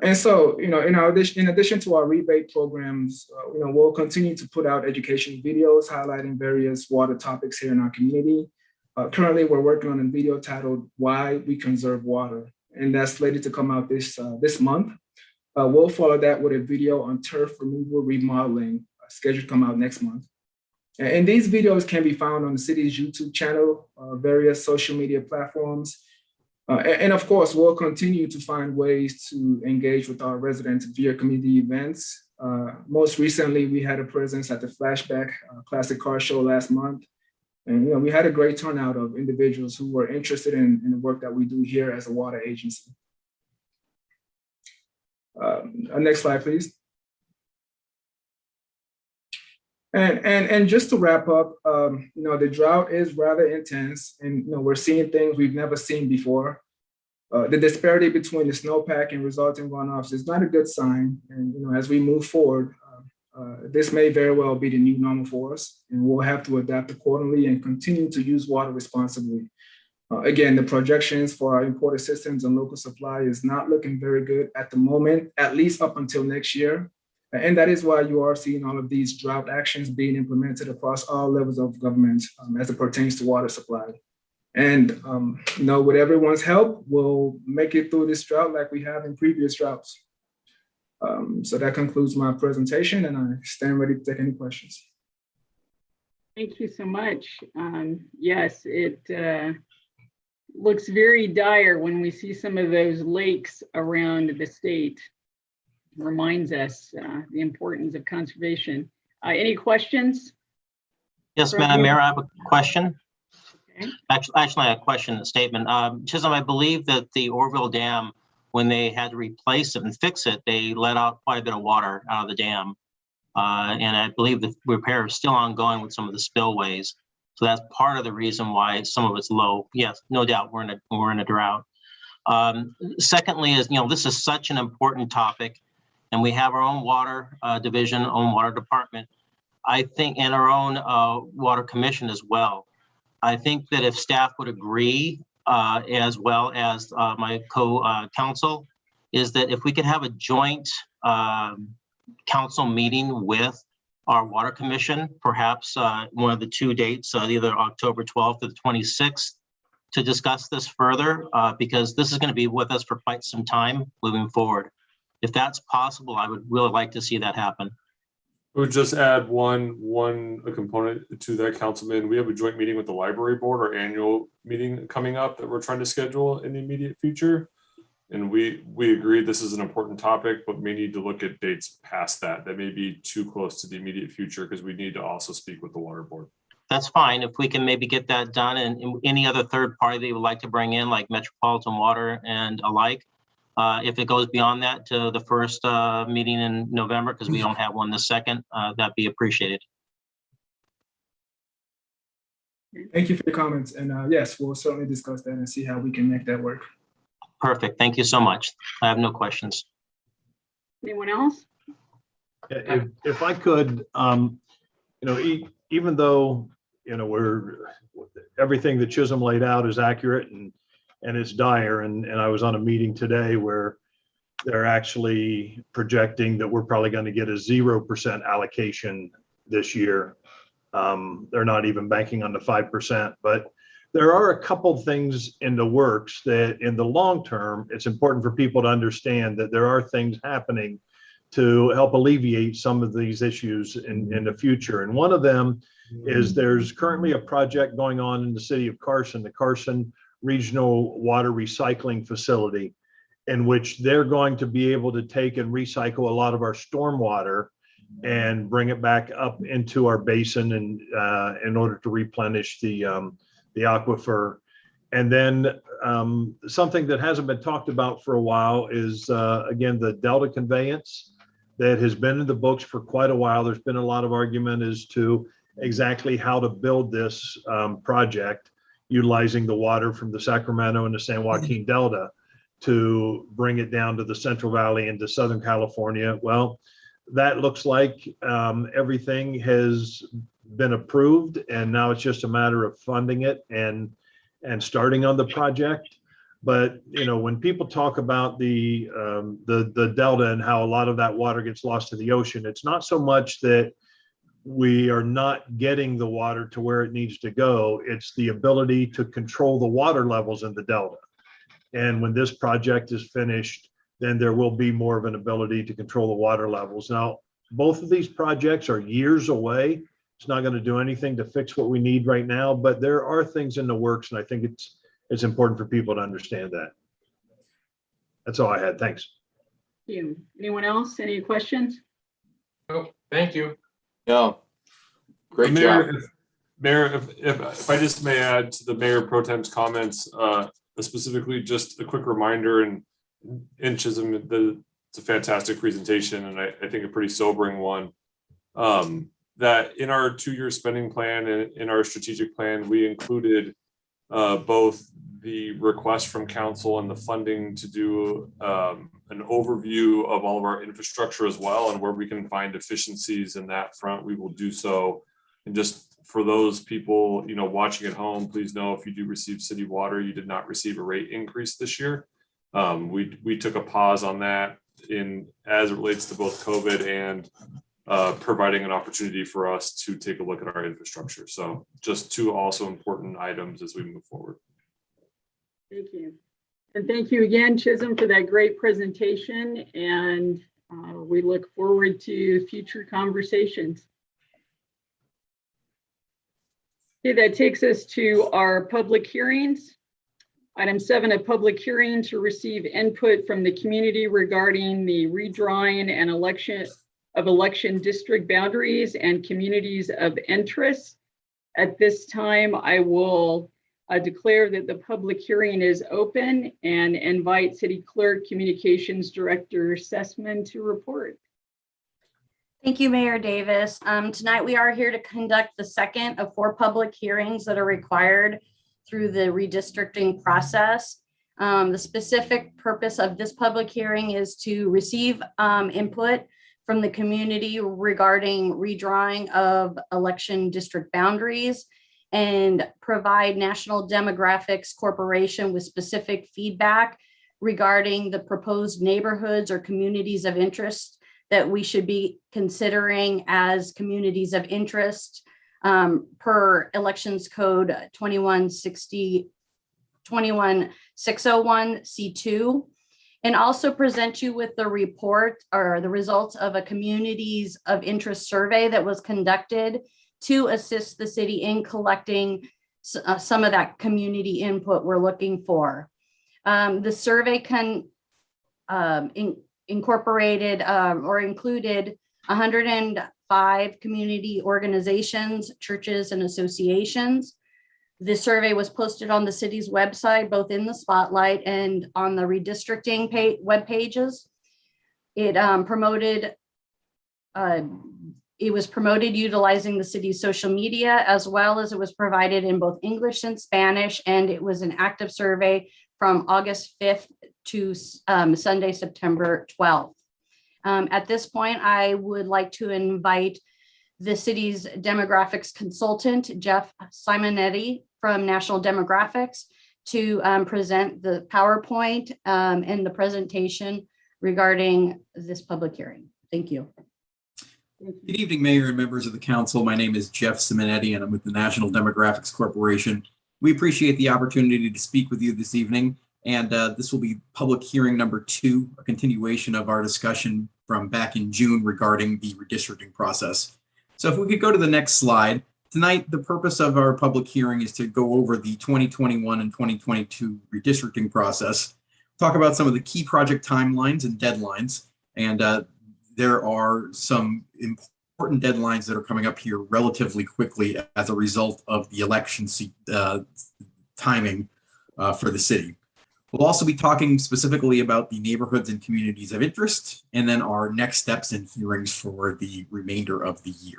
And so, in addition to our rebate programs, we'll continue to put out education videos highlighting various water topics here in our community. Currently, we're working on a video titled "Why We Conserve Water," and that's slated to come out this month. We'll follow that with a video on turf removal remodeling, scheduled to come out next month. And these videos can be found on the city's YouTube channel, various social media platforms. And of course, we'll continue to find ways to engage with our residents via community events. Most recently, we had a presence at the Flashback Classic Car Show last month. And we had a great turnout of individuals who were interested in the work that we do here as a water agency. Next slide, please. And just to wrap up, the drought is rather intense, and we're seeing things we've never seen before. The disparity between the snowpack and resulting runoffs is not a good sign. And as we move forward, this may very well be the new normal for us, and we'll have to adapt accordingly and continue to use water responsibly. Again, the projections for our imported systems and local supply is not looking very good at the moment, at least up until next year. And that is why you are seeing all of these drought actions being implemented across all levels of government as it pertains to water supply. And with everyone's help, we'll make it through this drought like we have in previous droughts. So that concludes my presentation, and I stand ready to take any questions. Thank you so much. Yes, it looks very dire when we see some of those lakes around the state. Reminds us the importance of conservation. Any questions? Yes, Madam Mayor, I have a question. Okay. Actually, I have a question and a statement. Chisholm, I believe that the Orville Dam, when they had to replace it and fix it, they let out quite a bit of water out of the dam. And I believe the repair is still ongoing with some of the spillways. So that's part of the reason why some of it's low. Yes, no doubt we're in a drought. Secondly is, this is such an important topic, and we have our own water division, own water department, I think, and our own water commission as well. I think that if staff would agree, as well as my co-counsel, is that if we could have a joint council meeting with our water commission, perhaps one of the two dates, either October 12th or the 26th, to discuss this further, because this is going to be with us for quite some time moving forward. If that's possible, I would really like to see that happen. I would just add one component to that, Councilman. We have a joint meeting with the library board, our annual meeting coming up that we're trying to schedule in the immediate future. And we agree this is an important topic, but may need to look at dates past that. That may be too close to the immediate future because we need to also speak with the water board. That's fine. If we can maybe get that done, and any other third party that you would like to bring in, like Metropolitan Water and alike, if it goes beyond that to the first meeting in November, because we don't have one the second, that'd be appreciated. Thank you for your comments. And yes, we'll certainly discuss that and see how we can make that work. Perfect. Thank you so much. I have no questions. Anyone else? If I could, even though, everything that Chisholm laid out is accurate and it's dire. And I was on a meeting today where they're actually projecting that we're probably going to get a 0% allocation this year. They're not even banking on the 5%, but there are a couple things in the works that in the long term, it's important for people to understand that there are things happening to help alleviate some of these issues in the future. And one of them is there's currently a project going on in the city of Carson, the Carson Regional Water Recycling Facility, in which they're going to be able to take and recycle a lot of our stormwater and bring it back up into our basin and in order to replenish the aquifer. And then something that hasn't been talked about for a while is, again, the Delta conveyance that has been in the books for quite a while. There's been a lot of argument as to exactly how to build this project, utilizing the water from the Sacramento and the San Joaquin Delta to bring it down to the Central Valley into Southern California. Well, that looks like everything has been approved, and now it's just a matter of funding it and starting on the project. But when people talk about the Delta and how a lot of that water gets lost to the ocean, it's not so much that we are not getting the water to where it needs to go. It's the ability to control the water levels in the Delta. And when this project is finished, then there will be more of an ability to control the water levels. Now, both of these projects are years away. It's not going to do anything to fix what we need right now, but there are things in the works, and I think it's important for people to understand that. That's all I had. Thanks. Thank you. Anyone else? Any questions? Oh, thank you. No, great job. Mayor, if I just may add to the Mayor Pro Tem's comments, specifically just a quick reminder, and Chisholm, it's a fantastic presentation, and I think a pretty sobering one, that in our 2-year spending plan and in our strategic plan, we included both the request from council and the funding to do an overview of all of our infrastructure as well, and where we can find efficiencies in that front, we will do so. And just for those people, watching at home, please know if you do receive city water, you did not receive a rate increase this year. We took a pause on that as it relates to both COVID and providing an opportunity for us to take a look at our infrastructure. So just 2 also important items as we move forward. Thank you. And thank you again, Chisholm, for that great presentation. And we look forward to future conversations. Okay, that takes us to our public hearings. Item 7, a public hearing to receive input from the community regarding the redrawing and election district boundaries and communities of interest. At this time, I will declare that the public hearing is open and invite City Clerk Communications Director Sessman to report. Thank you, Mayor Davis. Tonight we are here to conduct the second of 4 public hearings that are required through the redistricting process. The specific purpose of this public hearing is to receive input from the community regarding redrawing of election district boundaries and provide National Demographics Corporation with specific feedback regarding the proposed neighborhoods or communities of interest that we should be considering as communities of interest per Elections Code 21601 C2, and also present you with the report or the results of a communities of interest survey that was conducted to assist the city in collecting some of that community input we're looking for. The survey incorporated or included 105 community organizations, churches, and associations. This survey was posted on the city's website, both in the spotlight and on the redistricting web pages. It was promoted utilizing the city's social media, as well as it was provided in both English and Spanish, and it was an active survey from August 5th to Sunday, September 12th. At this point, I would like to invite the city's demographics consultant, Jeff Simonetti from National Demographics, to present the PowerPoint and the presentation regarding this public hearing. Thank you. Good evening, Mayor and members of the council. My name is Jeff Simonetti, and I'm with the National Demographics Corporation. We appreciate the opportunity to speak with you this evening, and this will be public hearing number 2, a continuation of our discussion from back in June regarding the redistricting process. So if we could go to the next slide. Tonight, the purpose of our public hearing is to go over the 2021 and 2022 redistricting process, talk about some of the key project timelines and deadlines, and there are some important deadlines that are coming up here relatively quickly as a result of the election timing. for the city. We'll also be talking specifically about the neighborhoods and communities of interest, and then our next steps and hearings for the remainder of the year.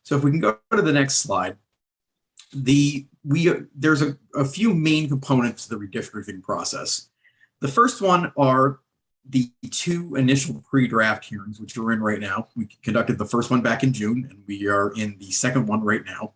So if we can go to the next slide, there's a few main components to the redistricting process. The first one are the two initial pre-draft hearings, which we're in right now. We conducted the first one back in June, and we are in the second one right now.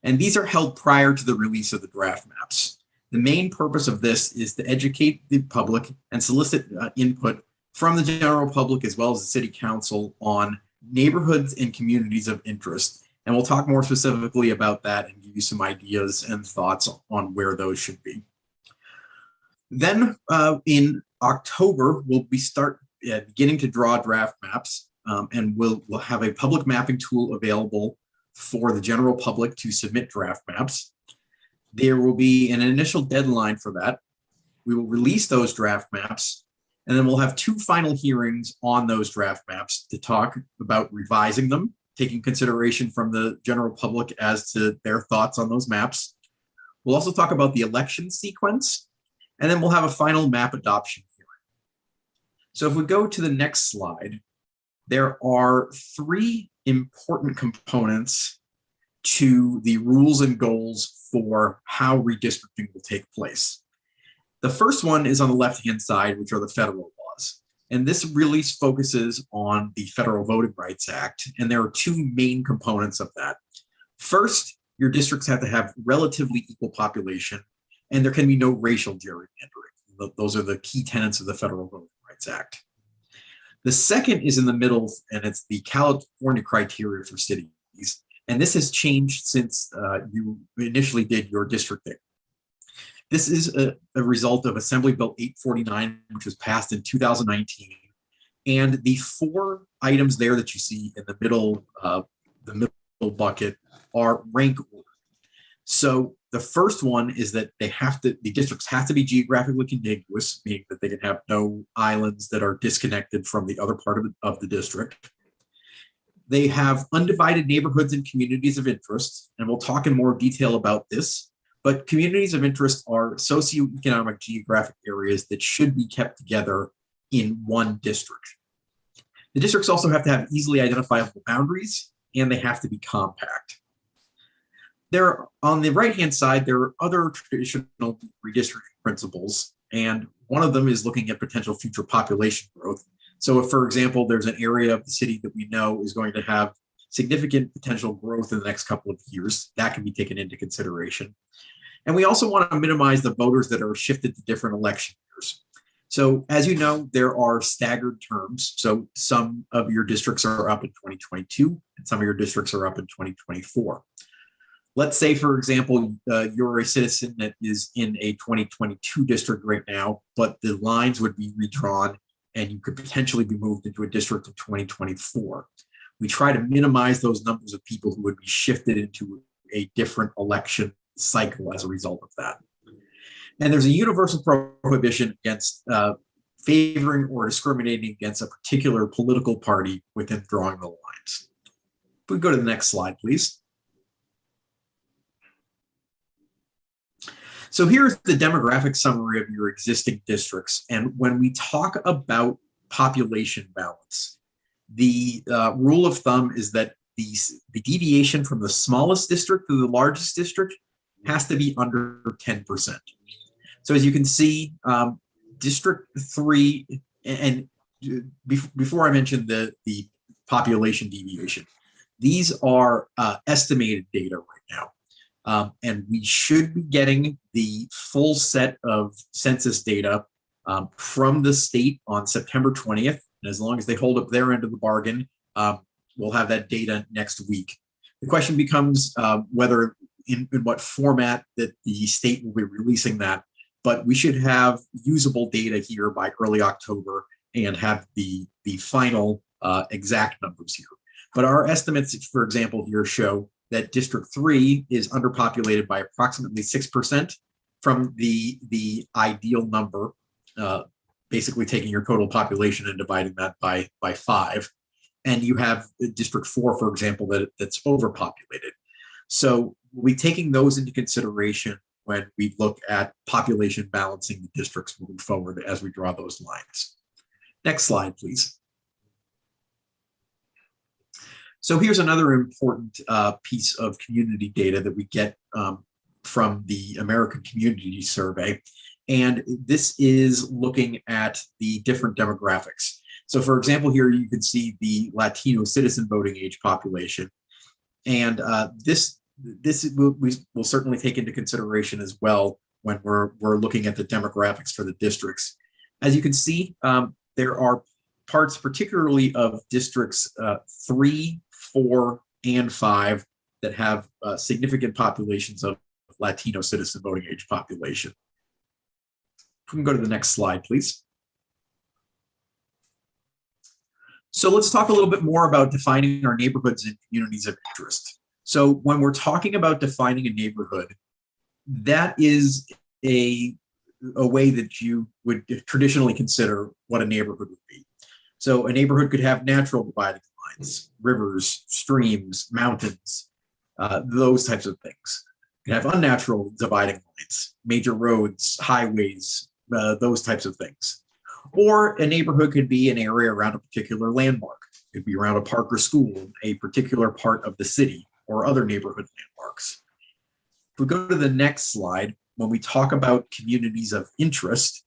And these are held prior to the release of the draft maps. The main purpose of this is to educate the public and solicit input from the general public as well as the city council on neighborhoods and communities of interest. And we'll talk more specifically about that and give you some ideas and thoughts on where those should be. Then in October, we'll start beginning to draw draft maps, and we'll have a public mapping tool available for the general public to submit draft maps. There will be an initial deadline for that. We will release those draft maps, and then we'll have two final hearings on those draft maps to talk about revising them, taking consideration from the general public as to their thoughts on those maps. We'll also talk about the election sequence, and then we'll have a final map adoption hearing. So if we go to the next slide, there are three important components to the rules and goals for how redistricting will take place. The first one is on the left-hand side, which are the federal laws. And this really focuses on the Federal Voting Rights Act. And there are two main components of that. First, your districts have to have relatively equal population, and there can be no racial gerrymandering. Those are the key tenets of the Federal Voting Rights Act. The second is in the middle, and it's the California criteria for cities. And this has changed since you initially did your districting. This is a result of Assembly Bill 849, which was passed in 2019. And the four items there that you see in the middle bucket are rank order. So the first one is that the districts have to be geographically contiguous, meaning that they can have no islands that are disconnected from the other part of the district. They have undivided neighborhoods and communities of interest, and we'll talk in more detail about this, but communities of interest are socioeconomic geographic areas that should be kept together in one district. The districts also have to have easily identifiable boundaries, and they have to be compact. On the right-hand side, there are other traditional redistricting principles, and one of them is looking at potential future population growth. So if, for example, there's an area of the city that we know is going to have significant potential growth in the next couple of years, that can be taken into consideration. And we also want to minimize the voters that are shifted to different election years. So as you know, there are staggered terms. So some of your districts are up in 2022 and some of your districts are up in 2024. Let's say, for example, you're a citizen that is in a 2022 district right now, but the lines would be redrawn and you could potentially be moved into a district in 2024. We try to minimize those numbers of people who would be shifted into a different election cycle as a result of that. And there's a universal prohibition against favoring or discriminating against a particular political party within drawing the lines. If we go to the next slide, please. So here's the demographic summary of your existing districts. And when we talk about population balance, the rule of thumb is that the deviation from the smallest district to the largest district has to be under 10%. So as you can see, District 3, and before I mention the population deviation, these are estimated data right now. And we should be getting the full set of census data from the state on September 20th. And as long as they hold up their end of the bargain, we'll have that data next week. The question becomes whether in what format that the state will be releasing that, but we should have usable data here by early October and have the final exact numbers here. But our estimates, for example, here show that District 3 is underpopulated by approximately 6% from the ideal number, basically taking your total population and dividing that by 5. And you have District 4, for example, that's overpopulated. So we'll be taking those into consideration when we look at population balancing the districts moving forward as we draw those lines. Next slide, please. So here's another important piece of community data that we get from the American Community Survey. And this is looking at the different demographics. So for example, here you can see the Latino citizen voting age population. And this we'll certainly take into consideration as well when we're looking at the demographics for the districts. As you can see, there are parts particularly of districts 3, 4, and 5 that have significant populations of Latino citizen voting age population. We can go to the next slide, please. So let's talk a little bit more about defining our neighborhoods and communities of interest. So when we're talking about defining a neighborhood, that is a way that you would traditionally consider what a neighborhood would be. So a neighborhood could have natural dividing lines, rivers, streams, mountains, those types of things. You have unnatural dividing lines, major roads, highways, those types of things. Or a neighborhood could be an area around a particular landmark. It could be around a park or school, a particular part of the city, or other neighborhood landmarks. If we go to the next slide, when we talk about communities of interest,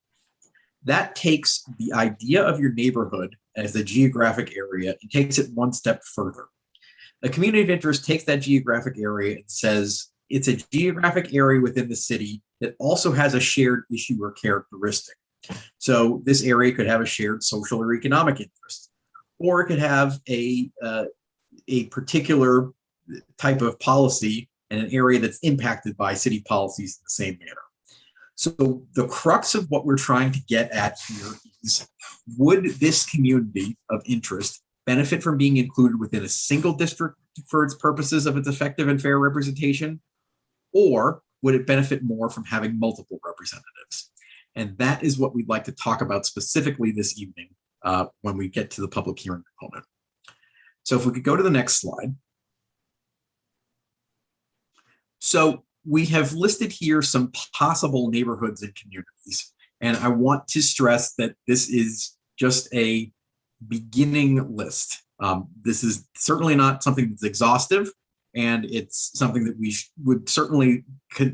that takes the idea of your neighborhood as the geographic area and takes it one step further. A community of interest takes that geographic area and says it's a geographic area within the city that also has a shared issue or characteristic. So this area could have a shared social or economic interest, or it could have a particular type of policy in an area that's impacted by city policies in the same manner. So the crux of what we're trying to get at here is, would this community of interest benefit from being included within a single district for its purposes of its effective and fair representation? Or would it benefit more from having multiple representatives? And that is what we'd like to talk about specifically this evening when we get to the public hearing component. So if we could go to the next slide. So we have listed here some possible neighborhoods and communities. And I want to stress that this is just a beginning list. This is certainly not something that's exhaustive, and it's something that we would certainly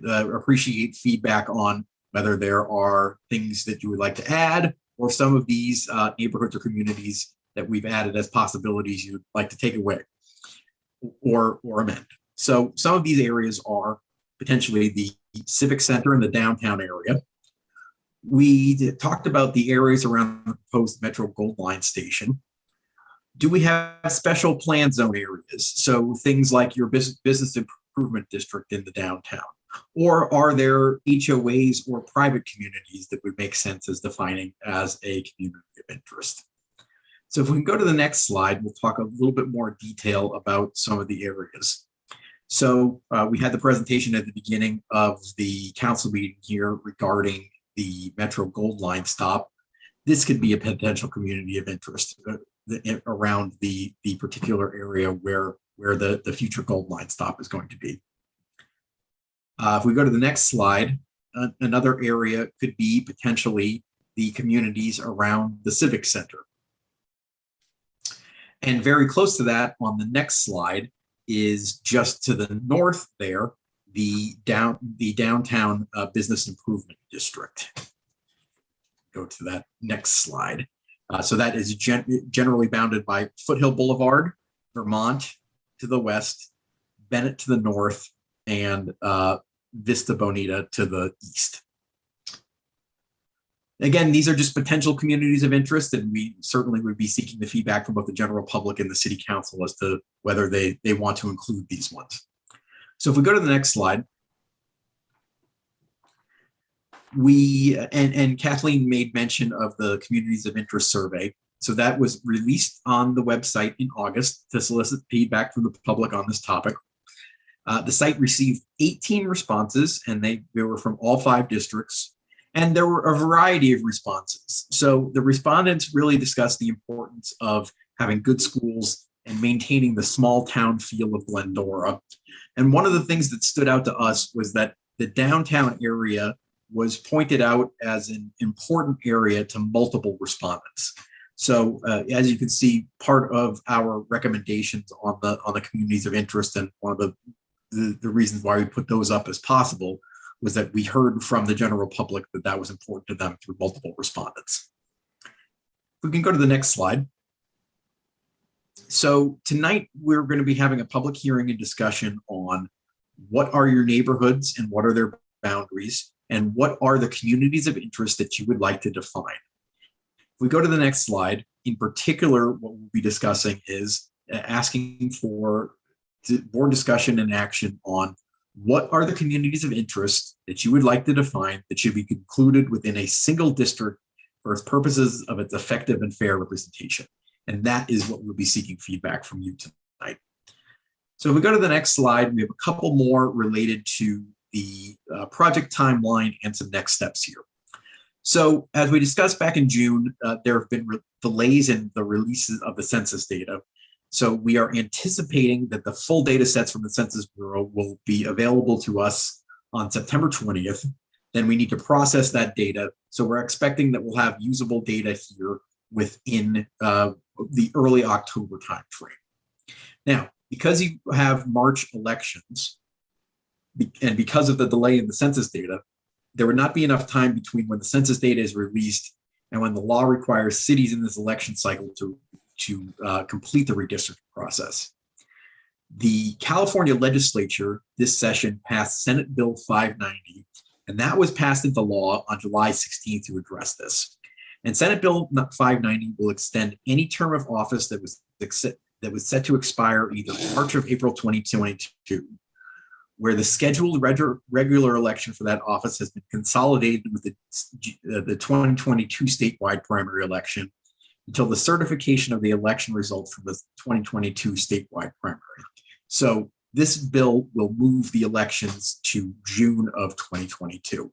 appreciate feedback on, whether there are things that you would like to add, or some of these neighborhoods or communities that we've added as possibilities you'd like to take away or amend. So some of these areas are potentially the civic center in the downtown area. We talked about the areas around the proposed Metro Gold Line station. Do we have special plan zone areas? So things like your business improvement district in the downtown. Or are there HOAs or private communities that would make sense as defining as a community of interest? So if we can go to the next slide, we'll talk a little bit more detail about some of the areas. So we had the presentation at the beginning of the council meeting here regarding the Metro Gold Line stop. This could be a potential community of interest around the particular area where the future Gold Line stop is going to be. If we go to the next slide, another area could be potentially the communities around the Civic Center. And very close to that on the next slide is just to the north there, the downtown business improvement district. Go to that next slide. So that is generally bounded by Foothill Boulevard, Vermont to the west, Bennett to the north, and Vista Bonita to the east. Again, these are just potential communities of interest, and we certainly would be seeking the feedback from both the general public and the city council as to whether they want to include these ones. So if we go to the next slide, and Kathleen made mention of the communities of interest survey. So that was released on the website in August to solicit feedback from the public on this topic. The site received 18 responses, and they were from all 5 districts. And there were a variety of responses. So the respondents really discussed the importance of having good schools and maintaining the small town feel of Glendora. And one of the things that stood out to us was that the downtown area was pointed out as an important area to multiple respondents. So as you can see, part of our recommendations on the communities of interest, and one of the reasons why we put those up as possible, was that we heard from the general public that that was important to them through multiple respondents. We can go to the next slide. So tonight we're going to be having a public hearing and discussion on what are your neighborhoods and what are their boundaries, and what are the communities of interest that you would like to define. If we go to the next slide, in particular, what we'll be discussing is asking for board discussion and action on what are the communities of interest that you would like to define that should be concluded within a single district for its purposes of its effective and fair representation. And that is what we'll be seeking feedback from you tonight. So if we go to the next slide, we have a couple more related to the project timeline and some next steps here. So as we discussed back in June, there have been delays in the releases of the census data. So we are anticipating that the full data sets from the Census Bureau will be available to us on September 20th. Then we need to process that data. So we're expecting that we'll have usable data here within the early October timeframe. Now, because you have March elections, and because of the delay in the census data, there would not be enough time between when the census data is released and when the law requires cities in this election cycle to complete the redistricting process. The California legislature this session passed Senate Bill 590, and that was passed into law on July 16th to address this. And Senate Bill 590 will extend any term of office that was set to expire either March or April 2022, where the scheduled regular election for that office has been consolidated with the 2022 statewide primary election until the certification of the election results from the 2022 statewide primary. So this bill will move the elections to June of 2022.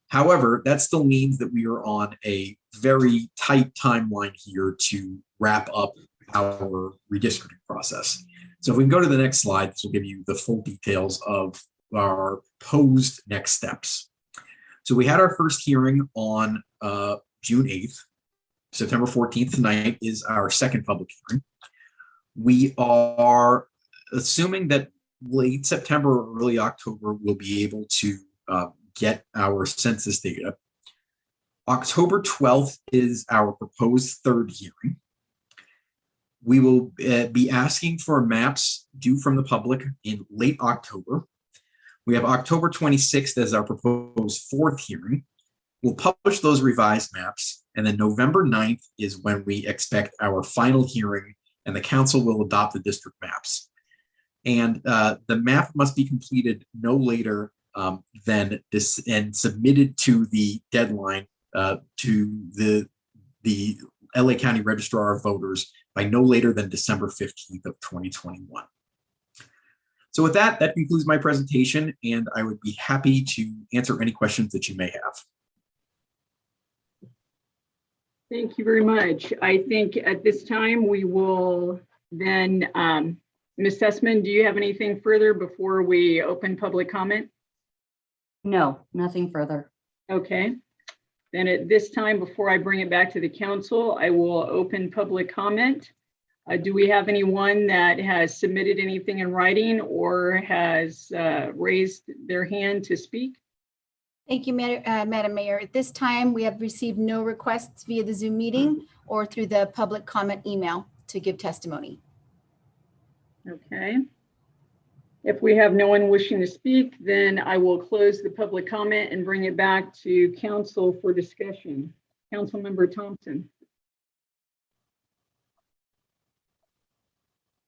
However, that still means that we are on a very tight timeline here to wrap up our redistricting process. So if we can go to the next slide, this will give you the full details of our proposed next steps. So we had our first hearing on June 8th. September 14th tonight is our second public hearing. We are assuming that late September or early October we'll be able to get our census data. October 12th is our proposed third hearing. We will be asking for maps due from the public in late October. We have October 26th as our proposed fourth hearing. We'll publish those revised maps, and then November 9th is when we expect our final hearing, and the council will adopt the district maps. And the map must be completed no later than this and submitted to the deadline to the LA County Registrar of Voters by no later than December 15th of 2021. So with that, that concludes my presentation, and I would be happy to answer any questions that you may have. Thank you very much. I think at this time we will then, Ms. Sussman, do you have anything further before we open public comment? No, nothing further. Okay. Then at this time, before I bring it back to the council, I will open public comment. Do we have anyone that has submitted anything in writing or has raised their hand to speak? Thank you, Madam Mayor. At this time, we have received no requests via the Zoom meeting or through the public comment email to give testimony. Okay. If we have no one wishing to speak, then I will close the public comment and bring it back to council for discussion. Councilmember Thompson.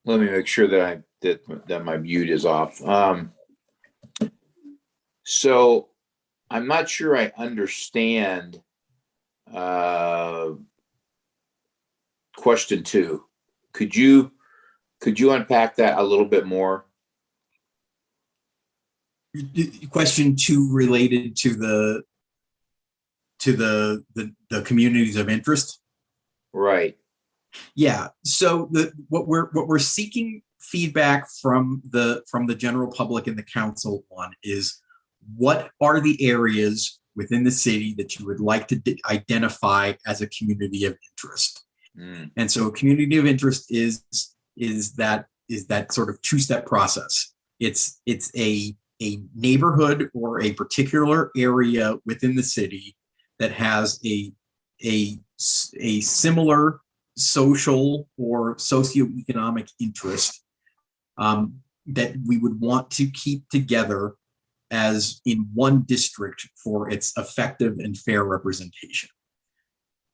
Let me make sure that that my mute is off. So I'm not sure I understand question 2. Could you unpack that a little bit more? Question 2 related to the communities of interest. Right. Yeah, so what we're seeking feedback from the general public and the council on is what are the areas within the city that you would like to identify as a community of interest. And so a community of interest is that sort of two-step process. It's a neighborhood or a particular area within the city that has a similar social or socioeconomic interest that we would want to keep together as in one district for its effective and fair representation.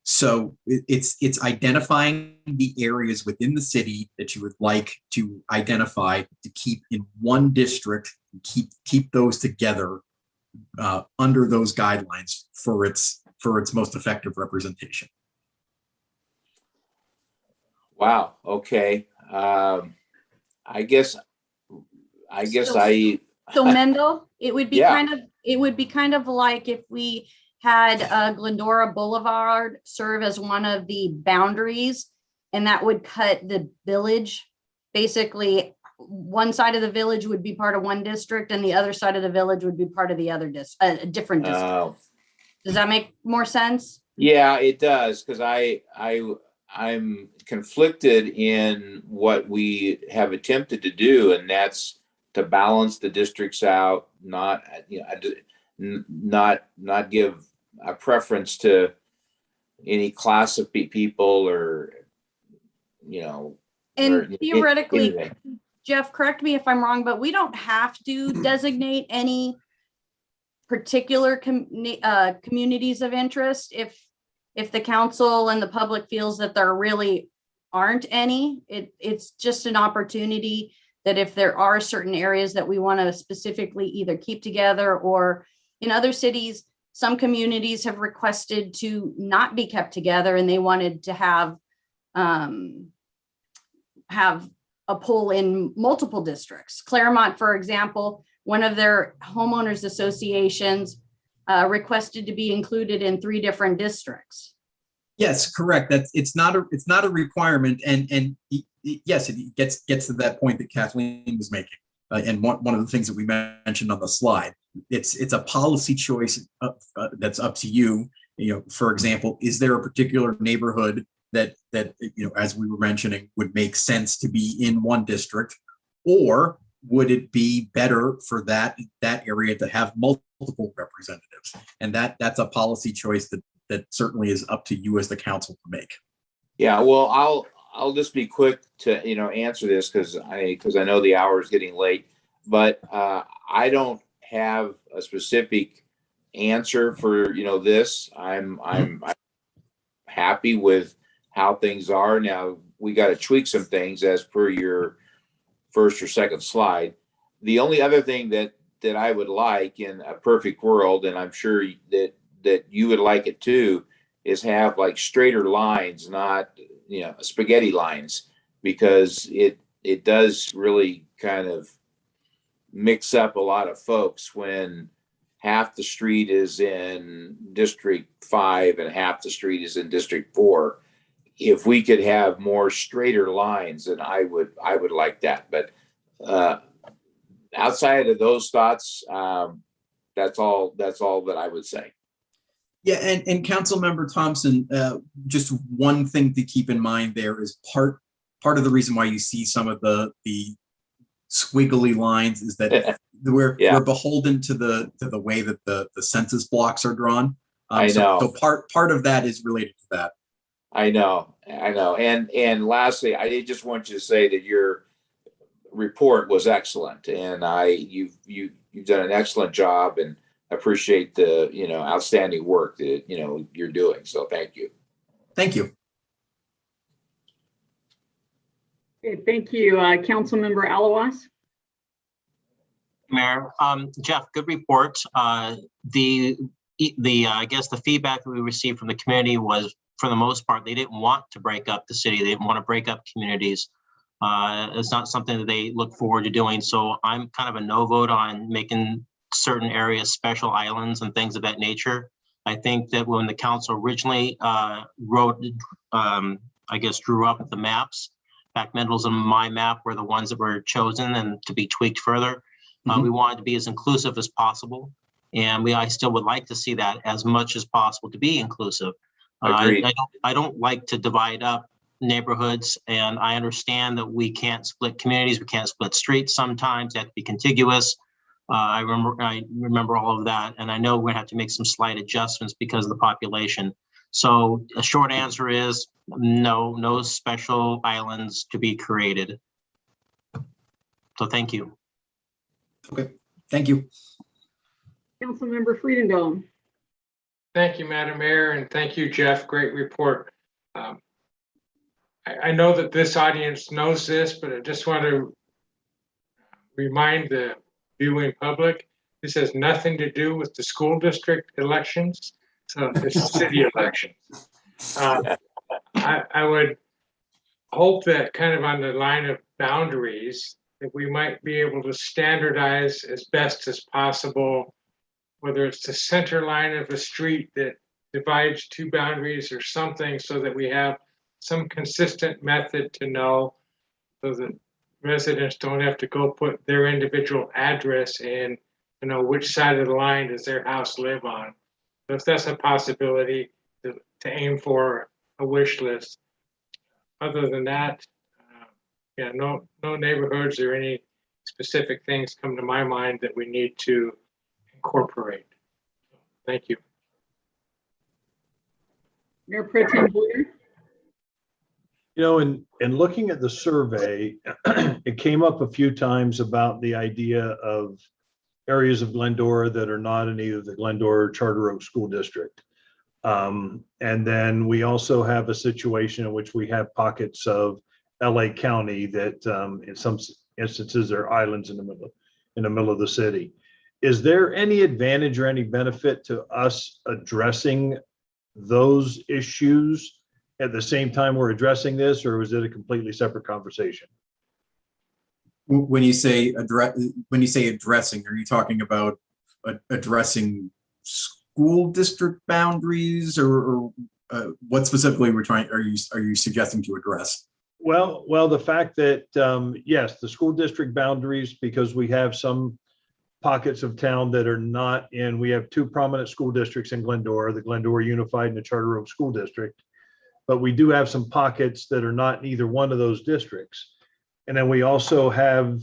So it's identifying the areas within the city that you would like to identify to keep in one district, keep those together under those guidelines for its most effective representation. Wow. Okay. I guess So Mendel, it would be Yeah. kind of like if we had Glendora Boulevard serve as one of the boundaries, and that would cut the village. Basically, one side of the village would be part of one district, and the other side of the village would be part of the other different district. Oh. Does that make more sense? Yeah, it does, because I'm conflicted in what we have attempted to do, and that's to balance the districts out, not give a preference to any class of people or And theoretically, anything. Jeff, correct me if I'm wrong, but we don't have to designate any particular communities of interest if the council and the public feels that there really aren't any. It's just an opportunity that if there are certain areas that we want to specifically either keep together, or in other cities, some communities have requested to not be kept together and they wanted to have a poll in multiple districts. Claremont, for example, one of their homeowners associations requested to be included in 3 different districts. Yes, correct. It's not a requirement, and yes, it gets to that point that Kathleen was making, and one of the things that we mentioned on the slide. It's a policy choice that's up to you. For example, is there a particular neighborhood that as we were mentioning, would make sense to be in one district, or would it be better for that area to have multiple representatives? And that's a policy choice that certainly is up to you as the council to make. Yeah, well, I'll just be quick to answer this because I know the hour is getting late, but I don't have a specific answer for this. I'm happy with how things are now. We got to tweak some things as per your first or second slide. The only other thing that I would like in a perfect world, and I'm sure that you would like it too, is have like straighter lines, not spaghetti lines, because it does really kind of mix up a lot of folks when half the street is in District 5 and half the street is in District 4. If we could have more straighter lines, then I would like that. But outside of those thoughts, that's all that I would say. Yeah, and Councilmember Thompson, just one thing to keep in mind there is part of the reason why you see some of the squiggly lines is that we're beholden to the way that the census blocks are drawn. I know. So part of that is related to that. I know. And lastly, I just want you to say that your report was excellent, and you've done an excellent job, and appreciate the outstanding work that you're doing. So thank you. Thank you. Okay, thank you, Councilmember Alawas. Mayor, Jeff, good report. I guess the feedback that we received from the community was, for the most part, they didn't want to break up the city. They didn't want to break up communities. It's not something that they look forward to doing. So I'm kind of a no vote on making certain areas special islands and things of that nature. I think that when the council originally I guess, drew up the maps. Back Mendel's and my map were the ones that were chosen and to be tweaked further. We wanted to be as inclusive as possible. And I still would like to see that as much as possible to be inclusive. Agreed. I don't like to divide up neighborhoods, and I understand that we can't split communities, we can't split streets sometimes, they have to be contiguous. I remember all of that, and I know we're gonna have to make some slight adjustments because of the population. So a short answer is no special islands to be created. So thank you. Okay, thank you. Councilmember Friedendahl. Thank you, Madam Mayor, and thank you, Jeff. Great report. I know that this audience knows this, but I just want to remind the viewing public, this has nothing to do with the school district elections. So it's city elections. I would hope that kind of on the line of boundaries, that we might be able to standardize as best as possible, whether it's the center line of a street that divides two boundaries or something, so that we have some consistent method to know, so that residents don't have to go put their individual address in to know which side of the line does their house live on. But if that's a possibility to aim for a wish list. Other than that, yeah, no neighborhoods or any specific things come to my mind that we need to incorporate. Thank you. Mayor Pro Tem Boyer. You know, in looking at the survey, it came up a few times about the idea of areas of Glendora that are not in either the Glendora or Charter Oak School District. And then we also have a situation in which we have pockets of LA County that in some instances are islands in the middle of the city. Is there any advantage or any benefit to us addressing those issues at the same time we're addressing this, or is it a completely separate conversation? When you say addressing, are you talking about addressing school district boundaries, or what specifically are you suggesting to address? Well, the fact that yes, the school district boundaries, because we have some pockets of town that are not in. We have two prominent school districts in Glendora, the Glendora Unified and the Charter Oak School District, but we do have some pockets that are not in either one of those districts. And then we also have,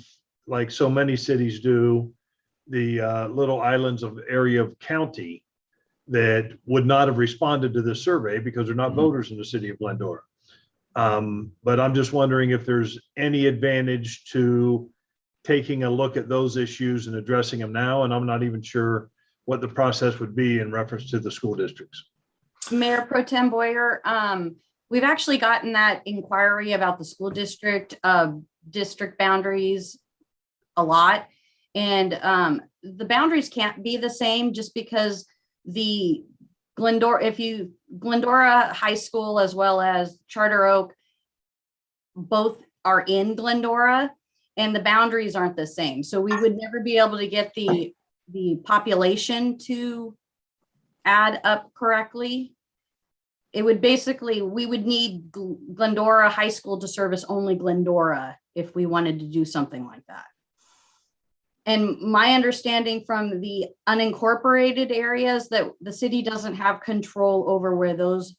like so many cities do, the little islands of area of county that would not have responded to this survey because they're not voters in the city of Glendora. But I'm just wondering if there's any advantage to taking a look at those issues and addressing them now. And I'm not even sure what the process would be in reference to the school districts. Mayor Pro Tem Boyer, we've actually gotten that inquiry about the school district boundaries a lot. And the boundaries can't be the same just because the Glendora High School as well as Charter Oak both are in Glendora and the boundaries aren't the same. So we would never be able to get the population to add up correctly. It would basically, we would need Glendora High School to service only Glendora if we wanted to do something like that. And my understanding from the unincorporated areas that the city doesn't have control over where those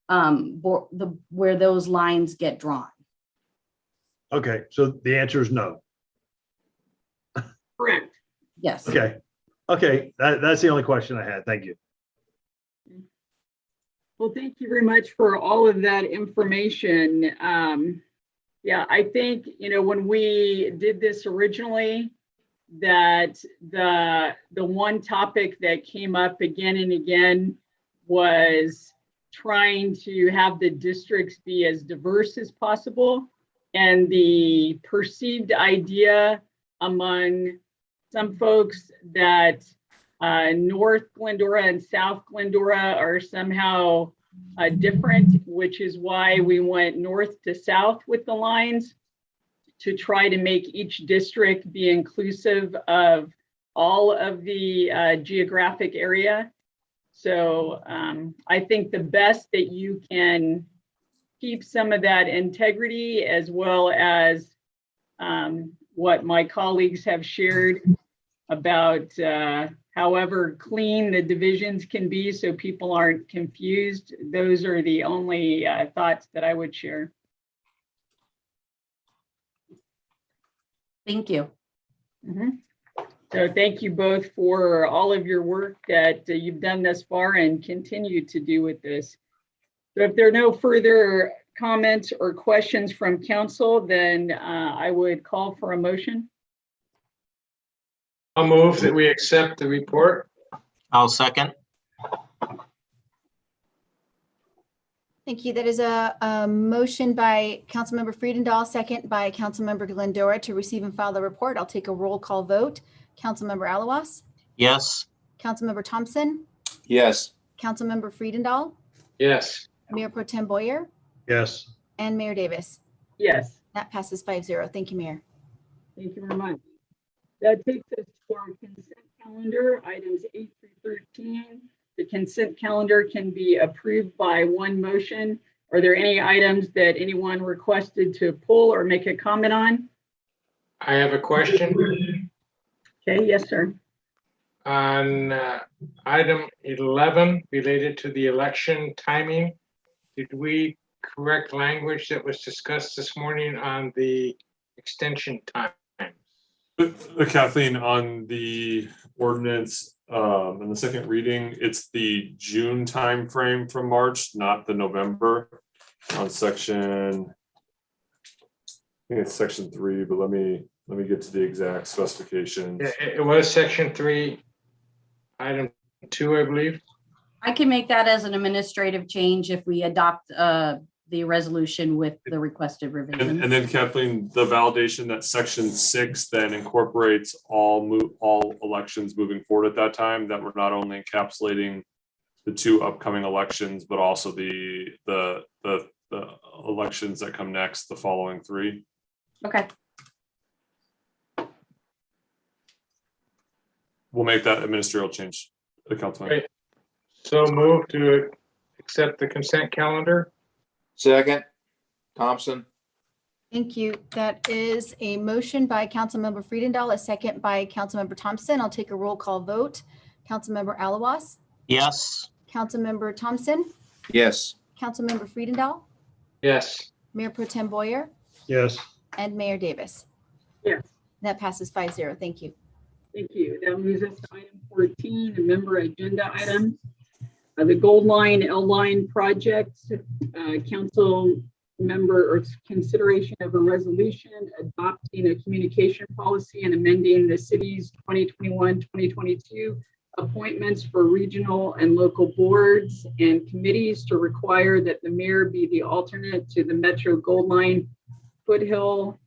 where those lines get drawn. Okay, so the answer is no. Correct. Yes. Okay, that's the only question I had. Thank you. Well, thank you very much for all of that information. Yeah, I think, when we did this originally, that the one topic that came up again and again was trying to have the districts be as diverse as possible. And the perceived idea among some folks that North Glendora and South Glendora are somehow different, which is why we went north to south with the lines to try to make each district be inclusive of all of the geographic area. So I think the best that you can keep some of that integrity as well as what my colleagues have shared about however clean the divisions can be so people aren't confused. Those are the only thoughts that I would share. Thank you. So thank you both for all of your work that you've done thus far and continue to do with this. So if there are no further comments or questions from council, then I would call for a motion. I'll move that we accept the report. I'll second. Thank you. That is a motion by Councilmember Friedendahl, second by Councilmember Glendora to receive and file the report. I'll take a roll call vote. Councilmember Alawas, Yes. Councilmember Thompson, Yes. Councilmember Friedendahl, Yes. Mayor Pro Tem Boyer, Yes. and Mayor Davis. Yes. That passes 5-0. Thank you, Mayor. Thank you very much. That takes us to our consent calendar, items 8 through 13. The consent calendar can be approved by one motion. Are there any items that anyone requested to pull or make a comment on? I have a question. Okay, yes, sir. On item 11 related to the election timing, did we correct language that was discussed this morning on the extension time? Kathleen, on the ordinance, in the second reading, it's the June timeframe from March, not the November. On section, I think it's section 3, but let me get to the exact specifications. It was section 3, item 2, I believe. I can make that as an administrative change if we adopt the resolution with the requested revision. And then Kathleen, the validation that section 6 then incorporates all elections moving forward at that time, that we're not only encapsulating the 2 upcoming elections, but also the elections that come next, the following 3. Okay. We'll make that ministerial change, the councilman. Right. So move to accept the consent calendar. Second, Thompson. Thank you. That is a motion by Councilmember Friedendahl, a second by Councilmember Thompson. I'll take a roll call vote. Councilmember Alawas, Yes. Councilmember Thompson, Yes. Councilmember Friedendahl, Yes. Mayor Pro Tem Boyer, Yes. and Mayor Davis. Yes. That passes 5-0. Thank you. Thank you. That moves us to item 14, the member agenda items. The Gold Line L Line project, council member or consideration of a resolution adopting a communication policy and amending the city's 2021-2022 appointments for regional and local boards and committees to require that the mayor be the alternate to the Metro Gold Line Foothill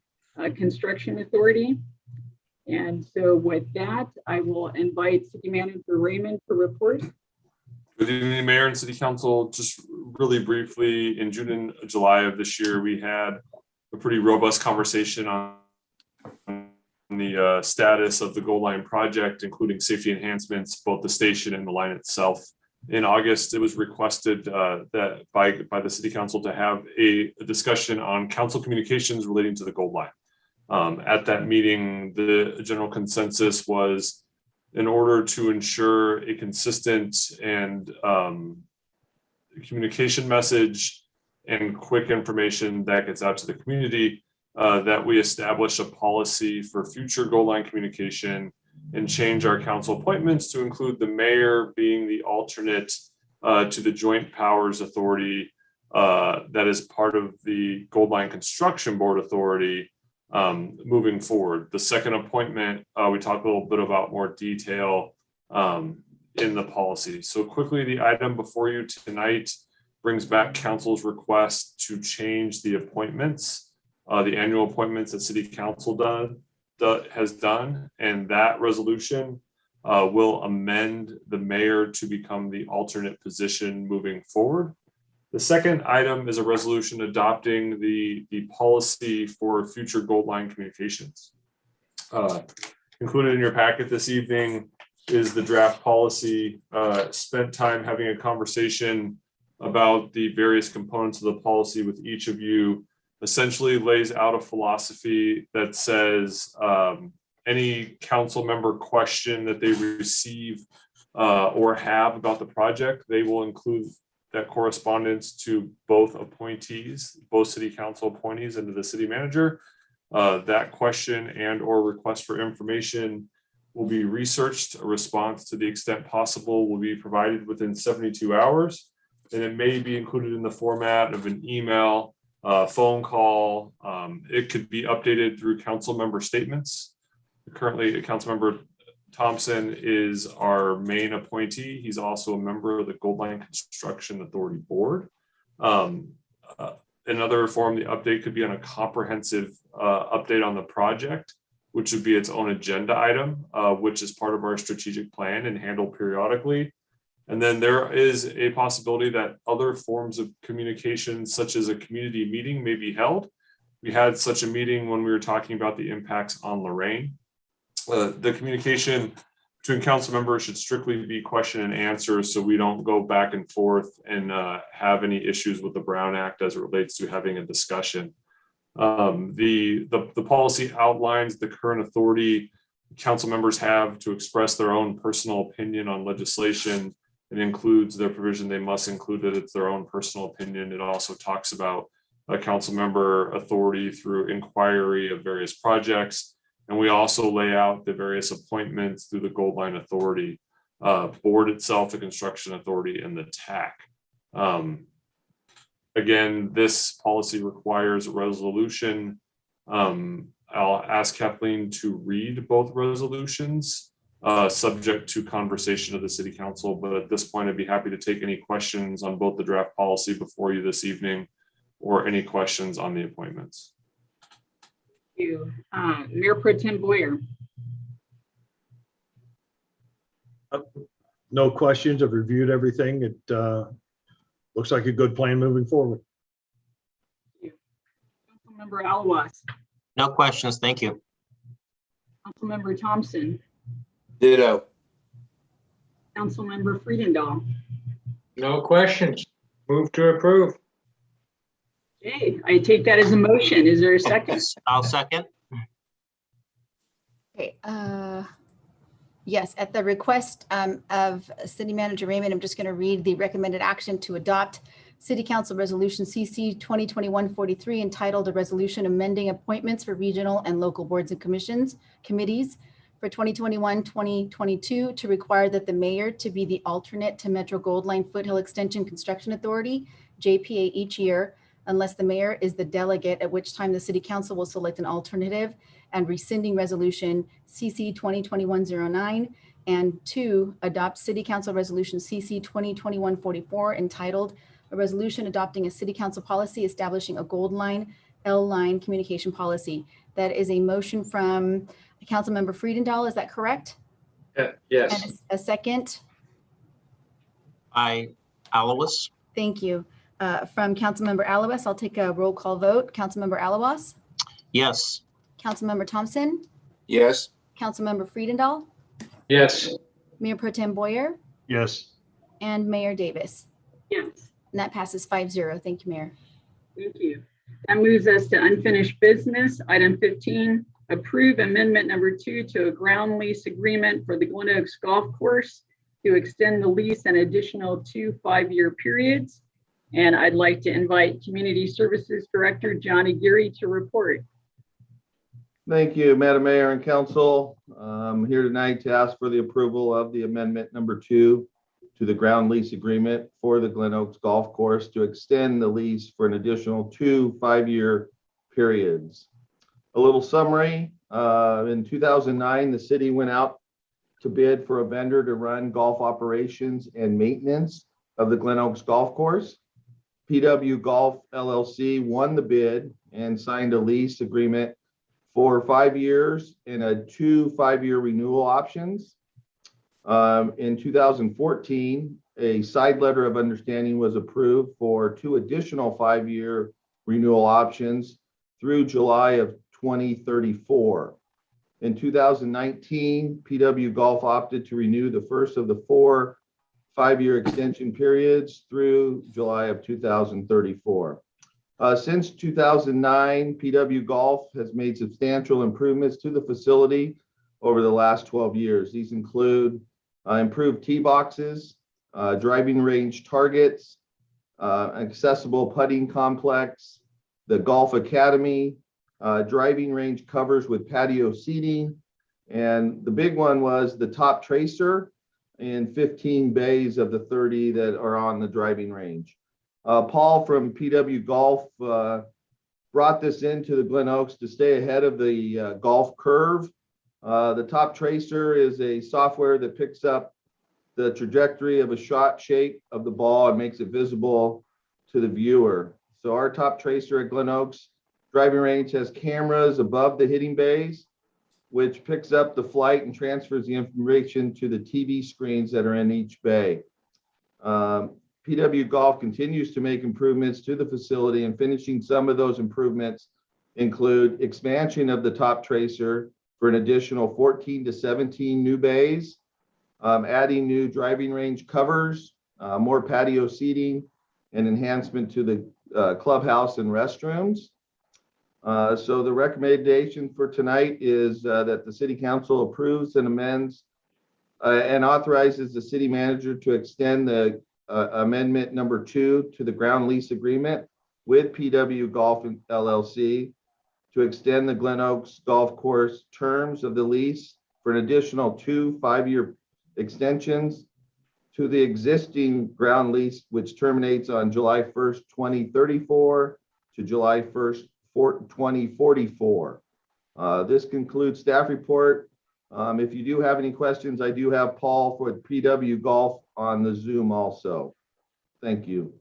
Construction Authority. And so with that, I will invite City Manager Raymond to report. Good evening, Mayor and City Council. Just really briefly, in June and July of this year, we had a pretty robust conversation on the status of the Gold Line project, including safety enhancements, both the station and the line itself. In August, it was requested that by the City Council to have a discussion on council communications relating to the Gold Line. At that meeting, the general consensus was, in order to ensure a consistent and communication message and quick information that gets out to the community, that we establish a policy for future Gold Line communication and change our council appointments to include the mayor being the alternate to the Joint Powers Authority that is part of the Gold Line Construction Board Authority. Moving forward, the second appointment, we talked a little bit about more detail in the policy. So quickly, the item before you tonight brings back council's request to change the appointments, the annual appointments that City Council has done, and that resolution will amend the mayor to become the alternate position moving forward. The second item is a resolution adopting the policy for future Gold Line communications. Included in your packet this evening is the draft policy. Spent time having a conversation about the various components of the policy with each of you essentially lays out a philosophy that says any council member question that they receive or have about the project, they will include that correspondence to both appointees, both city council appointees and to the city manager. That question and or request for information will be researched. A response to the extent possible will be provided within 72 hours. And it may be included in the format of an email, phone call. It could be updated through council member statements. Currently, Councilmember Thompson is our main appointee. He's also a member of the Goldline Construction Authority Board. Another form, the update could be on a comprehensive update on the project, which would be its own agenda item, which is part of our strategic plan and handled periodically. And then there is a possibility that other forms of communication, such as a community meeting, may be held. We had such a meeting when we were talking about the impacts on Lorraine. The communication between council members should strictly be question and answer, so we don't go back and forth and have any issues with the Brown Act as it relates to having a discussion. The policy outlines the current authority council members have to express their own personal opinion on legislation. It includes their provision they must include that it's their own personal opinion. It also talks about a council member authority through inquiry of various projects. And we also lay out the various appointments through the Goldline Authority, board itself, the construction authority, and the TAC. Again, this policy requires a resolution. I'll ask Kathleen to read both resolutions, subject to conversation of the city council. But at this point, I'd be happy to take any questions on both the draft policy before you this evening or any questions on the appointments. Thank you. Mayor Pro Tem Boyer. No questions. I've reviewed everything. It looks like a good plan moving forward. Councilmember Alawas. No questions. Thank you. Councilmember Thompson. Ditto. Councilmember Friedendahl. No questions. Move to approve. Okay, I take that as a motion. Is there a second? I'll second. Okay, yes, at the request of City Manager Raymond, I'm just going to read the recommended action to adopt City Council Resolution CC 2021-43 entitled a resolution amending appointments for regional and local boards and committees for 2021-2022 to require that the mayor to be the alternate to Metro Goldline Foothill Extension Construction Authority, JPA, each year, unless the mayor is the delegate, at which time the city council will select an alternative, and rescinding resolution CC 2021-09, and 2, adopt city council resolution CC 2021-44 entitled a resolution adopting a city council policy establishing a Goldline L-line communication policy. That is a motion from Councilmember Friedendahl, is that correct? Yes. And a second? Alawas. Thank you. From Councilmember Alawas, I'll take a roll call vote. Councilmember Alawas? Yes. Councilmember Thompson? Yes. Councilmember Friedendahl? Yes. Mayor Pro Tem Boyer? Yes. And Mayor Davis? Yes. And that passes 5-0. Thank you, Mayor. Thank you. That moves us to unfinished business. Item 15, approve amendment number 2 to a ground lease agreement for the Glen Oaks Golf Course to extend the lease an additional 2 5-year periods. And I'd like to invite Community Services Director Johnny Geary to report. Thank you, Madam Mayor and Council. I'm here tonight to ask for the approval of the amendment number 2 to the ground lease agreement for the Glen Oaks Golf Course to extend the lease for an additional 2 5-year periods. A little summary, in 2009, the city went out to bid for a vendor to run golf operations and maintenance of the Glen Oaks Golf Course. PW Golf LLC won the bid and signed a lease agreement for 5 years and 2 5-year renewal options. In 2014, a side letter of understanding was approved for 2 additional 5-year renewal options through July of 2034. In 2019, PW Golf opted to renew the first of the 4 5-year extension periods through July of 2034. Since 2009, PW Golf has made substantial improvements to the facility over the last 12 years. These include improved tee boxes, driving range targets, accessible putting complex, the Golf Academy, driving range covers with patio seating, and the big one was the top tracer in 15 bays of the 30 that are on the driving range. Paul from PW Golf brought this into the Glen Oaks to stay ahead of the golf curve. The top tracer is a software that picks up the trajectory of a shot shape of the ball and makes it visible to the viewer. So our top tracer at Glen Oaks driving range has cameras above the hitting bays, which picks up the flight and transfers the information to the TV screens that are in each bay. PW Golf continues to make improvements to the facility, and finishing some of those improvements include expansion of the top tracer for an additional 14 to 17 new bays, adding new driving range covers, more patio seating, and enhancement to the clubhouse and restrooms. So the recommendation for tonight is that the City Council approves and amends and authorizes the city manager to extend the amendment number 2 to the ground lease agreement with PW Golf LLC to extend the Glen Oaks Golf Course terms of the lease for an additional 2 5-year extensions to the existing ground lease, which terminates on July 1st, 2034 to July 1st, 2044. This concludes staff report. If you do have any questions, I do have Paul for PW Golf on the Zoom also. Thank you.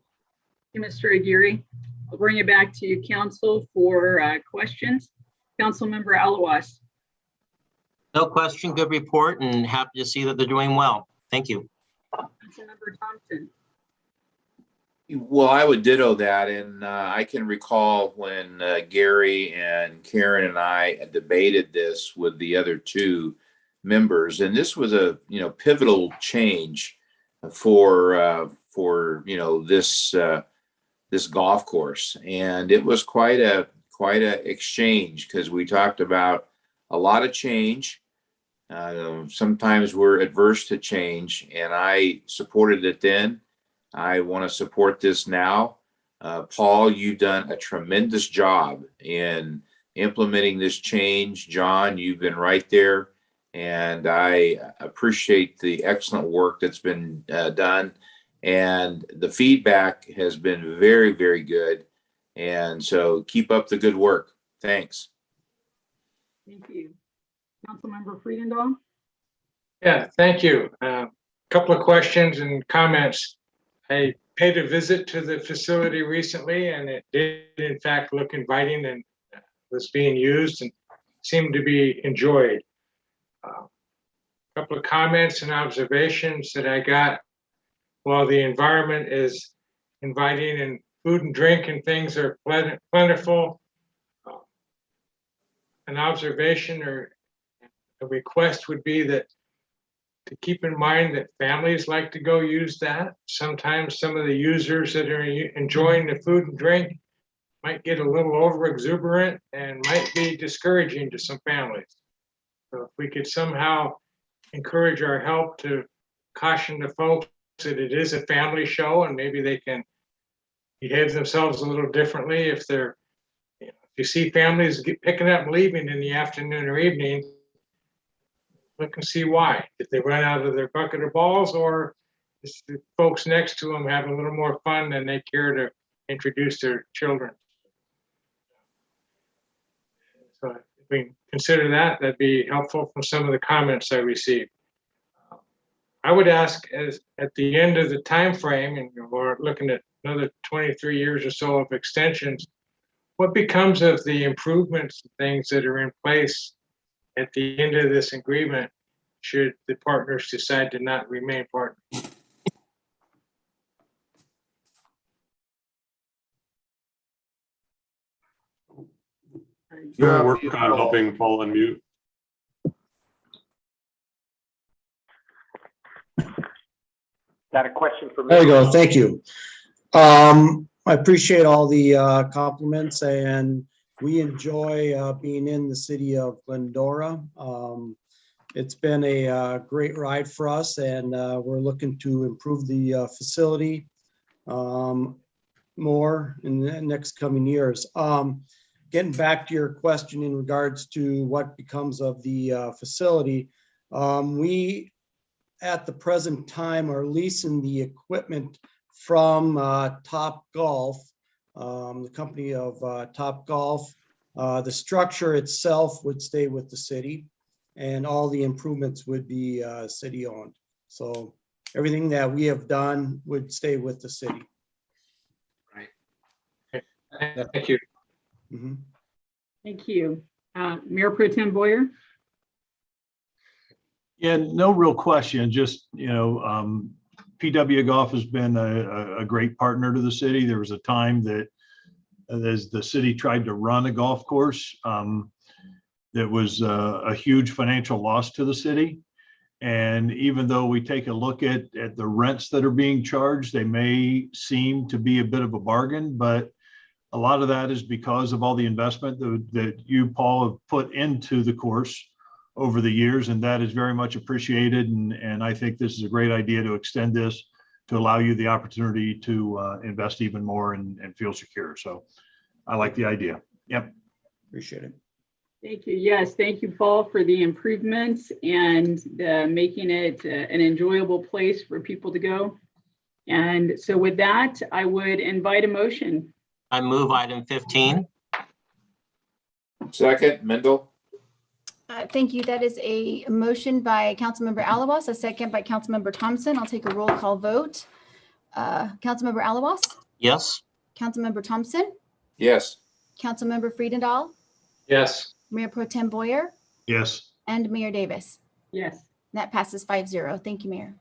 Thank you, Mr. Aguirre. I'll bring it back to you, council, for questions. Councilmember Alawas. No question, good report, and happy to see that they're doing well. Thank you. Councilmember Thompson. Well, I would ditto that, and I can recall when Gary and Karen and I debated this with the other 2 members, and this was a pivotal change for this golf course, and it was quite a exchange because we talked about a lot of change. Sometimes we're adverse to change, and I supported it then. I want to support this now. Paul, you've done a tremendous job in implementing this change. John, you've been right there, and I appreciate the excellent work that's been done. And the feedback has been very, very good. And so keep up the good work. Thanks. Thank you. Councilmember Friedendahl. Yeah, thank you. Couple of questions and comments. I paid a visit to the facility recently, and it did in fact look inviting and was being used and seemed to be enjoyed. Couple of comments and observations that I got. While the environment is inviting and food and drink and things are plentiful, an observation or a request would be that to keep in mind that families like to go use that. Sometimes some of the users that are enjoying the food and drink might get a little over exuberant and might be discouraging to some families. So if we could somehow encourage our help to caution the folks that it is a family show and maybe they can behave themselves a little differently if they're, if you see families picking up and leaving in the afternoon or evening, look and see why. If they run out of their bucket of balls, or the folks next to them have a little more fun than they care to introduce their children. So if we consider that, that'd be helpful from some of the comments I received. I would ask, as at the end of the time frame, and we're looking at another 23 years or so of extensions, what becomes of the improvements and things that are in place at the end of this agreement should the partners decide to not remain partners? We're working on helping Paul unmute. Got a question for me? There you go. Thank you. I appreciate all the compliments, and we enjoy being in the city of Glendora. It's been a great ride for us, and we're looking to improve the facility more in the next coming years. Getting back to your question in regards to what becomes of the facility, we at the present time are leasing the equipment from Top Golf, the company of Top Golf. The structure itself would stay with the city, and all the improvements would be city owned. So everything that we have done would stay with the city. Thank you. Mhm. Thank you. Mayor Pro Tem Boyer? Yeah, no real question, just, PW Golf has been a great partner to the city. There was a time that as the city tried to run a golf course, that was a huge financial loss to the city. And even though we take a look at the rents that are being charged, they may seem to be a bit of a bargain, but a lot of that is because of all the investment that you, Paul, have put into the course over the years, and that is very much appreciated. And I think this is a great idea to extend this to allow you the opportunity to invest even more and feel secure. So I like the idea. Yep. Appreciate it. Thank you. Yes, thank you, Paul, for the improvements and making it an enjoyable place for people to go. And so with that, I would invite a motion. I move item 15. Second, Mendel. Thank you. That is a motion by Councilmember Alawas, a second by Councilmember Thompson. I'll take a roll call vote. Councilmember Alawas? Yes. Councilmember Thompson? Yes. Councilmember Friedendahl? Yes. Mayor Pro Tem Boyer? Yes. And Mayor Davis? Yes. That passes 5-0. Thank you, Mayor.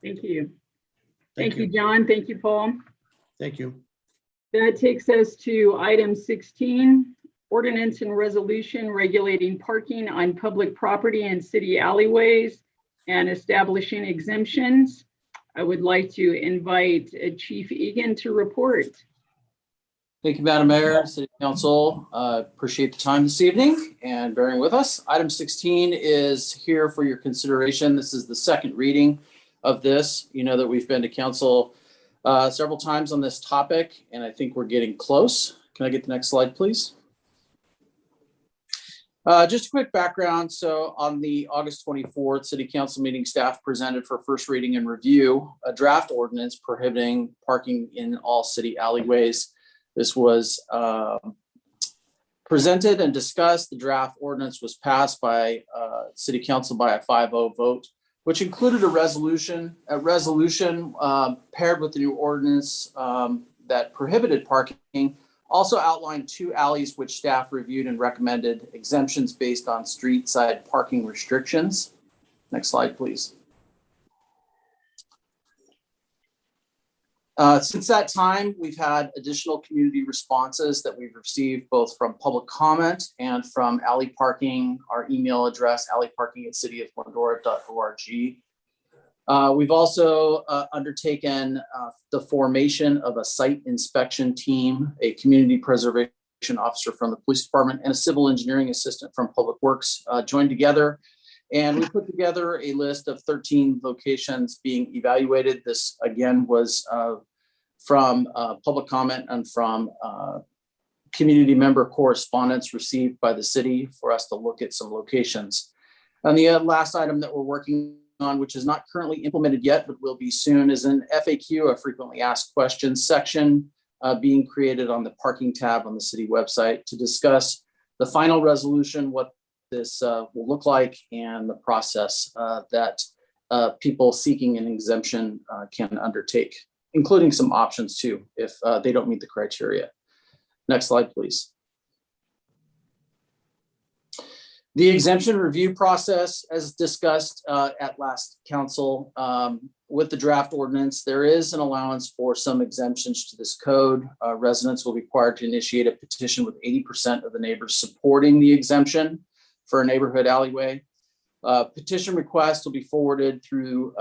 Thank you. Thank you, John. Thank you, Paul. Thank you. That takes us to item 16, ordinance and resolution regulating parking on public property and city alleyways and establishing exemptions. I would like to invite Chief Egan to report. Thank you, Madam Mayor, City Council. Appreciate the time this evening and bearing with us. Item 16 is here for your consideration. This is the second reading of this. You know that we've been to council several times on this topic, and I think we're getting close. Can I get the next slide, please? Just a quick background. So on the August 24th City Council meeting, staff presented for first reading and review a draft ordinance prohibiting parking in all city alleyways. This was presented and discussed. The draft ordinance was passed by City Council by a 5-0 vote, which included a resolution paired with the new ordinance that prohibited parking. Also outlined 2 alleys which staff reviewed and recommended exemptions based on street side parking restrictions. Next slide, please. Since that time, we've had additional community responses that we've received both from public comment and from alley parking, our email address, alleyparking@cityofglendora.org. We've also undertaken the formation of a site inspection team, a community preservation officer from the police department, and a civil engineering assistant from Public Works joined together. And we put together a list of 13 locations being evaluated. This again was from public comment and from community member correspondence received by the city for us to look at some locations. And the last item that we're working on, which is not currently implemented yet, but will be soon, is an FAQ, a frequently asked questions section being created on the parking tab on the city website to discuss the final resolution, what this will look like, and the process that people seeking an exemption can undertake, including some options too, if they don't meet the criteria. Next slide, please. The exemption review process, as discussed at last council, with the draft ordinance, there is an allowance for some exemptions to this code. Residents will be required to initiate a petition with 80% of the neighbors supporting the exemption for a neighborhood alleyway. Petition requests will be forwarded through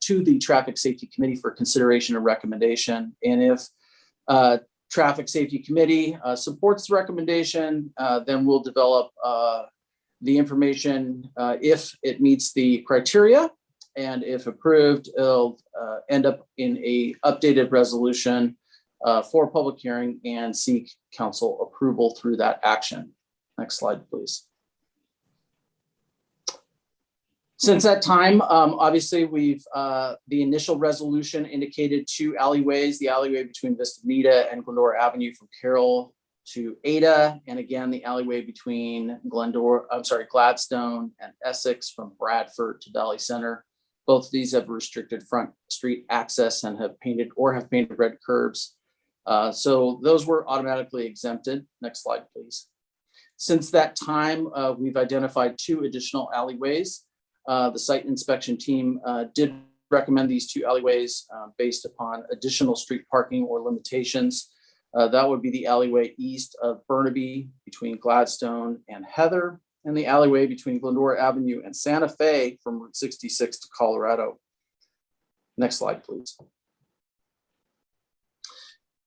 to the Traffic Safety Committee for consideration and recommendation. And if Traffic Safety Committee supports the recommendation, then we'll develop the information if it meets the criteria. And if approved, it'll end up in a updated resolution for public hearing and seek council approval through that action. Next slide, please. Since that time, obviously, we've the initial resolution indicated 2 alleyways, the alleyway between Vista Bonita and Glendora Avenue from Carroll to Ada, and again, the alleyway between Gladstone and Essex from Bradford to Valley Center. Both of these have restricted front street access and have painted red curbs. So those were automatically exempted. Next slide, please. Since that time, we've identified 2 additional alleyways. The site inspection team did recommend these 2 alleyways based upon additional street parking or limitations. That would be the alleyway east of Burnaby between Gladstone and Heather, and the alleyway between Glendora Avenue and Santa Fe from Route 66 to Colorado. Next slide, please.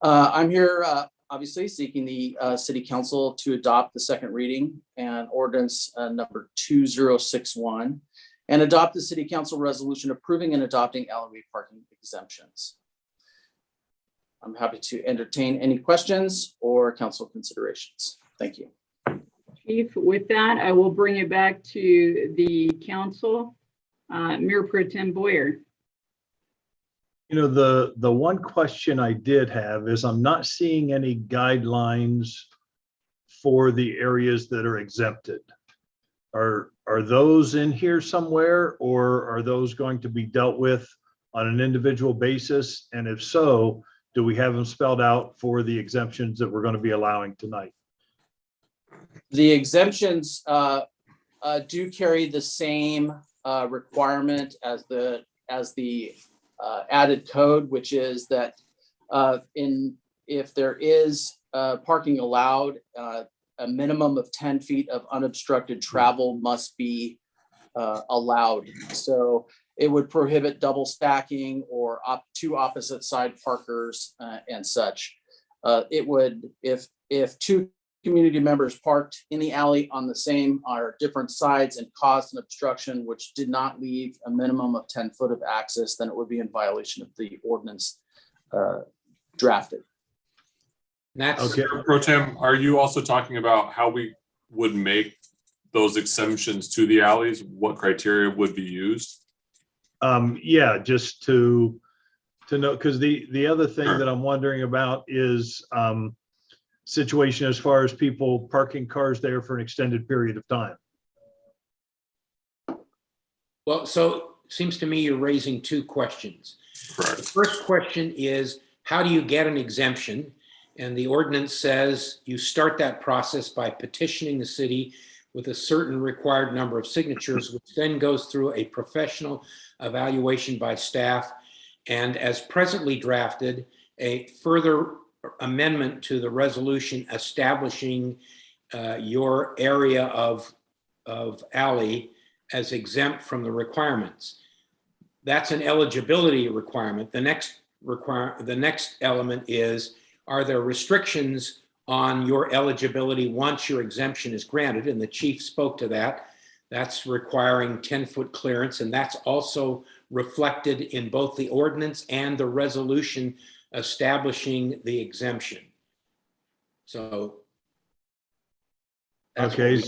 I'm here obviously seeking the City Council to adopt the second reading and ordinance number 2061 and adopt the City Council resolution approving and adopting alleyway parking exemptions. I'm happy to entertain any questions or council considerations. Thank you. Chief, with that, I will bring it back to the council. Mayor Pro Tem Boyer. You know, the one question I did have is I'm not seeing any guidelines for the areas that are exempted. Are those in here somewhere, or are those going to be dealt with on an individual basis? And if so, do we have them spelled out for the exemptions that we're going to be allowing tonight? The exemptions do carry the same requirement as the added code, which is that if there is parking allowed, a minimum of 10 feet of unobstructed travel must be allowed. So it would prohibit double stacking or 2 opposite side parkers and such. It would, if 2 community members parked in the alley on the same or different sides and caused an obstruction which did not leave a minimum of 10 foot of access, then it would be in violation of the ordinance drafted. That's okay. Pro Tem, are you also talking about how we would make those exemptions to the alleys? What criteria would be used? Yeah, just to know, because the other thing that I'm wondering about is situation as far as people parking cars there for an extended period of time. Well, so seems to me you're raising 2 questions. Correct. The first question is, how do you get an exemption? And the ordinance says you start that process by petitioning the city with a certain required number of signatures, which then goes through a professional evaluation by staff. And as presently drafted, a further amendment to the resolution establishing your area of alley as exempt from the requirements. That's an eligibility requirement. The next element is, are there restrictions on your eligibility once your exemption is granted? And the chief spoke to that. That's requiring 10-foot clearance, and that's also reflected in both the ordinance and the resolution establishing the exemption. So. Okay,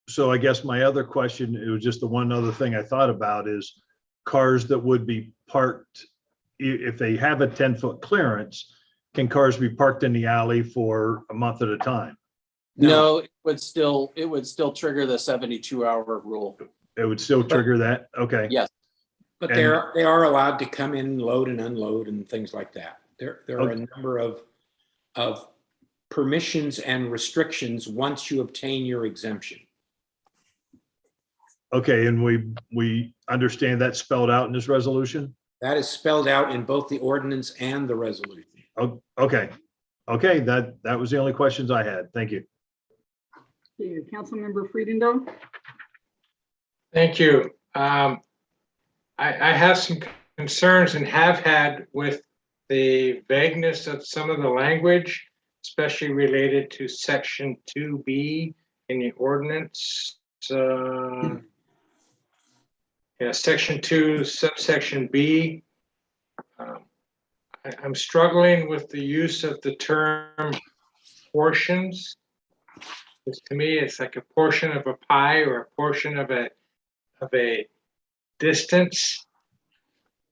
so I guess my other question, it was just the one other thing I thought about is cars that would be parked, if they have a 10-foot clearance, can cars be parked in the alley for a month at a time? No, it would still trigger the 72-hour rule. It would still trigger that? Okay. Yes. But they are allowed to come in, load and unload and things like that. There are a number of permissions and restrictions once you obtain your exemption. Okay, and we understand that spelled out in this resolution? That is spelled out in both the ordinance and the resolution. Oh, okay. Okay, that was the only questions I had. Thank you. Councilmember Friedendorf. Thank you. I have some concerns and have had with the vagueness of some of the language, especially related to section 2B in the ordinance. Yeah, section 2, subsection B. I'm struggling with the use of the term portions. Because to me, it's like a portion of a pie or a portion of a distance.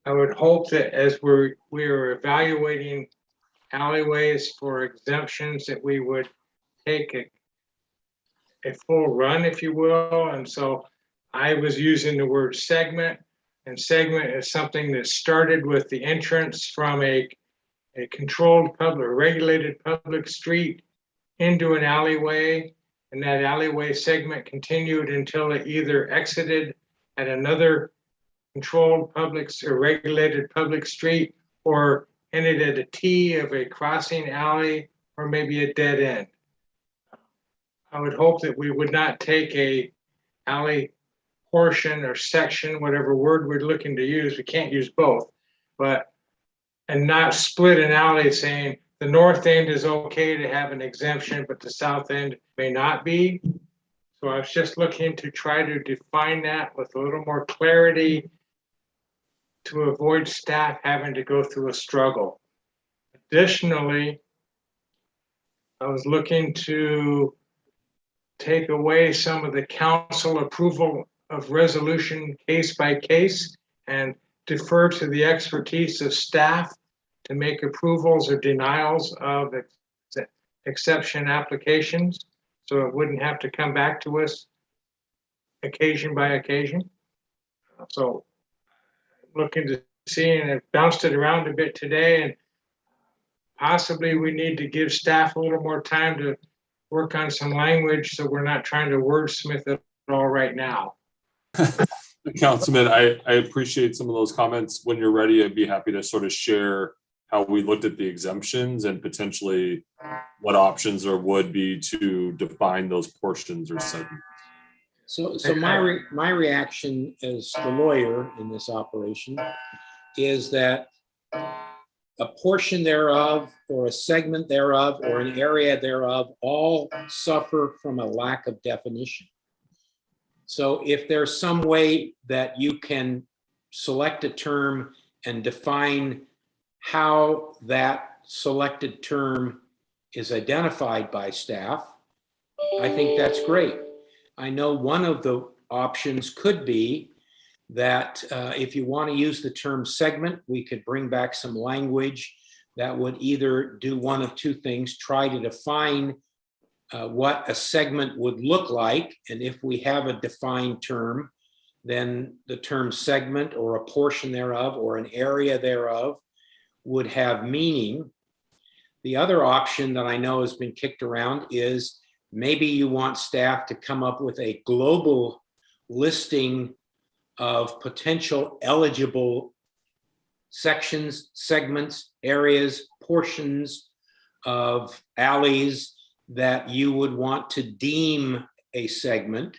I would hope that as we're evaluating alleyways for exemptions, that we would take a full run, if you will. And so I was using the word segment, and segment is something that started with the entrance from a controlled public, regulated public street into an alleyway, and that alleyway segment continued until it either exited at another controlled public or regulated public street, or ended at a T of a crossing alley, or maybe a dead end. I would hope that we would not take a alley portion or section, whatever word we're looking to use, we can't use both, and not split an alley saying the north end is okay to have an exemption, but the south end may not be. So I was just looking to try to define that with a little more clarity to avoid staff having to go through a struggle. Additionally, I was looking to take away some of the council approval of resolution case by case and defer to the expertise of staff to make approvals or denials of exception applications, so it wouldn't have to come back to us occasion by occasion. So looking to see, and it bounced it around a bit today, and possibly we need to give staff a little more time to work on some language so we're not trying to wordsmith it all right now. Councilman, I appreciate some of those comments. When you're ready, I'd be happy to sort of share how we looked at the exemptions and potentially what options there would be to define those portions or segments. So my reaction as the lawyer in this operation is that a portion thereof, or a segment thereof, or an area thereof, all suffer from a lack of definition. So if there's some way that you can select a term and define how that selected term is identified by staff, I think that's great. I know one of the options could be that if you want to use the term segment, we could bring back some language that would either do one of two things: try to define what a segment would look like. And if we have a defined term, then the term segment or a portion thereof or an area thereof would have meaning. The other option that I know has been kicked around is maybe you want staff to come up with a global listing of potential eligible sections, segments, areas, portions of alleys that you would want to deem a segment,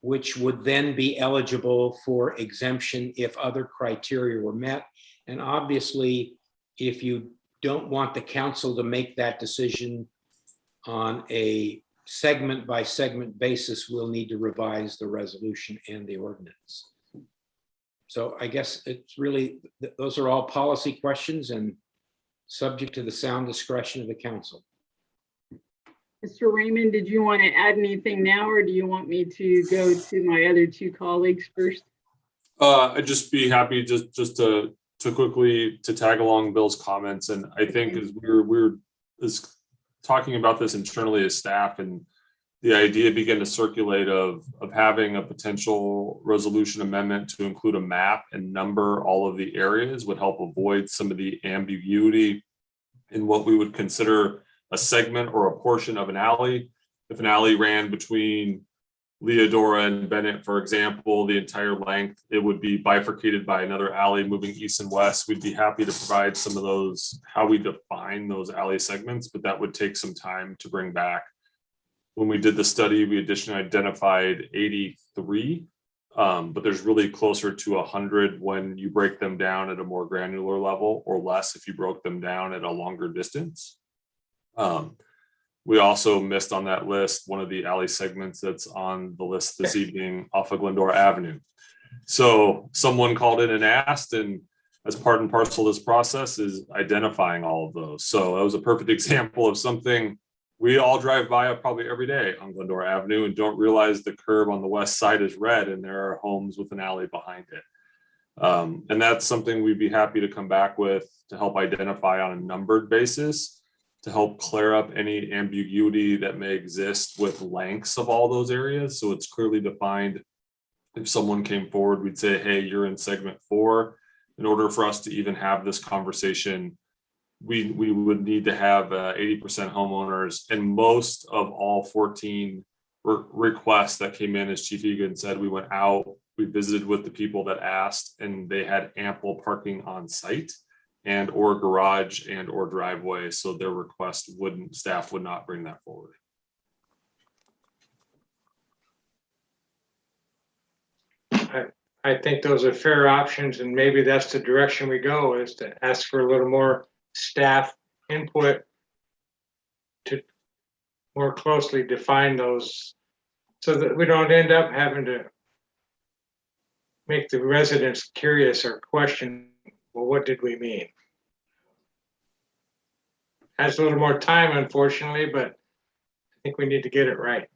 which would then be eligible for exemption if other criteria were met. And obviously, if you don't want the council to make that decision on a segment by segment basis, we'll need to revise the resolution and the ordinance. So I guess it's really, those are all policy questions and subject to the sound discretion of the council. Mr. Raymond, did you want to add anything now, or do you want me to go to my other two colleagues first? I'd just be happy just to quickly to tag along Bill's comments. And I think as we're talking about this internally as staff, and the idea began to circulate of having a potential resolution amendment to include a map and number all of the areas would help avoid some of the ambiguity in what we would consider a segment or a portion of an alley. If an alley ran between Leodora and Bennett, for example, the entire length, it would be bifurcated by another alley moving east and west. We'd be happy to provide some of those, how we define those alley segments, but that would take some time to bring back. When we did the study, we additionally identified 83 But there's really closer to 100 when you break them down at a more granular level, or less if you broke them down at a longer distance. We also missed on that list one of the alley segments that's on the list this evening off of Glendora Avenue. So someone called in and asked, and as part and parcel of this process is identifying all of those. So that was a perfect example of something we all drive by probably every day on Glendora Avenue and don't realize the curb on the west side is red and there are homes with an alley behind it. And that's something we'd be happy to come back with to help identify on a numbered basis, to help clear up any ambiguity that may exist with lengths of all those areas. So it's clearly defined. If someone came forward, we'd say, hey, you're in segment 4. In order for us to even have this conversation, we would need to have 80% homeowners, and most of all 14 requests that came in, as Chief Egan said, we went out, we visited with the people that asked, and they had ample parking on site and or garage and or driveway. So their request staff would not bring that forward. I think those are fair options, and maybe that's the direction we go, is to ask for a little more staff input to more closely define those, so that we don't end up having to make the residents curious or question, well, what did we mean? Has a little more time, unfortunately, but I think we need to get it right.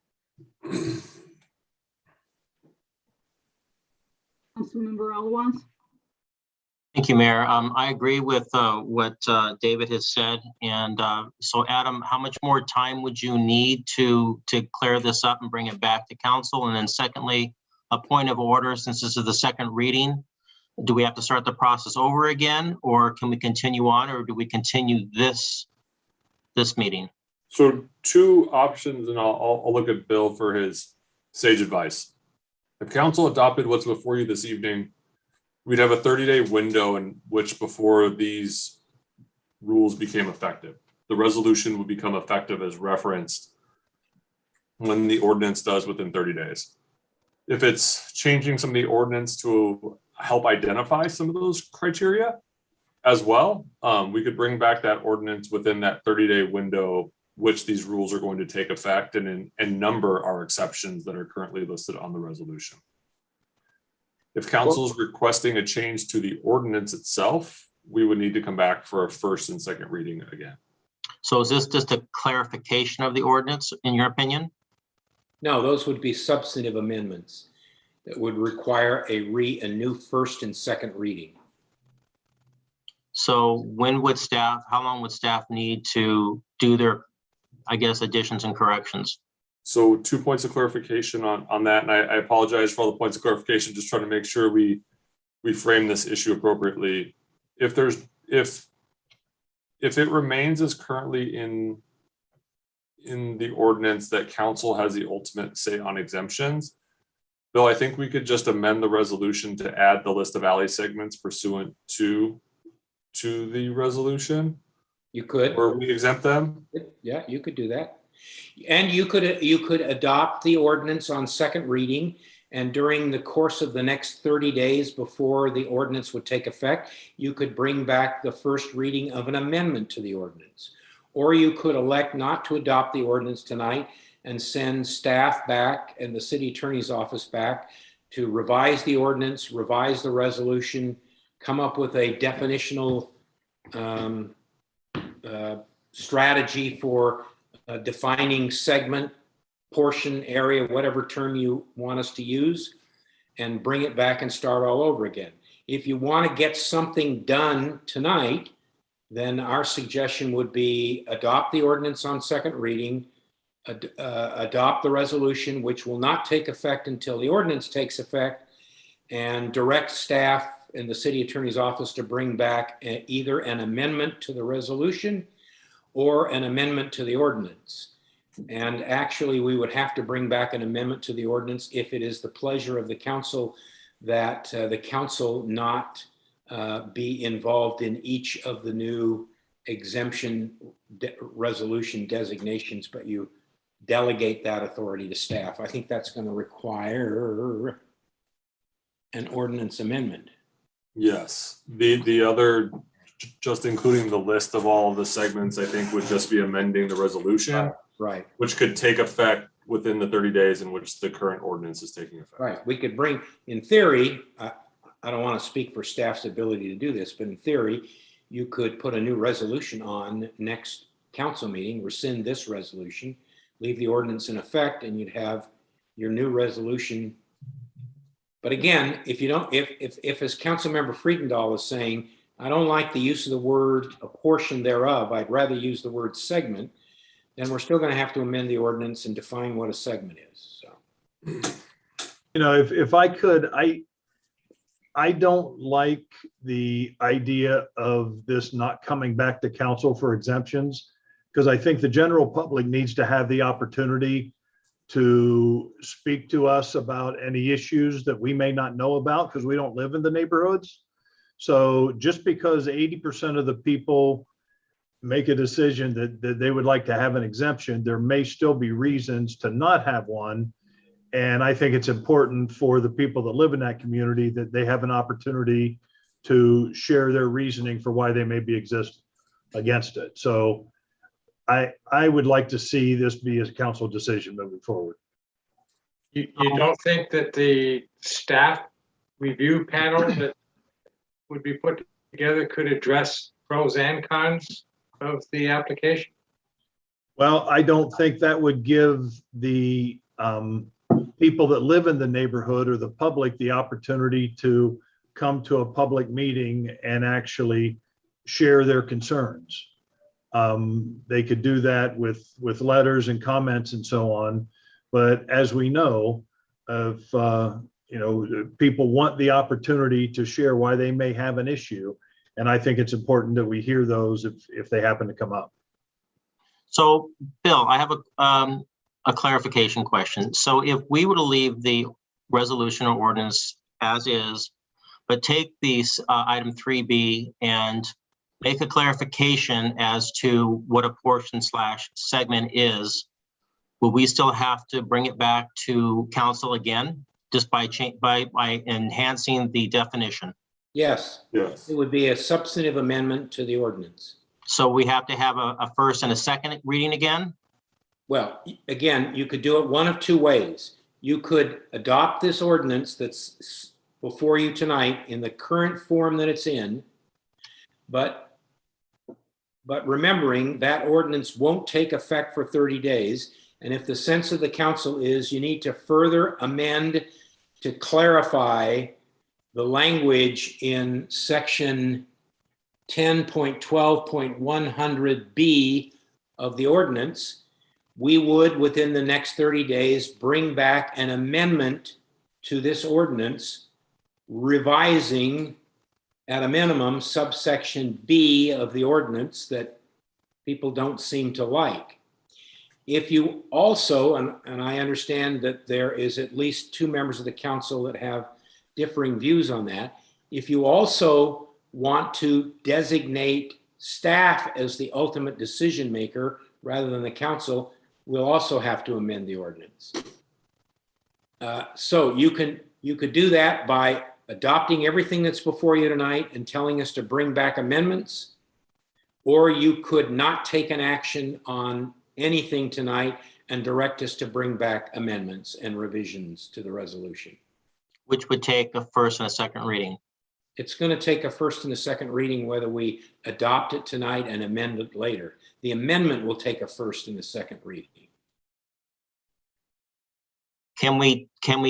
Councilmember Alawaz. Thank you, Mayor. I agree with what David has said. And so Adam, how much more time would you need to clear this up and bring it back to council? And then secondly, a point of order, since this is the second reading, do we have to start the process over again, or can we continue on, or do we continue this meeting? So 2 options, and I'll look at Bill for his sage advice. If council adopted what's before you this evening, we'd have a 30-day window in which, before these rules became effective, the resolution would become effective as referenced when the ordinance does within 30 days. If it's changing some of the ordinance to help identify some of those criteria as well, we could bring back that ordinance within that 30-day window, which these rules are going to take effect, and number our exceptions that are currently listed on the resolution. If council is requesting a change to the ordinance itself, we would need to come back for a first and second reading again. So is this just a clarification of the ordinance, in your opinion? No, those would be substantive amendments that would require a new first and second reading. So how long would staff need to do their, I guess, additions and corrections? So 2 points of clarification on that, and I apologize for all the points of clarification, just trying to make sure we frame this issue appropriately. If it remains as currently in the ordinance that council has the ultimate say on exemptions, Bill, I think we could just amend the resolution to add the list of alley segments pursuant to the resolution. You could. Or we exempt them. Yeah, you could do that. And you could adopt the ordinance on second reading, and during the course of the next 30 days before the ordinance would take effect, you could bring back the first reading of an amendment to the ordinance. Or you could elect not to adopt the ordinance tonight and send staff back and the city attorney's office back to revise the ordinance, revise the resolution, come up with a definitional strategy for defining segment, portion, area, whatever term you want us to use, and bring it back and start all over again. If you want to get something done tonight, then our suggestion would be adopt the ordinance on second reading, adopt the resolution, which will not take effect until the ordinance takes effect, and direct staff in the city attorney's office to bring back either an amendment to the resolution or an amendment to the ordinance. And actually, we would have to bring back an amendment to the ordinance if it is the pleasure of the council that the council not be involved in each of the new exemption resolution designations, but you delegate that authority to staff. I think that's going to require an ordinance amendment. Yes, the other, just including the list of all of the segments, I think would just be amending the resolution. Right. Which could take effect within the 30 days in which the current ordinance is taking effect. Right. We could bring, in theory, I don't want to speak for staff's ability to do this, but in theory, you could put a new resolution on next council meeting, rescind this resolution, leave the ordinance in effect, and you'd have your new resolution. But again, if you don't, if as Councilmember Friedendahl is saying, I don't like the use of the word a portion thereof, I'd rather use the word segment, then we're still going to have to amend the ordinance and define what a segment is. So, You know, if I could, I don't like the idea of this not coming back to council for exemptions, because I think the general public needs to have the opportunity to speak to us about any issues that we may not know about because we don't live in the neighborhoods. So just because 80% of the people make a decision that they would like to have an exemption, there may still be reasons to not have one. And I think it's important for the people that live in that community that they have an opportunity to share their reasoning for why they may be against it. So I would like to see this be a council decision moving forward. You don't think that the staff review panel that would be put together could address pros and cons of the application? Well, I don't think that would give the people that live in the neighborhood or the public the opportunity to come to a public meeting and actually share their concerns. They could do that with letters and comments and so on. But as we know, people want the opportunity to share why they may have an issue. And I think it's important that we hear those if they happen to come up. So, Bill, I have a clarification question. So if we were to leave the resolution or ordinance as is, but take these item 3B and make a clarification as to what a portion / segment is, will we still have to bring it back to council again, just by enhancing the definition? yes, Yes. it would be a substantive amendment to the ordinance. So we have to have a first and a second reading again? Well, again, you could do it one of two ways. You could adopt this ordinance that's before you tonight in the current form that it's in, but remembering that ordinance won't take effect for 30 days. And if the sense of the council is you need to further amend to clarify the language in section 10.12.100B of the ordinance, we would, within the next 30 days, bring back an amendment to this ordinance, revising at a minimum subsection B of the ordinance that people don't seem to like. If you also, and I understand that there is at least two members of the council that have differing views on that, if you also want to designate staff as the ultimate decision maker rather than the council, we'll also have to amend the ordinance. So you could do that by adopting everything that's before you tonight and telling us to bring back amendments, or you could not take an action on anything tonight and direct us to bring back amendments and revisions to the resolution. Which would take a first and a second reading. It's going to take a first and a second reading whether we adopt it tonight and amend it later. The amendment will take a first and a second reading. Can we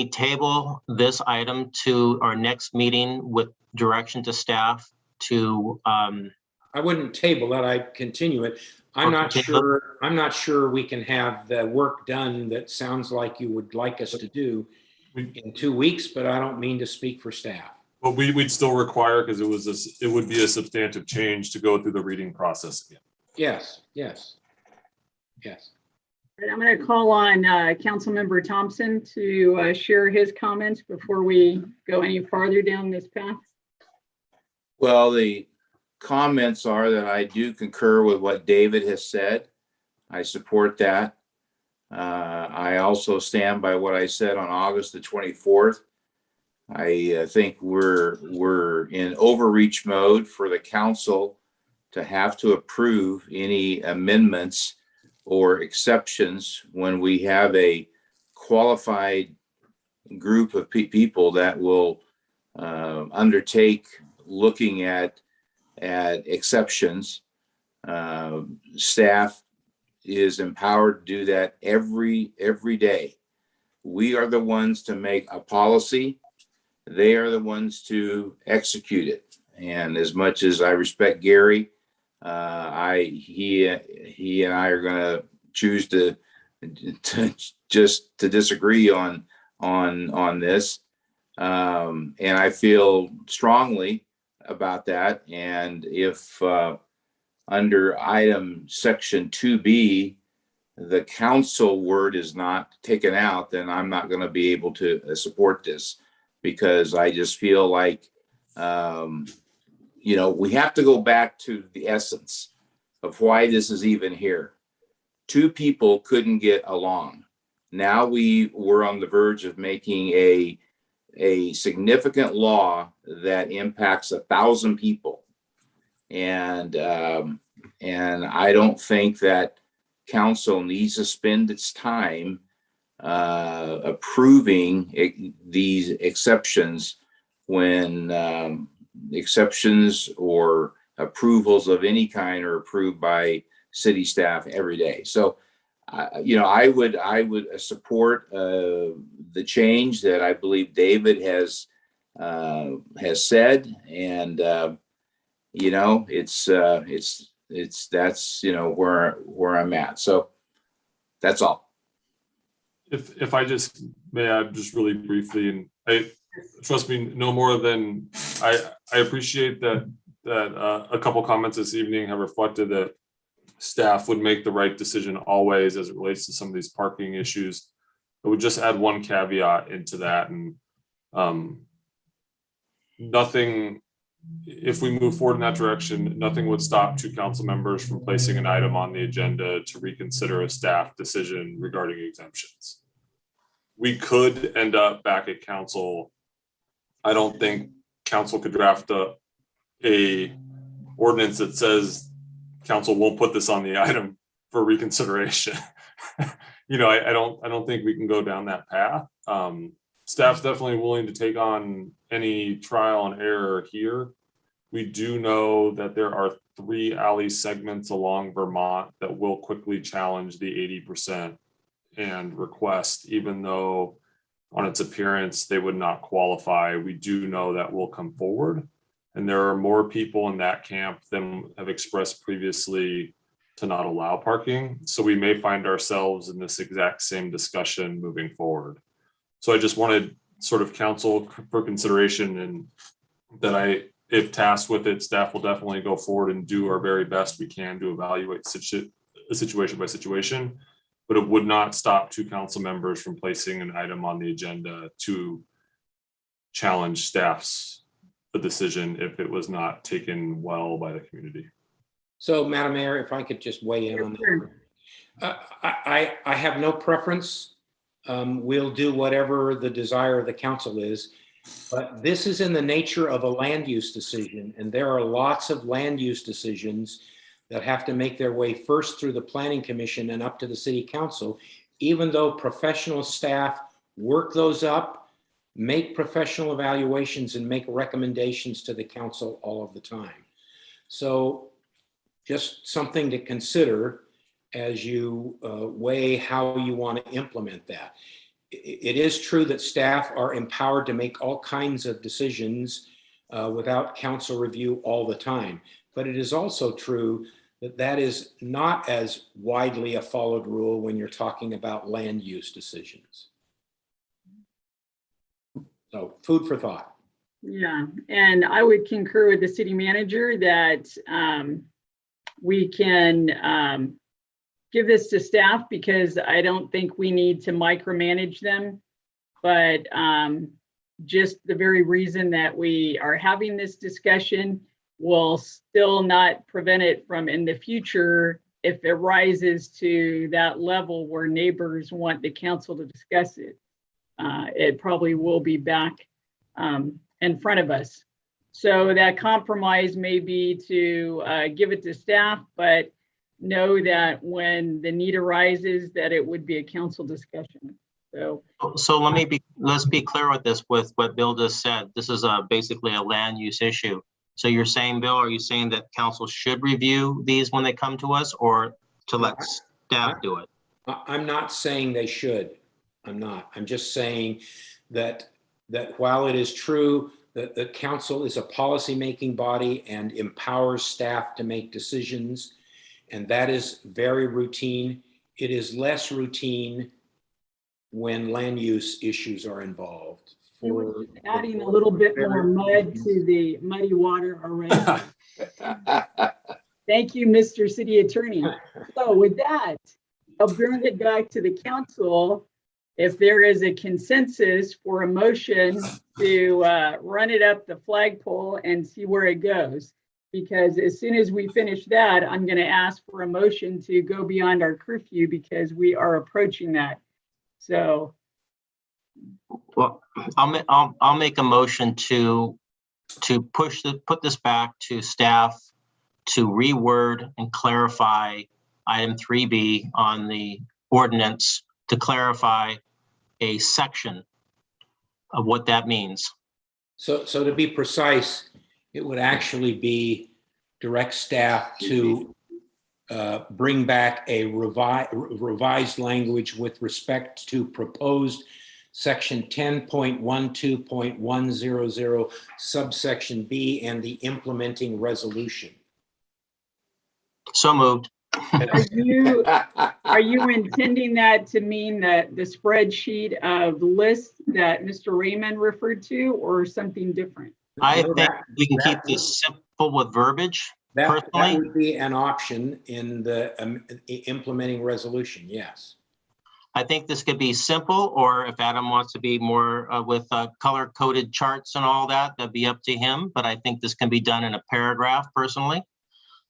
table this item to our next meeting with direction to staff to? I wouldn't table that. I'd continue it. I'm not sure we can have the work done that sounds like you would like us to do in 2 weeks, but I don't mean to speak for staff. But we'd still require, because it would be a substantive change to go through the reading process again. Yes, yes, yes. I'm going to call on Councilmember Thompson to share his comments before we go any farther down this path. Well, the comments are that I do concur with what David has said. I support that. I also stand by what I said on August the 24th. I think we're in overreach mode for the council to have to approve any amendments or exceptions when we have a qualified group of people that will undertake looking at exceptions. Staff is empowered to do that every day. We are the ones to make a policy. They are the ones to execute it. And as much as I respect Gary, he and I are going to choose to disagree on this. And I feel strongly about that. And if under item section 2B, the council word is not taken out, then I'm not going to be able to support this, because I just feel like, we have to go back to the essence of why this is even here. Two people couldn't get along. Now we were on the verge of making a significant law that impacts 1,000 people. And I don't think that council needs to spend its time approving these exceptions when exceptions or approvals of any kind are approved by city staff every day. So, I would support the change that I believe David has said, and that's where I'm at. So that's all. If I just may add just really briefly, and trust me, no more than I appreciate that a couple comments this evening have reflected that staff would make the right decision always as it relates to some of these parking issues. I would just add one caveat into that, and nothing, if we move forward in that direction, nothing would stop two council members from placing an item on the agenda to reconsider a staff decision regarding exemptions. We could end up back at council. I don't think council could draft a ordinance that says council won't put this on the item for reconsideration. I don't think we can go down that path. Staff's definitely willing to take on any trial and error here. We do know that there are 3 alley segments along Vermont that will quickly challenge the 80% and request, even though on its appearance they would not qualify. We do know that will come forward, and there are more people in that camp than have expressed previously to not allow parking. So we may find ourselves in this exact same discussion moving forward. So I just wanted sort of council for consideration, and that if tasked with it, staff will definitely go forward and do our very best we can to evaluate a situation by situation, but it would not stop two council members from placing an item on the agenda to challenge staff's decision if it was not taken well by the community. So, Madam Mayor, if I could just weigh in on that. I have no preference. We'll do whatever the desire of the council is, but this is in the nature of a land use decision, and there are lots of land use decisions that have to make their way first through the Planning Commission and up to the City Council, even though professional staff work those up, make professional evaluations, and make recommendations to the council all of the time. So just something to consider as you weigh how you want to implement that. It is true that staff are empowered to make all kinds of decisions without council review all the time. But it is also true that that is not as widely a followed rule when you're talking about land use decisions. So food for thought. Yeah, and I would concur with the city manager that we can give this to staff, because I don't think we need to micromanage them. But just the very reason that we are having this discussion will still not prevent it from in the future, if it rises to that level where neighbors want the council to discuss it. It probably will be back in front of us. So that compromise may be to give it to staff, but know that when the need arises, that it would be a council discussion. So let's be clear with this, with what Bill just said. This is basically a land use issue. So you're saying, Bill, are you saying that council should review these when they come to us, or to let staff do it? I'm not saying they should. I'm not. I'm just saying that while it is true that the council is a policy-making body and empowers staff to make decisions, and that is very routine, it is less routine when land use issues are involved. Adding a little bit more mud to the muddy water already. Thank you, Mr. City Attorney. So with that, I'll bring it back to the council. If there is a consensus for a motion to run it up the flagpole and see where it goes. Because as soon as we finish that, I'm going to ask for a motion to go beyond our curfew because we are approaching that. So, well, I'll make a motion to put this back to staff to reword and clarify item 3B on the ordinance, to clarify a section of what that means. So to be precise, it would actually be direct staff to bring back a revised language with respect to proposed section 10.12.100 subsection B and the implementing resolution. So moved. Are you intending that to mean that the spreadsheet of lists that Mr. Raymond referred to, or something different? I think we can keep this simple with verbiage. That would be an option in the implementing resolution, yes. I think this could be simple, or if Adam wants to be more with color-coded charts and all that, that'd be up to him. But I think this can be done in a paragraph personally.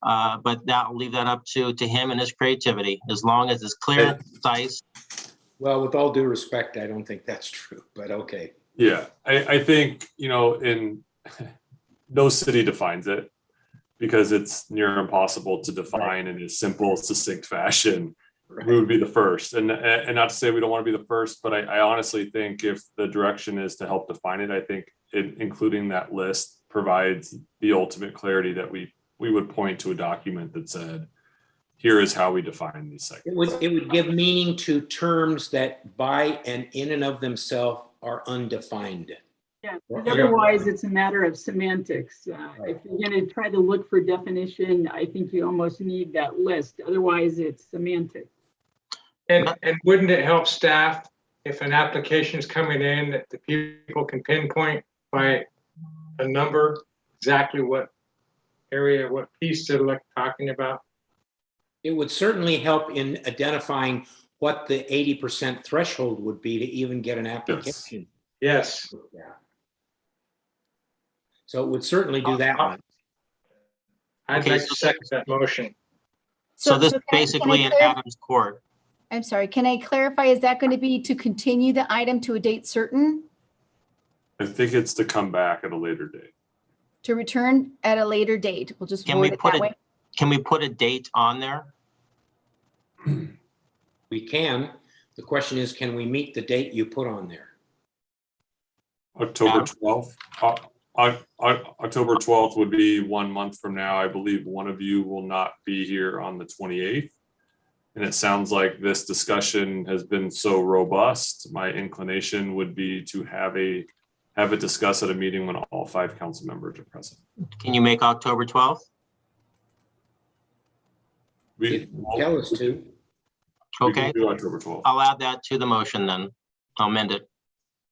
But I'll leave that up to him and his creativity, as long as it's clear and concise. Well, with all due respect, I don't think that's true, but okay. Yeah, I think, in no city defines it because it's near impossible to define in a simple, succinct fashion. Right. We would be the first, and not to say we don't want to be the first, but I honestly think if the direction is to help define it, I think including that list provides the ultimate clarity that we would point to a document that said, here is how we define these sections. It would give meaning to terms that by and in and of themselves are undefined. Yeah, otherwise it's a matter of semantics. If you're going to try to look for definition, I think you almost need that list. Otherwise it's semantic. And wouldn't it help staff if an application is coming in that the people can pinpoint by a number exactly what area, what piece they're talking about? It would certainly help in identifying what the 80% threshold would be to even get an application. Yes. Yeah. So it would certainly do that one. I'd like to second that motion. So this basically in Adam's court. I'm sorry, can I clarify, is that going to be to continue the item to a date certain? I think it's to come back at a later date. To return at a later date. We'll just word it that way. Can we put a date on there? We can. The question is, can we meet the date you put on there? October 12th. October 12th would be 1 month from now. I believe one of you will not be here on the 28th. And it sounds like this discussion has been so robust. My inclination would be to have it discussed at a meeting when all 5 council members are present. Can you make October 12th? Tell us to. Okay. Do October 12th. I'll add that to the motion then. I'll amend it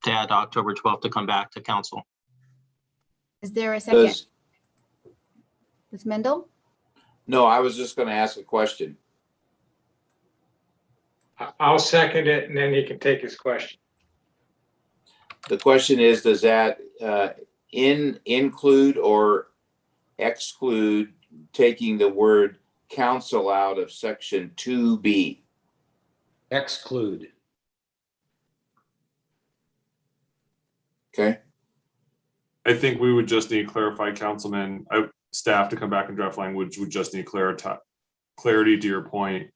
to add October 12th to come back to council. Is there a second? Ms. Mendel? No, I was just going to ask a question. I'll second it and then he can take his question. The question is, does that include or exclude taking the word council out of section 2B? Exclude. Okay. I think we would just need to clarify, Councilman, staff to come back and draft language would just need clarity to your point.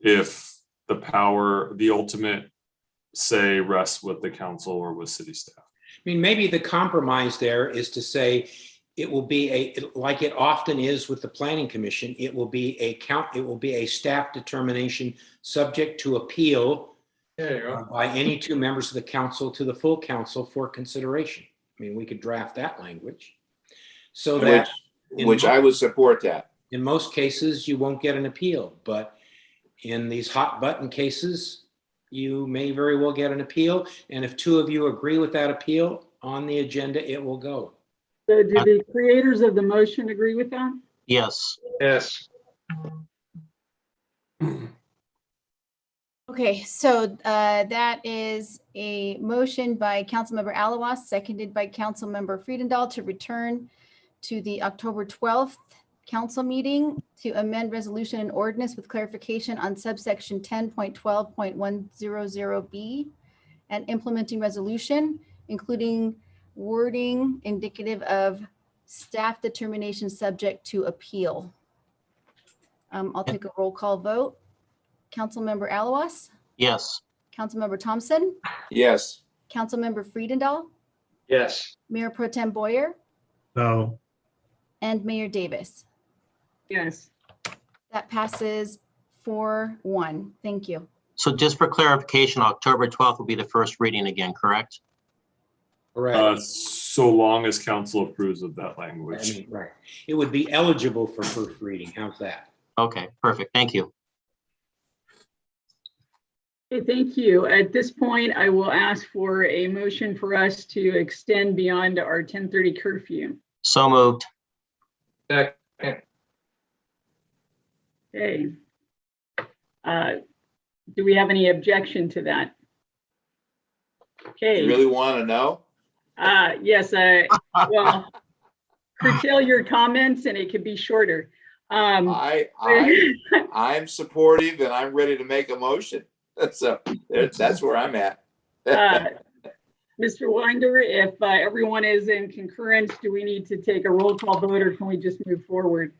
If the power, the ultimate say rests with the council or with city staff. I mean, maybe the compromise there is to say it will be like it often is with the planning commission, it will be a staff determination subject to appeal by any two members of the council to the full council for consideration. I mean, we could draft that language so that. Which I would support that. In most cases, you won't get an appeal, but in these hot button cases, you may very well get an appeal. And if two of you agree with that appeal on the agenda, it will go. So do the creators of the motion agree with that? Yes. Yes. Okay, so that is a motion by Councilmember Alawas, seconded by Councilmember Friedendahl to return to the October 12th council meeting to amend resolution and ordinance with clarification on subsection 10.12.100B and implementing resolution, including wording indicative of staff determination subject to appeal. I'll take a roll call vote. Councilmember Alawas? Yes. Councilmember Thompson? Yes. Councilmember Friedendahl? Yes. Mayor Pro Tem Boyer? No. And Mayor Davis? Yes. That passes 4-1. Thank you. So just for clarification, October 12th will be the first reading again, correct? Correct. So long as council approves of that I language. mean, right. It would be eligible for first reading. How's that? Okay, perfect. Thank you. Okay, thank you. At this point, I will ask for a motion for us to extend beyond our 10:30 curfew. So moved. Second. Okay. Do we have any objection to that? Okay. You really want to know? Yes, well, curtail your comments and it could be shorter. I'm supportive and I'm ready to make a motion. So that's where I'm at. Mr. Winder, if everyone is in concurrence, do we need to take a roll call vote or can we just move forward?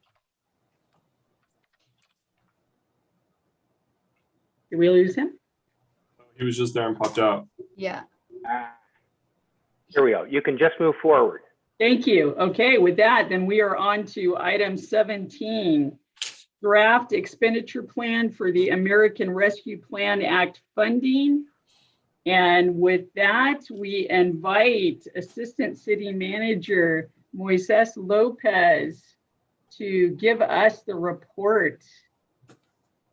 Did we lose him? He was just there and popped out. Yeah. Here we go. You can just move forward. Thank you. Okay, with that, then we are on to item 17, draft expenditure plan for the American Rescue Plan Act funding. And with that, we invite Assistant City Manager Moises Lopez to give us the report.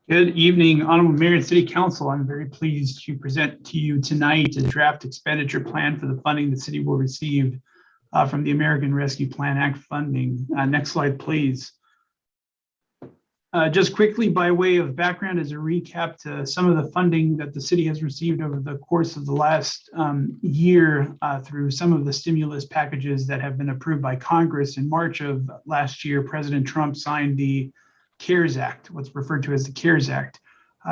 Good evening, Honorable Mayor and City Council. I'm very pleased to present to you tonight a draft expenditure plan for the funding the city will receive from the American Rescue Plan Act funding. Next slide, please. Just quickly, by way of background, as a recap to some of the funding that the city has received over the course of the last year through some of the stimulus packages that have been approved by Congress. In March of last year, President Trump signed the CARES Act, what's referred to as the CARES Act.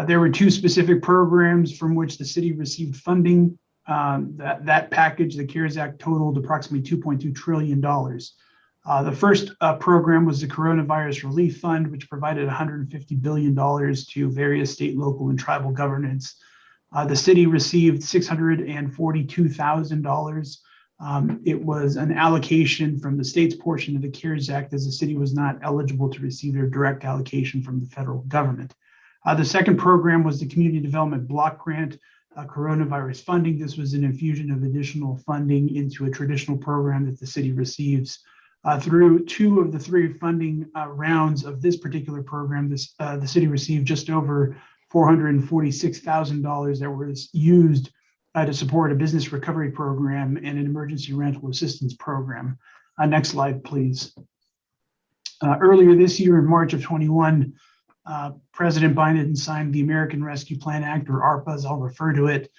There were two specific programs from which the city received funding. That package, the CARES Act, totaled approximately $2.2 trillion. The first program was the Coronavirus Relief Fund, which provided $150 billion to various state, local, and tribal governments. The city received $642,000. It was an allocation from the state's portion of the CARES Act, as the city was not eligible to receive their direct allocation from the federal government. The second program was the Community Development Block Grant coronavirus funding. This was an infusion of additional funding into a traditional program that the city receives. Through two of the three funding rounds of this particular program, the city received just over $446,000 that was used to support a business recovery program and an emergency rental assistance program. Next slide, please. Earlier this year, in March of 21, President Biden signed the American Rescue Plan Act, or ARPA, as I'll refer to it.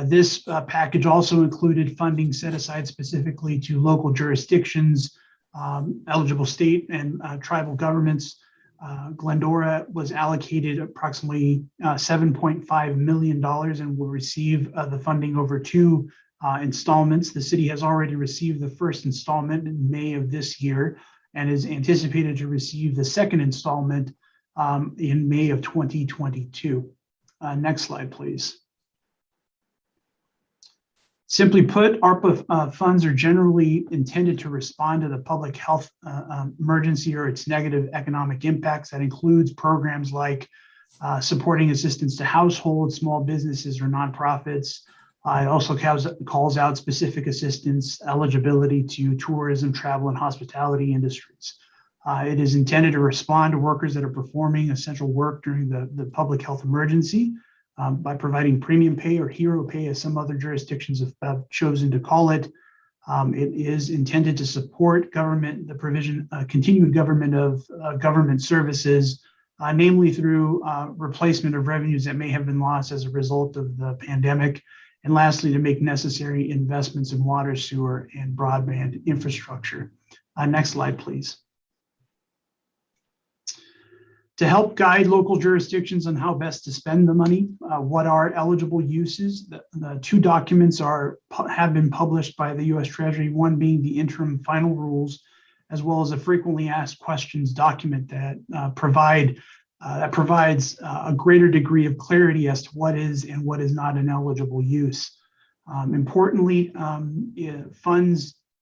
This package also included funding set aside specifically to local jurisdictions, eligible state and tribal governments. Glendora was allocated approximately $7.5 million and will receive the funding over two installments. The city has already received the first installment in May of this year and is anticipated to receive the second installment in May of 2022. Next slide, please. Simply put, ARPA funds are generally intended to respond to the public health emergency or its negative economic impacts. That includes programs like supporting assistance to households, small businesses, or nonprofits. It also calls out specific assistance eligibility to tourism, travel, and hospitality industries. It is intended to respond to workers that are performing essential work during the public health emergency by providing premium pay or hero pay, as some other jurisdictions have chosen to call it. It is intended to support government, the provision, continued government of government services, namely through replacement of revenues that may have been lost as a result of the pandemic. And lastly, to make necessary investments in water, sewer, and broadband infrastructure. Next slide, please. To help guide local jurisdictions on how best to spend the money, what are eligible uses? The two documents have been published by the U.S. Treasury, one being the interim final rules, as well as a frequently asked questions document that provides a greater degree of clarity as to what is and what is not an eligible use. Importantly,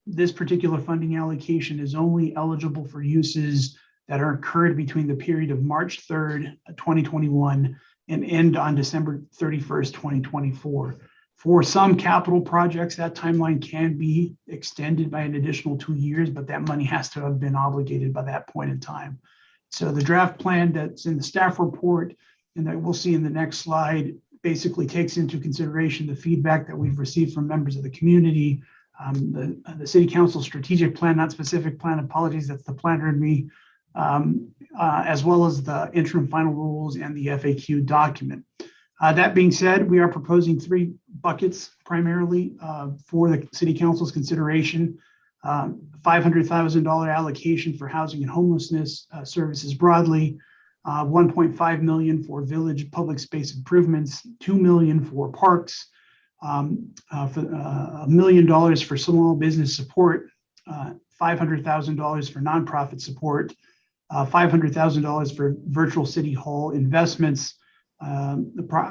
this particular funding allocation is only eligible for uses that are incurred between the period of March 3rd, 2021 and end on December 31st, 2024. For some capital projects, that timeline can be extended by an additional 2 years, but that money has to have been obligated by that point in time. So the draft plan that's in the staff report and that we'll see in the next slide basically takes into consideration the feedback that we've received from members of the community, the city council strategic plan, not specific plan, apologies, that's the planner in me, as well as the interim final rules and the FAQ document. That being said, we are proposing 3 buckets primarily for the city council's consideration. $500,000 allocation for housing and homelessness services broadly, $1.5 million for village public space improvements, $2 million for parks, $1 million for small business support, $500,000 for nonprofit support, $500,000 for virtual city hall investments, a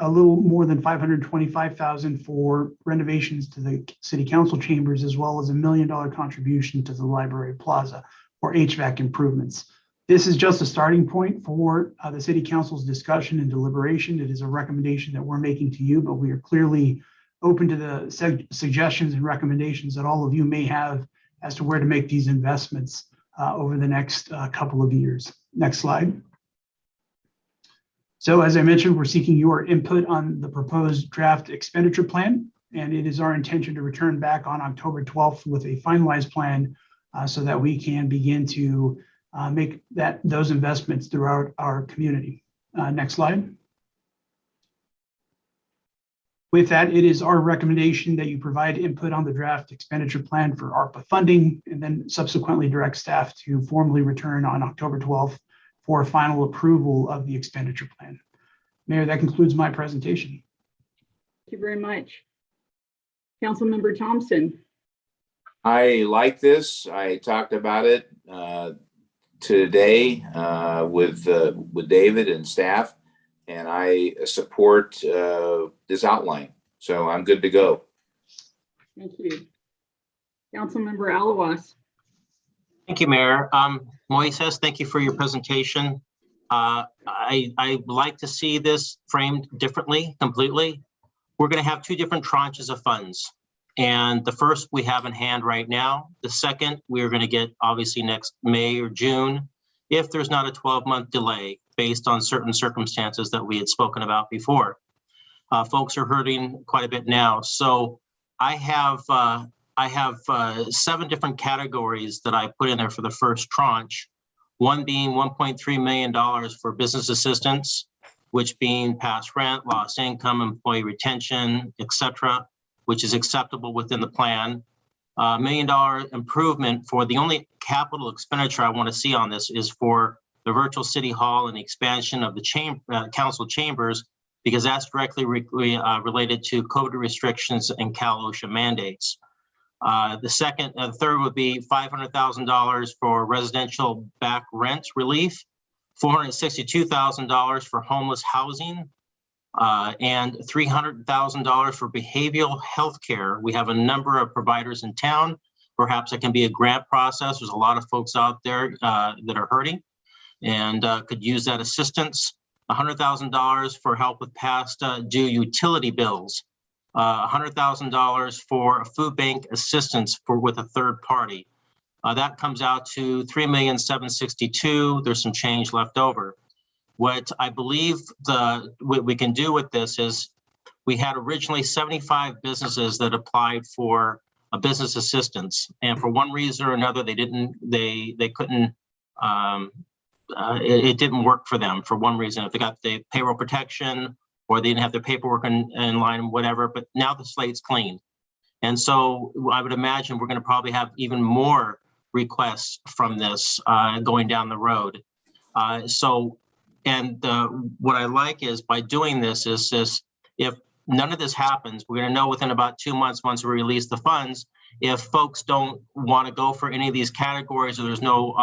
little more than $525,000 for renovations to the city council chambers, as well as $1 million contribution to the library plaza for HVAC improvements. This is just a starting point for the city council's discussion and deliberation. It is a recommendation that we're making to you, but we are clearly open to the suggestions and recommendations that all of you may have as to where to make these investments over the next couple of years. Next slide. So as I mentioned, we're seeking your input on the proposed draft expenditure plan, and it is our intention to return back on October 12th with a finalized plan so that we can begin to make those investments throughout our community. Next slide. With that, it is our recommendation that you provide input on the draft expenditure plan for ARPA funding, and then subsequently direct staff to formally return on October 12th for final approval of the expenditure plan. Mayor, that concludes my presentation. Thank you very much. Councilmember Thompson. I like this. I talked about it today with David and staff, and I support this outline. So I'm good to go. Thank you. Councilmember Alawas. Thank you, Mayor. Moises, thank you for your presentation. I like to see this framed differently, completely. We're going to have 2 different tranches of funds. And the first we have in hand right now. The second, we're going to get obviously next May or June, if there's not a 12-month delay based on certain circumstances that we had spoken about before. Folks are hurting quite a bit now. So I have 7 different categories that I put in there for the first tranche. One being $1.3 million for business assistance, which being past rent, lost income, employee retention, etc., which is acceptable within the plan. $1 million improvement for the only capital expenditure I want to see on this is for the virtual city hall and the expansion of the council chambers, because that's directly related to COVID restrictions and Cal OSHA mandates. The third would be $500,000 for residential back rent relief, $462,000 for homeless housing, and $300,000 for behavioral health care. We have a number of providers in town. Perhaps it can be a grant process. There's a lot of folks out there that are hurting and could use that assistance. $100,000 for help with past due utility bills. $100,000 for food bank assistance with a third party. That comes out to $3,762,000. There's some change left over. What I believe what we can do with this is we had originally 75 businesses that applied for a business assistance, and for one reason or another, they couldn't. It didn't work for them for one reason. If they got the payroll protection or they didn't have their paperwork in line, whatever. But now the slate's clean, and so I would imagine we're going to probably have even more requests from this going down the road. What I like is by doing this is if none of this happens, we're going to know within about 2 months once we release the funds, if folks don't want to go for any of these categories or there's no,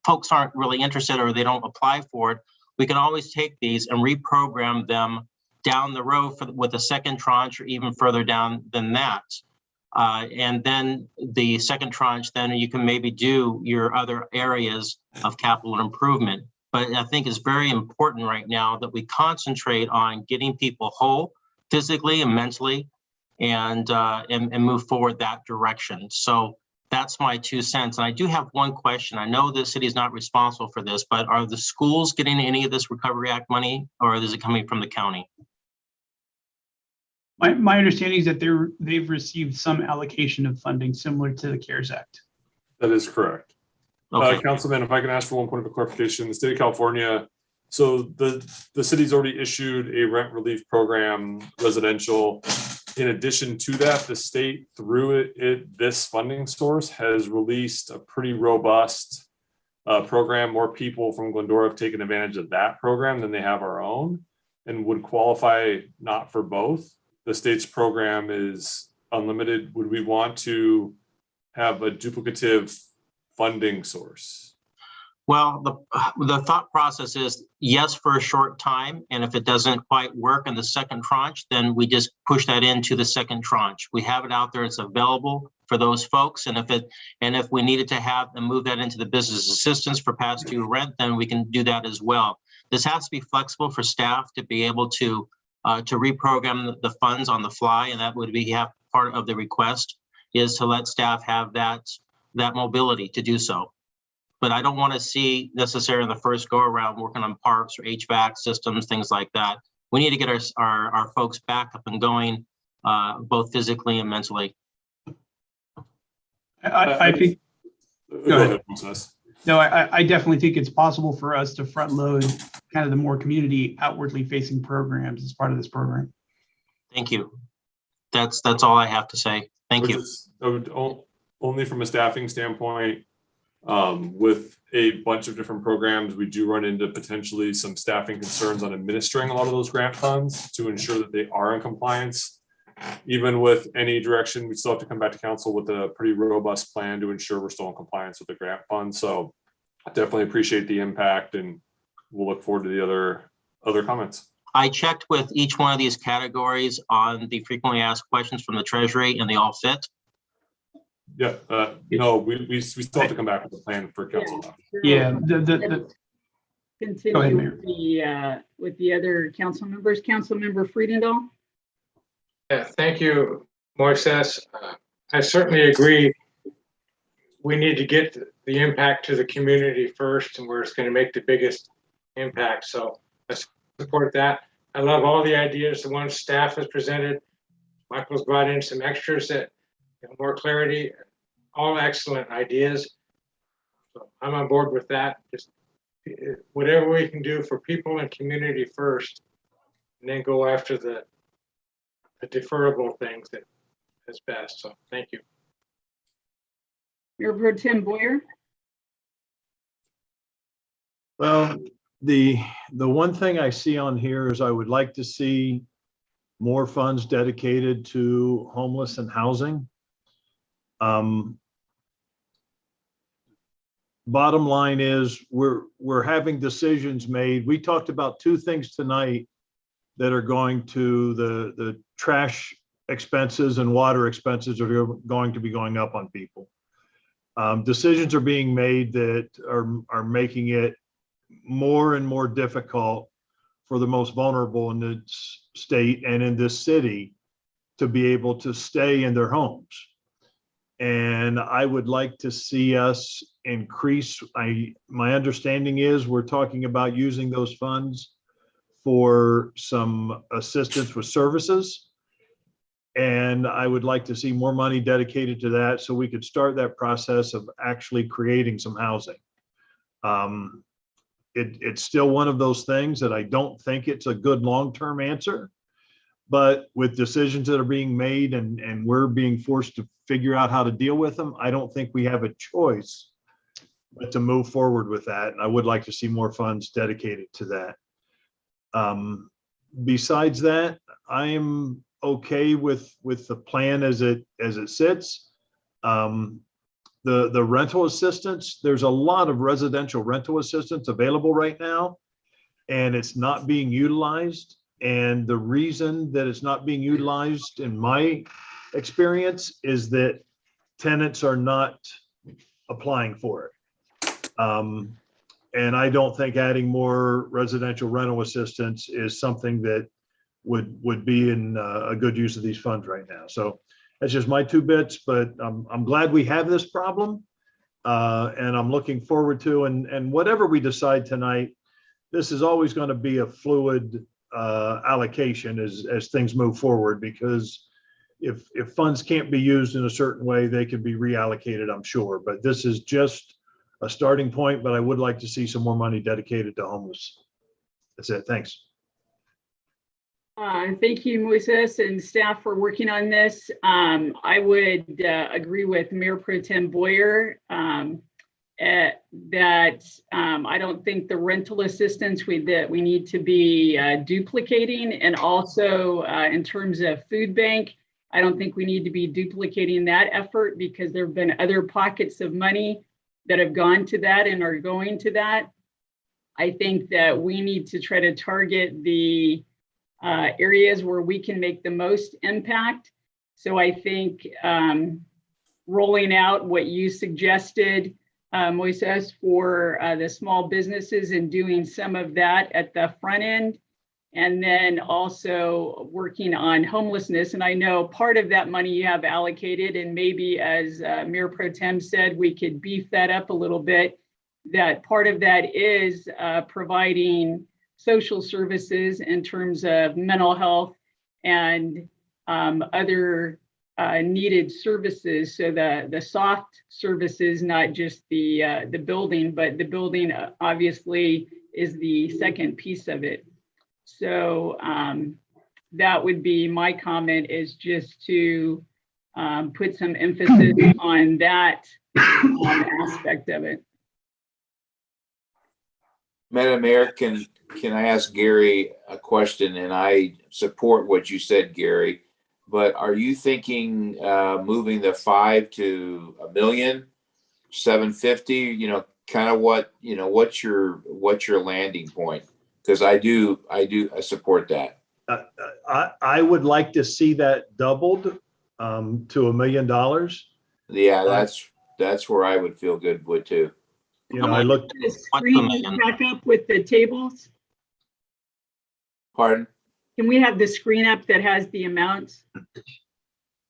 folks aren't really interested or they don't apply for it, we can always take these and reprogram them down the road with a second tranche or even further down than that. And then the second tranche, then you can maybe do your other areas of capital improvement. But I think it's very important right now that we concentrate on getting people whole physically and mentally and move forward that direction. So that's my 2 cents. And I do have one question. I know the city is not responsible for this, but are the schools getting any of this Recovery Act money, or is it coming from the county? My understanding is that they've received some allocation of funding similar to the CARES Act. That is correct. Okay. Councilman, if I can ask for one point of clarification, the state of California, so the city's already issued a rent relief program residential. In addition to that, the state through this funding source has released a pretty robust program. More people from Glendora have taken advantage of that program than they have our own and would qualify not for both. The state's program is unlimited. Would we want to have a duplicative funding source? Well, the thought process is yes for a short time, and if it doesn't quite work in the second tranche, then we just push that into the second tranche. We have it out there; it's available for those folks, and if we needed to have and move that into the business assistance for past due rent, then we can do that as well. This has to be flexible for staff to be able to reprogram the funds on the fly, and that would be part of the request is to let staff have that mobility to do so. But I don't want to see necessarily in the first go around working on parks or HVAC systems, things like that. We need to get our folks back up and going, both physically and mentally. I think. Go ahead, No, I definitely think it's possible for us to front load kind of the more community outwardly facing programs as part of this program. Thank you. That's all I have to say. Thank you. Only from a staffing standpoint, with a bunch of different programs, we do run into potentially some staffing concerns on administering a lot of those grant funds to ensure that they are in compliance. Even with any direction, we still have to come back to council with a pretty robust plan to ensure we're still in compliance with the grant fund. So I definitely appreciate the impact, and we'll look forward to the other comments. I checked with each one of these categories on the frequently asked questions from the Treasury, and they all fit. Yeah, no, we still have to come back with a plan for council. Yeah, Continue Go ahead, with the other council members. Councilmember Friedendahl. Yeah, thank you, Moises. I certainly agree. We need to get the impact to the community first, and where it's going to make the biggest impact. So I support that. I love all the ideas the ones staff has presented. Michael's brought in some extras that more clarity. All excellent ideas. So I'm on board with that. Just whatever we can do for people and community first, and then go after the deferrable things that is best. So thank you. Mayor Pro Tem Boyer. Well, The one thing I see on here is I would like to see more funds dedicated to homeless and housing. Bottom line is we're having decisions made. We talked about two things tonight that are going to the trash expenses and water expenses are going to be going up on people. Decisions are being made that are making it more and more difficult for the most vulnerable in the state and in this city to be able to stay in their homes. And I would like to see us increase. My understanding is we're talking about using those funds for some assistance with services. And I would like to see more money dedicated to that so we could start that process of actually creating some housing. It's still one of those things that I don't think it's a good long-term answer, but with decisions that are being made and we're being forced to figure out how to deal with them, I don't think we have a choice but to move forward with that. And I would like to see more funds dedicated to that. Besides that, I'm okay with the plan as it sits. The rental assistance, there's a lot of residential rental assistance available right now, and it's not being utilized. And the reason that it's not being utilized, in my experience, is that tenants are not applying for it. And I don't think adding more residential rental assistance is something that would be in a good use of these funds right now. So that's just my two bits, but I'm glad we have this problem. And I'm looking forward to, and whatever we decide tonight, this is always going to be a fluid allocation as things move forward, because if funds can't be used in a certain way, they can be reallocated, I'm sure. But this is just a starting point, but I would like to see some more money dedicated to homeless. That's it. Thanks. Thank you, Moises and staff, for working on this. I would agree with Mayor Pro Tem Boyer that I don't think the rental assistance that we need to be duplicating, and also in terms of food bank, I don't think we need to be duplicating that effort, because there have been other pockets of money that have gone to that and are going to that. I think that we need to try to target the areas where we can make the most impact. So I think rolling out what you suggested, Moises, for the small businesses and doing some of that at the front end, and then also working on homelessness. And I know part of that money you have allocated, and maybe, as Mayor Pro Tem said, we could beef that up a little bit, that part of that is providing social services in terms of mental health and other needed services. So the soft services, not just the building, but the building obviously is the second piece of it. So that would be my comment, is just to put some emphasis on that aspect of it. Madam Mayor, can I ask Gary a question? And I support what you said, Gary, but are you thinking moving the 5 to $1 million, 750? You know, kind of what, you know, what's your landing point? Because I support that. I would like to see that doubled to $1 million. Yeah, that's where I would feel good with too. You know, I looked. The screen back up with the tables. Pardon? Can we have the screen up that has the amounts?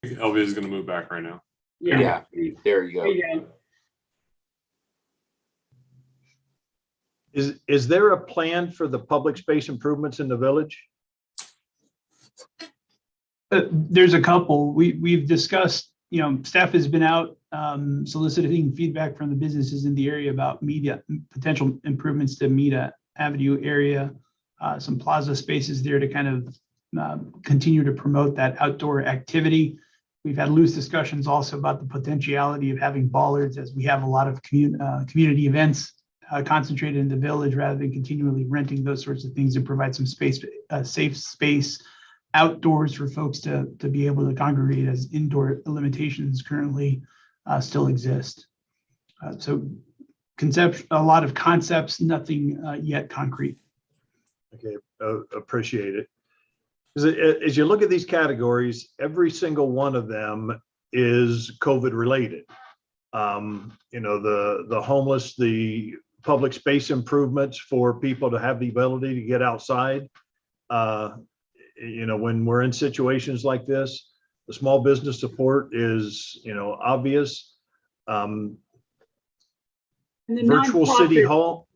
LV is going to move back right now. Yeah, there you go. There you go. Is there a plan for the public space improvements in the village? There's a couple. We've discussed, you know, staff has been out soliciting feedback from the businesses in the area about potential improvements to Mita Avenue area, some plaza spaces there to kind of continue to promote that outdoor activity. We've had loose discussions also about the potentiality of having bollards, as we have a lot of community events concentrated in the village rather than continually renting those sorts of things, and provide some space, safe space outdoors for folks to be able to congregate, as indoor limitations currently still exist. So a lot of concepts, nothing yet concrete. Okay, appreciate it. As you look at these categories, every single one of them is COVID related. You know, the homeless, the public space improvements for people to have the ability to get outside. You know, when we're in situations like this, the small business support is, you know, obvious. Virtual city hall.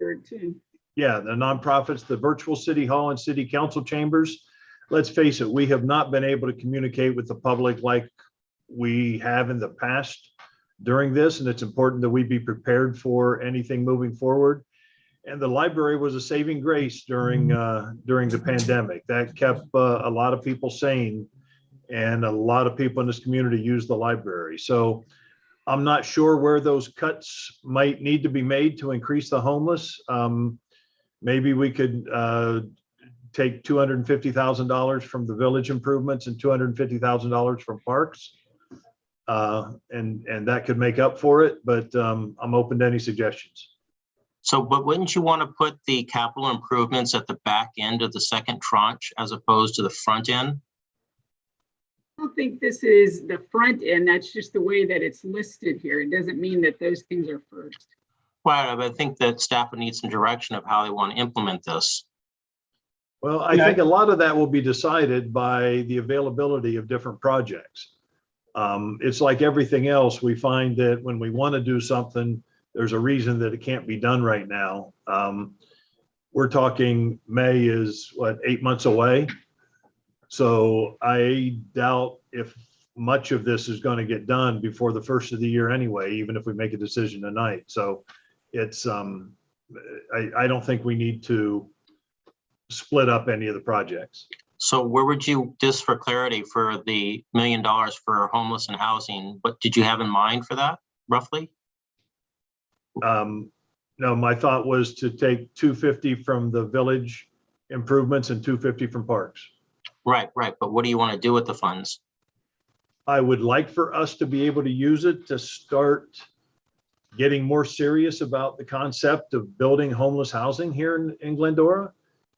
Yeah, the nonprofits, the virtual city hall and city council chambers. Let's face it, we have not been able to communicate with the public like we have in the past during this, and it's important that we be prepared for anything moving forward. And the library was a saving grace during the pandemic. That kept a lot of people sane, and a lot of people in this community use the library. So I'm not sure where those cuts might need to be made to increase the homeless. Maybe we could take $250,000 from the village improvements and $250,000 from parks. And that could make up for it, but I'm open to any suggestions. So, but wouldn't you want to put the capital improvements at the back end of the second tranche as opposed to the front end? I don't think this is the front end. That's just the way that it's listed here. It doesn't mean that those things are first. Well, I think that staff would need some direction of how they want to implement this. Well, I think a lot of that will be decided by the availability of different projects. It's like everything else. We find that when we want to do something, there's a reason that it can't be done right now. We're talking May is what, 8 months away. So I doubt if much of this is going to get done before the first of the year anyway, even if we make a decision tonight. So it's, I don't think we need to split up any of the projects. So where would you, just for clarity, for the $1 million for homeless and housing, what did you have in mind for that roughly? No, my thought was to take 250 from the village improvements and 250 from parks. Right. But what do you want to do with the funds? I would like for us to be able to use it to start getting more serious about the concept of building homeless housing here in Glendora.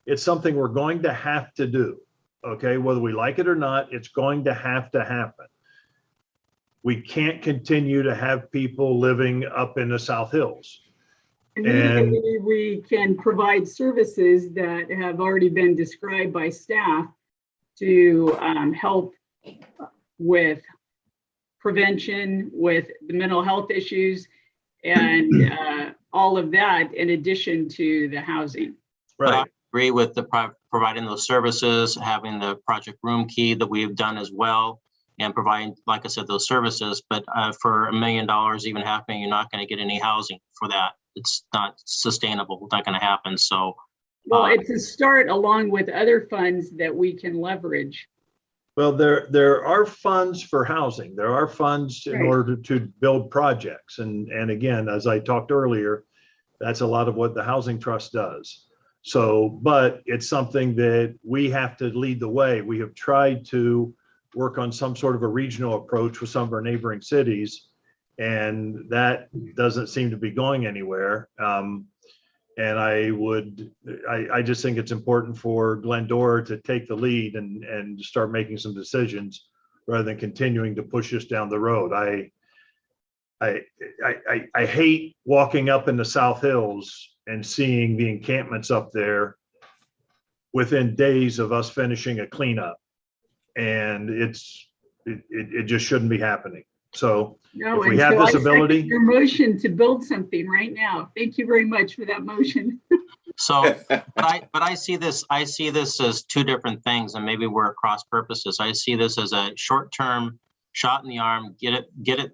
It's something we're going to have to do. Okay, whether we like it or not, it's going to happen. We can't continue to have people living up in the South Hills. And we can provide services that have already been described by staff to help with prevention, with the mental health issues, and all of that in addition to the housing. Right. I agree with the providing those services, having the project room key that we've done as well, and providing, like I said, those services. But for $1 million, even $500,000, you're not going to get any housing for that. It's not sustainable. It's not going to happen. So, well, it's a start along with other funds that we can leverage. Well, there are funds for housing. There are funds in order to build projects. And again, as I talked earlier, that's a lot of what the Housing Trust does. So, but it's something that we have to lead the way. We have tried to work on some sort of a regional approach with some of our neighboring cities, and that doesn't seem to be going anywhere. And I just think it's important for Glendora to take the lead and start making some decisions rather than continuing to push us down the road. I hate walking up in the South Hills and seeing the encampments up there within days of us finishing a cleanup. And it just shouldn't be happening. So no, if we have this ability. Your motion to build something right now. Thank you very much for that motion. So, but I see this as two different things, and maybe we're cross purposes. I see this as a short-term shot in the arm, get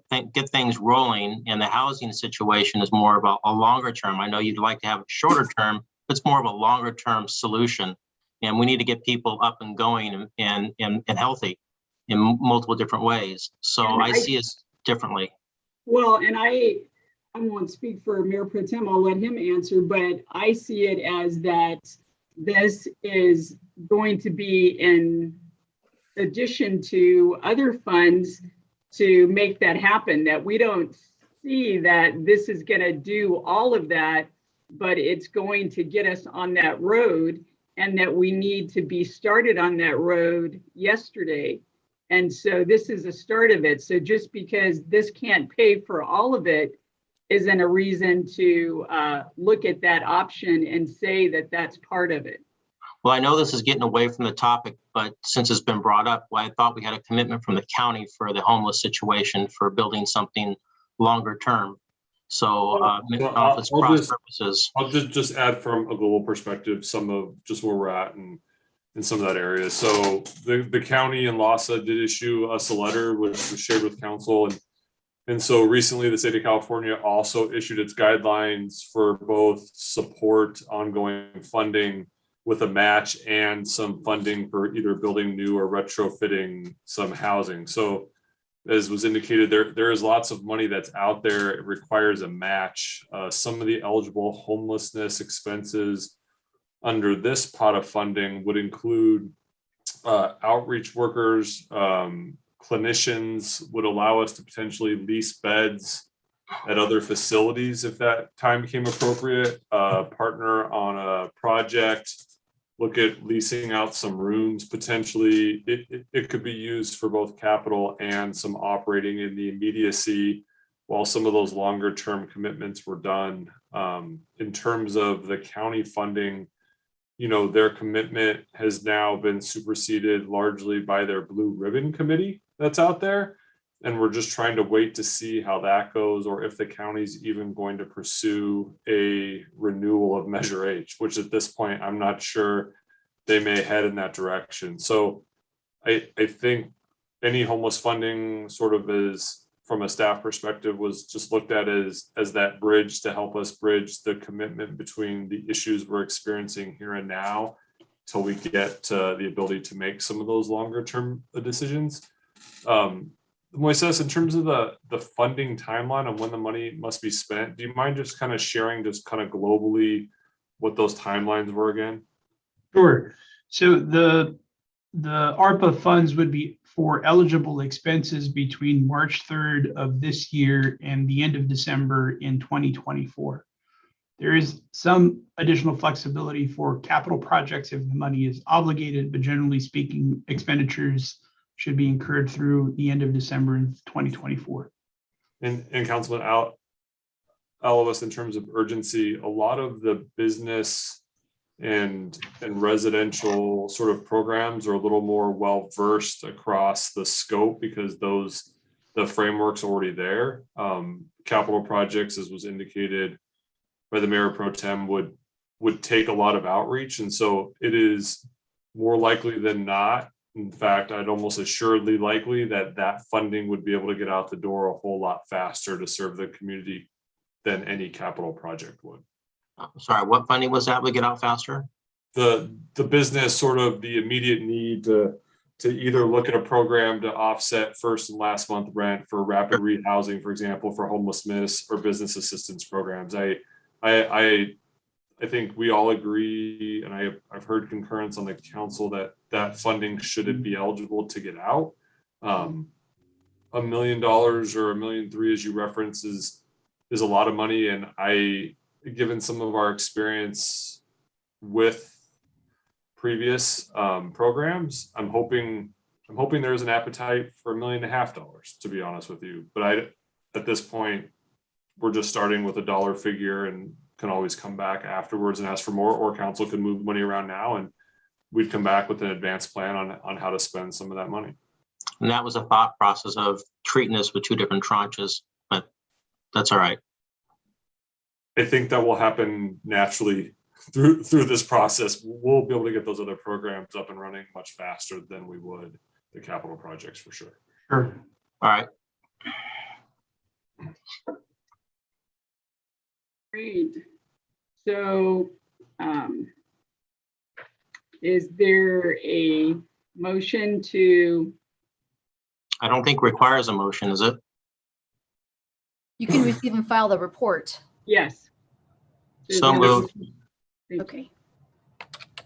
things rolling, and the housing situation is more about a longer term. I know you'd like to have a shorter term, but it's more of a longer term solution. And we need to get people up and going and healthy in multiple different ways. So I see it differently. Well, and I I won't speak for Mayor Pro Tem, I'll let him answer, but I see it as that this is going to be in addition to other funds to make that happen, that we don't see that this is going to do all of that, but it's going to get us on that road, and that we need to be started on that road yesterday. And so this is a start of it. So just because this can't pay for all of it isn't a reason to look at that option and say that that's part of it. Well, I know this is getting away from the topic, but since it's been brought up, well, I thought we had a commitment from the county for the homeless situation for building something longer term. So office cross purposes. I'll just add from a global perspective, some of just where we're at and in some of that area. So the county and LAHSA did issue us a letter, which was shared with council. And so recently the state of California also issued its guidelines for both support ongoing funding with a match and some funding for either building new or retrofitting some housing. So as was indicated, there is lots of money that's out there. It requires a match. Some of the eligible homelessness expenses under this pot of funding would include outreach workers, clinicians, would allow us to potentially lease beds at other facilities if that time became appropriate, partner on a project, look at leasing out some rooms potentially. It could be used for both capital and some operating in the immediacy while some of those longer term commitments were done. In terms of the county funding, you know, their commitment has now been superseded largely by their Blue Ribbon Committee that's out there. And we're just trying to wait to see how that goes, or if the county's even going to pursue a renewal of Measure H, which at this point, I'm not sure they may head in that direction. So I think any homeless funding sort of is, from a staff perspective, was just looked at as that bridge to help us bridge the commitment between the issues we're experiencing here and now till we get the ability to make some of those longer term decisions. Moises, in terms of the funding timeline and when the money must be spent, do you mind just kind of sharing just kind of globally what those timelines were again? Sure. So the ARPA funds would be for eligible expenses between March 3rd of this year and the end of December in 2024. There is some additional flexibility for capital projects if the money is obligated, but generally speaking, expenditures should be incurred through the end of December in 2024. And Councilman, all of us in terms of urgency, a lot of the business and residential sort of programs are a little more well-versed across the scope because the framework's already there. Capital projects, as was indicated by the Mayor Pro Tem, would take a lot of outreach. And so it is more likely than not, in fact, I'd almost assuredly likely that funding would be able to get out the door a whole lot faster to serve the community than any capital project would. Sorry, what funding was that would get out faster? The business, sort of the immediate need to either look at a program to offset first and last month rent for rapid rehousing, for example, for homelessness or business assistance programs. I think we all agree, and I've heard concurrence on the council that funding should be eligible to get out. $1 million or $1.3 million, as you reference, is a lot of money, and given some of our experience with previous programs, I'm hoping there's an appetite for $1.5 million, to be honest with you. But at this point, we're just starting with a dollar figure and can always come back afterwards and ask for more, or council can move money around now and we'd come back with an advanced plan on how to spend some of that money. And that was a thought process of treating this with two different tranches, but that's all right. I think that will happen naturally through this process. We'll be able to get those other programs up and running much faster than we would the capital projects, for sure. Sure. All right. Great. So is there a motion to? I don't think requires a motion, is it? You can receive and file the report. Yes. So moved. Okay.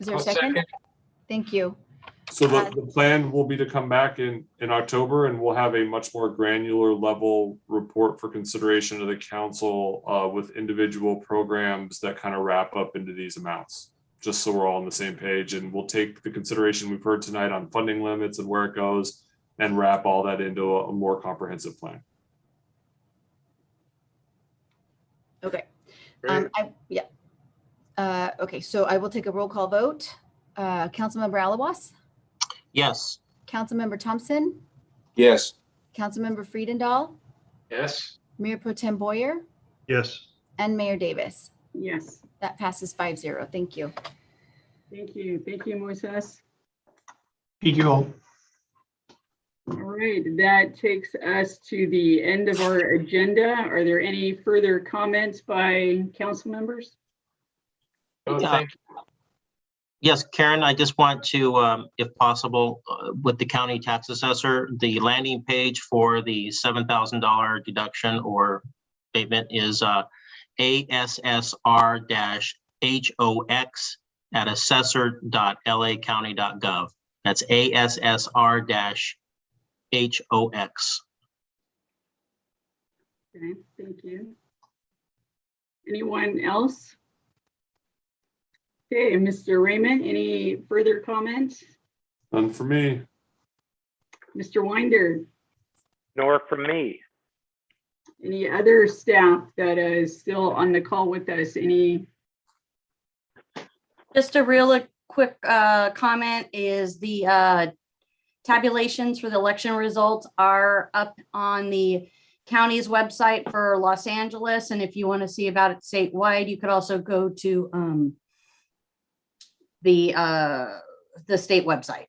Is there a I'll second? Thank you. So the plan will be to come back in October, and we'll have a much more granular level report for consideration of the council with individual programs that kind of wrap up into these amounts, just so we're all on the same page. And we'll take the consideration we've heard tonight on funding limits and where it goes and wrap all that into a more comprehensive plan. Okay. Great. Okay, so I will take a roll call vote. Councilmember Alawas, Yes. Councilmember Thompson, Yes. Councilmember Friedendahl, Yes. Mayor Pro Tem Boyer, Yes. and Mayor Davis. Yes. That passes 5-0. Thank you. Thank you. Thank you, Moises. Thank you all. All right, that takes us to the end of our agenda. Are there any further comments by council members? No, thank you. Yes, Karen, I just want to, if possible, with the county tax assessor, the landing page for the $7,000 deduction or abatement is ASSR-HOX at assessor.lacounty.gov. That's ASSR-HOX. Okay, thank you. Anyone else? Okay, Mr. Raymond, any further comments? None for me. Mr. Winder, Nor from me. any other staff that is still on the call with us? Any? Just a real quick comment is the tabulations for the election results are up on the county's website for Los Angeles. And if you want to see about it statewide, you could also go to the state website.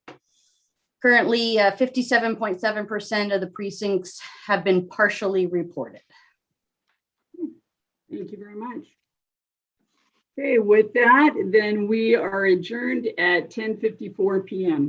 Currently, 57.7% of the precincts have been partially reported. Thank you very much. Okay, with that, then we are adjourned at 10:54 p.m.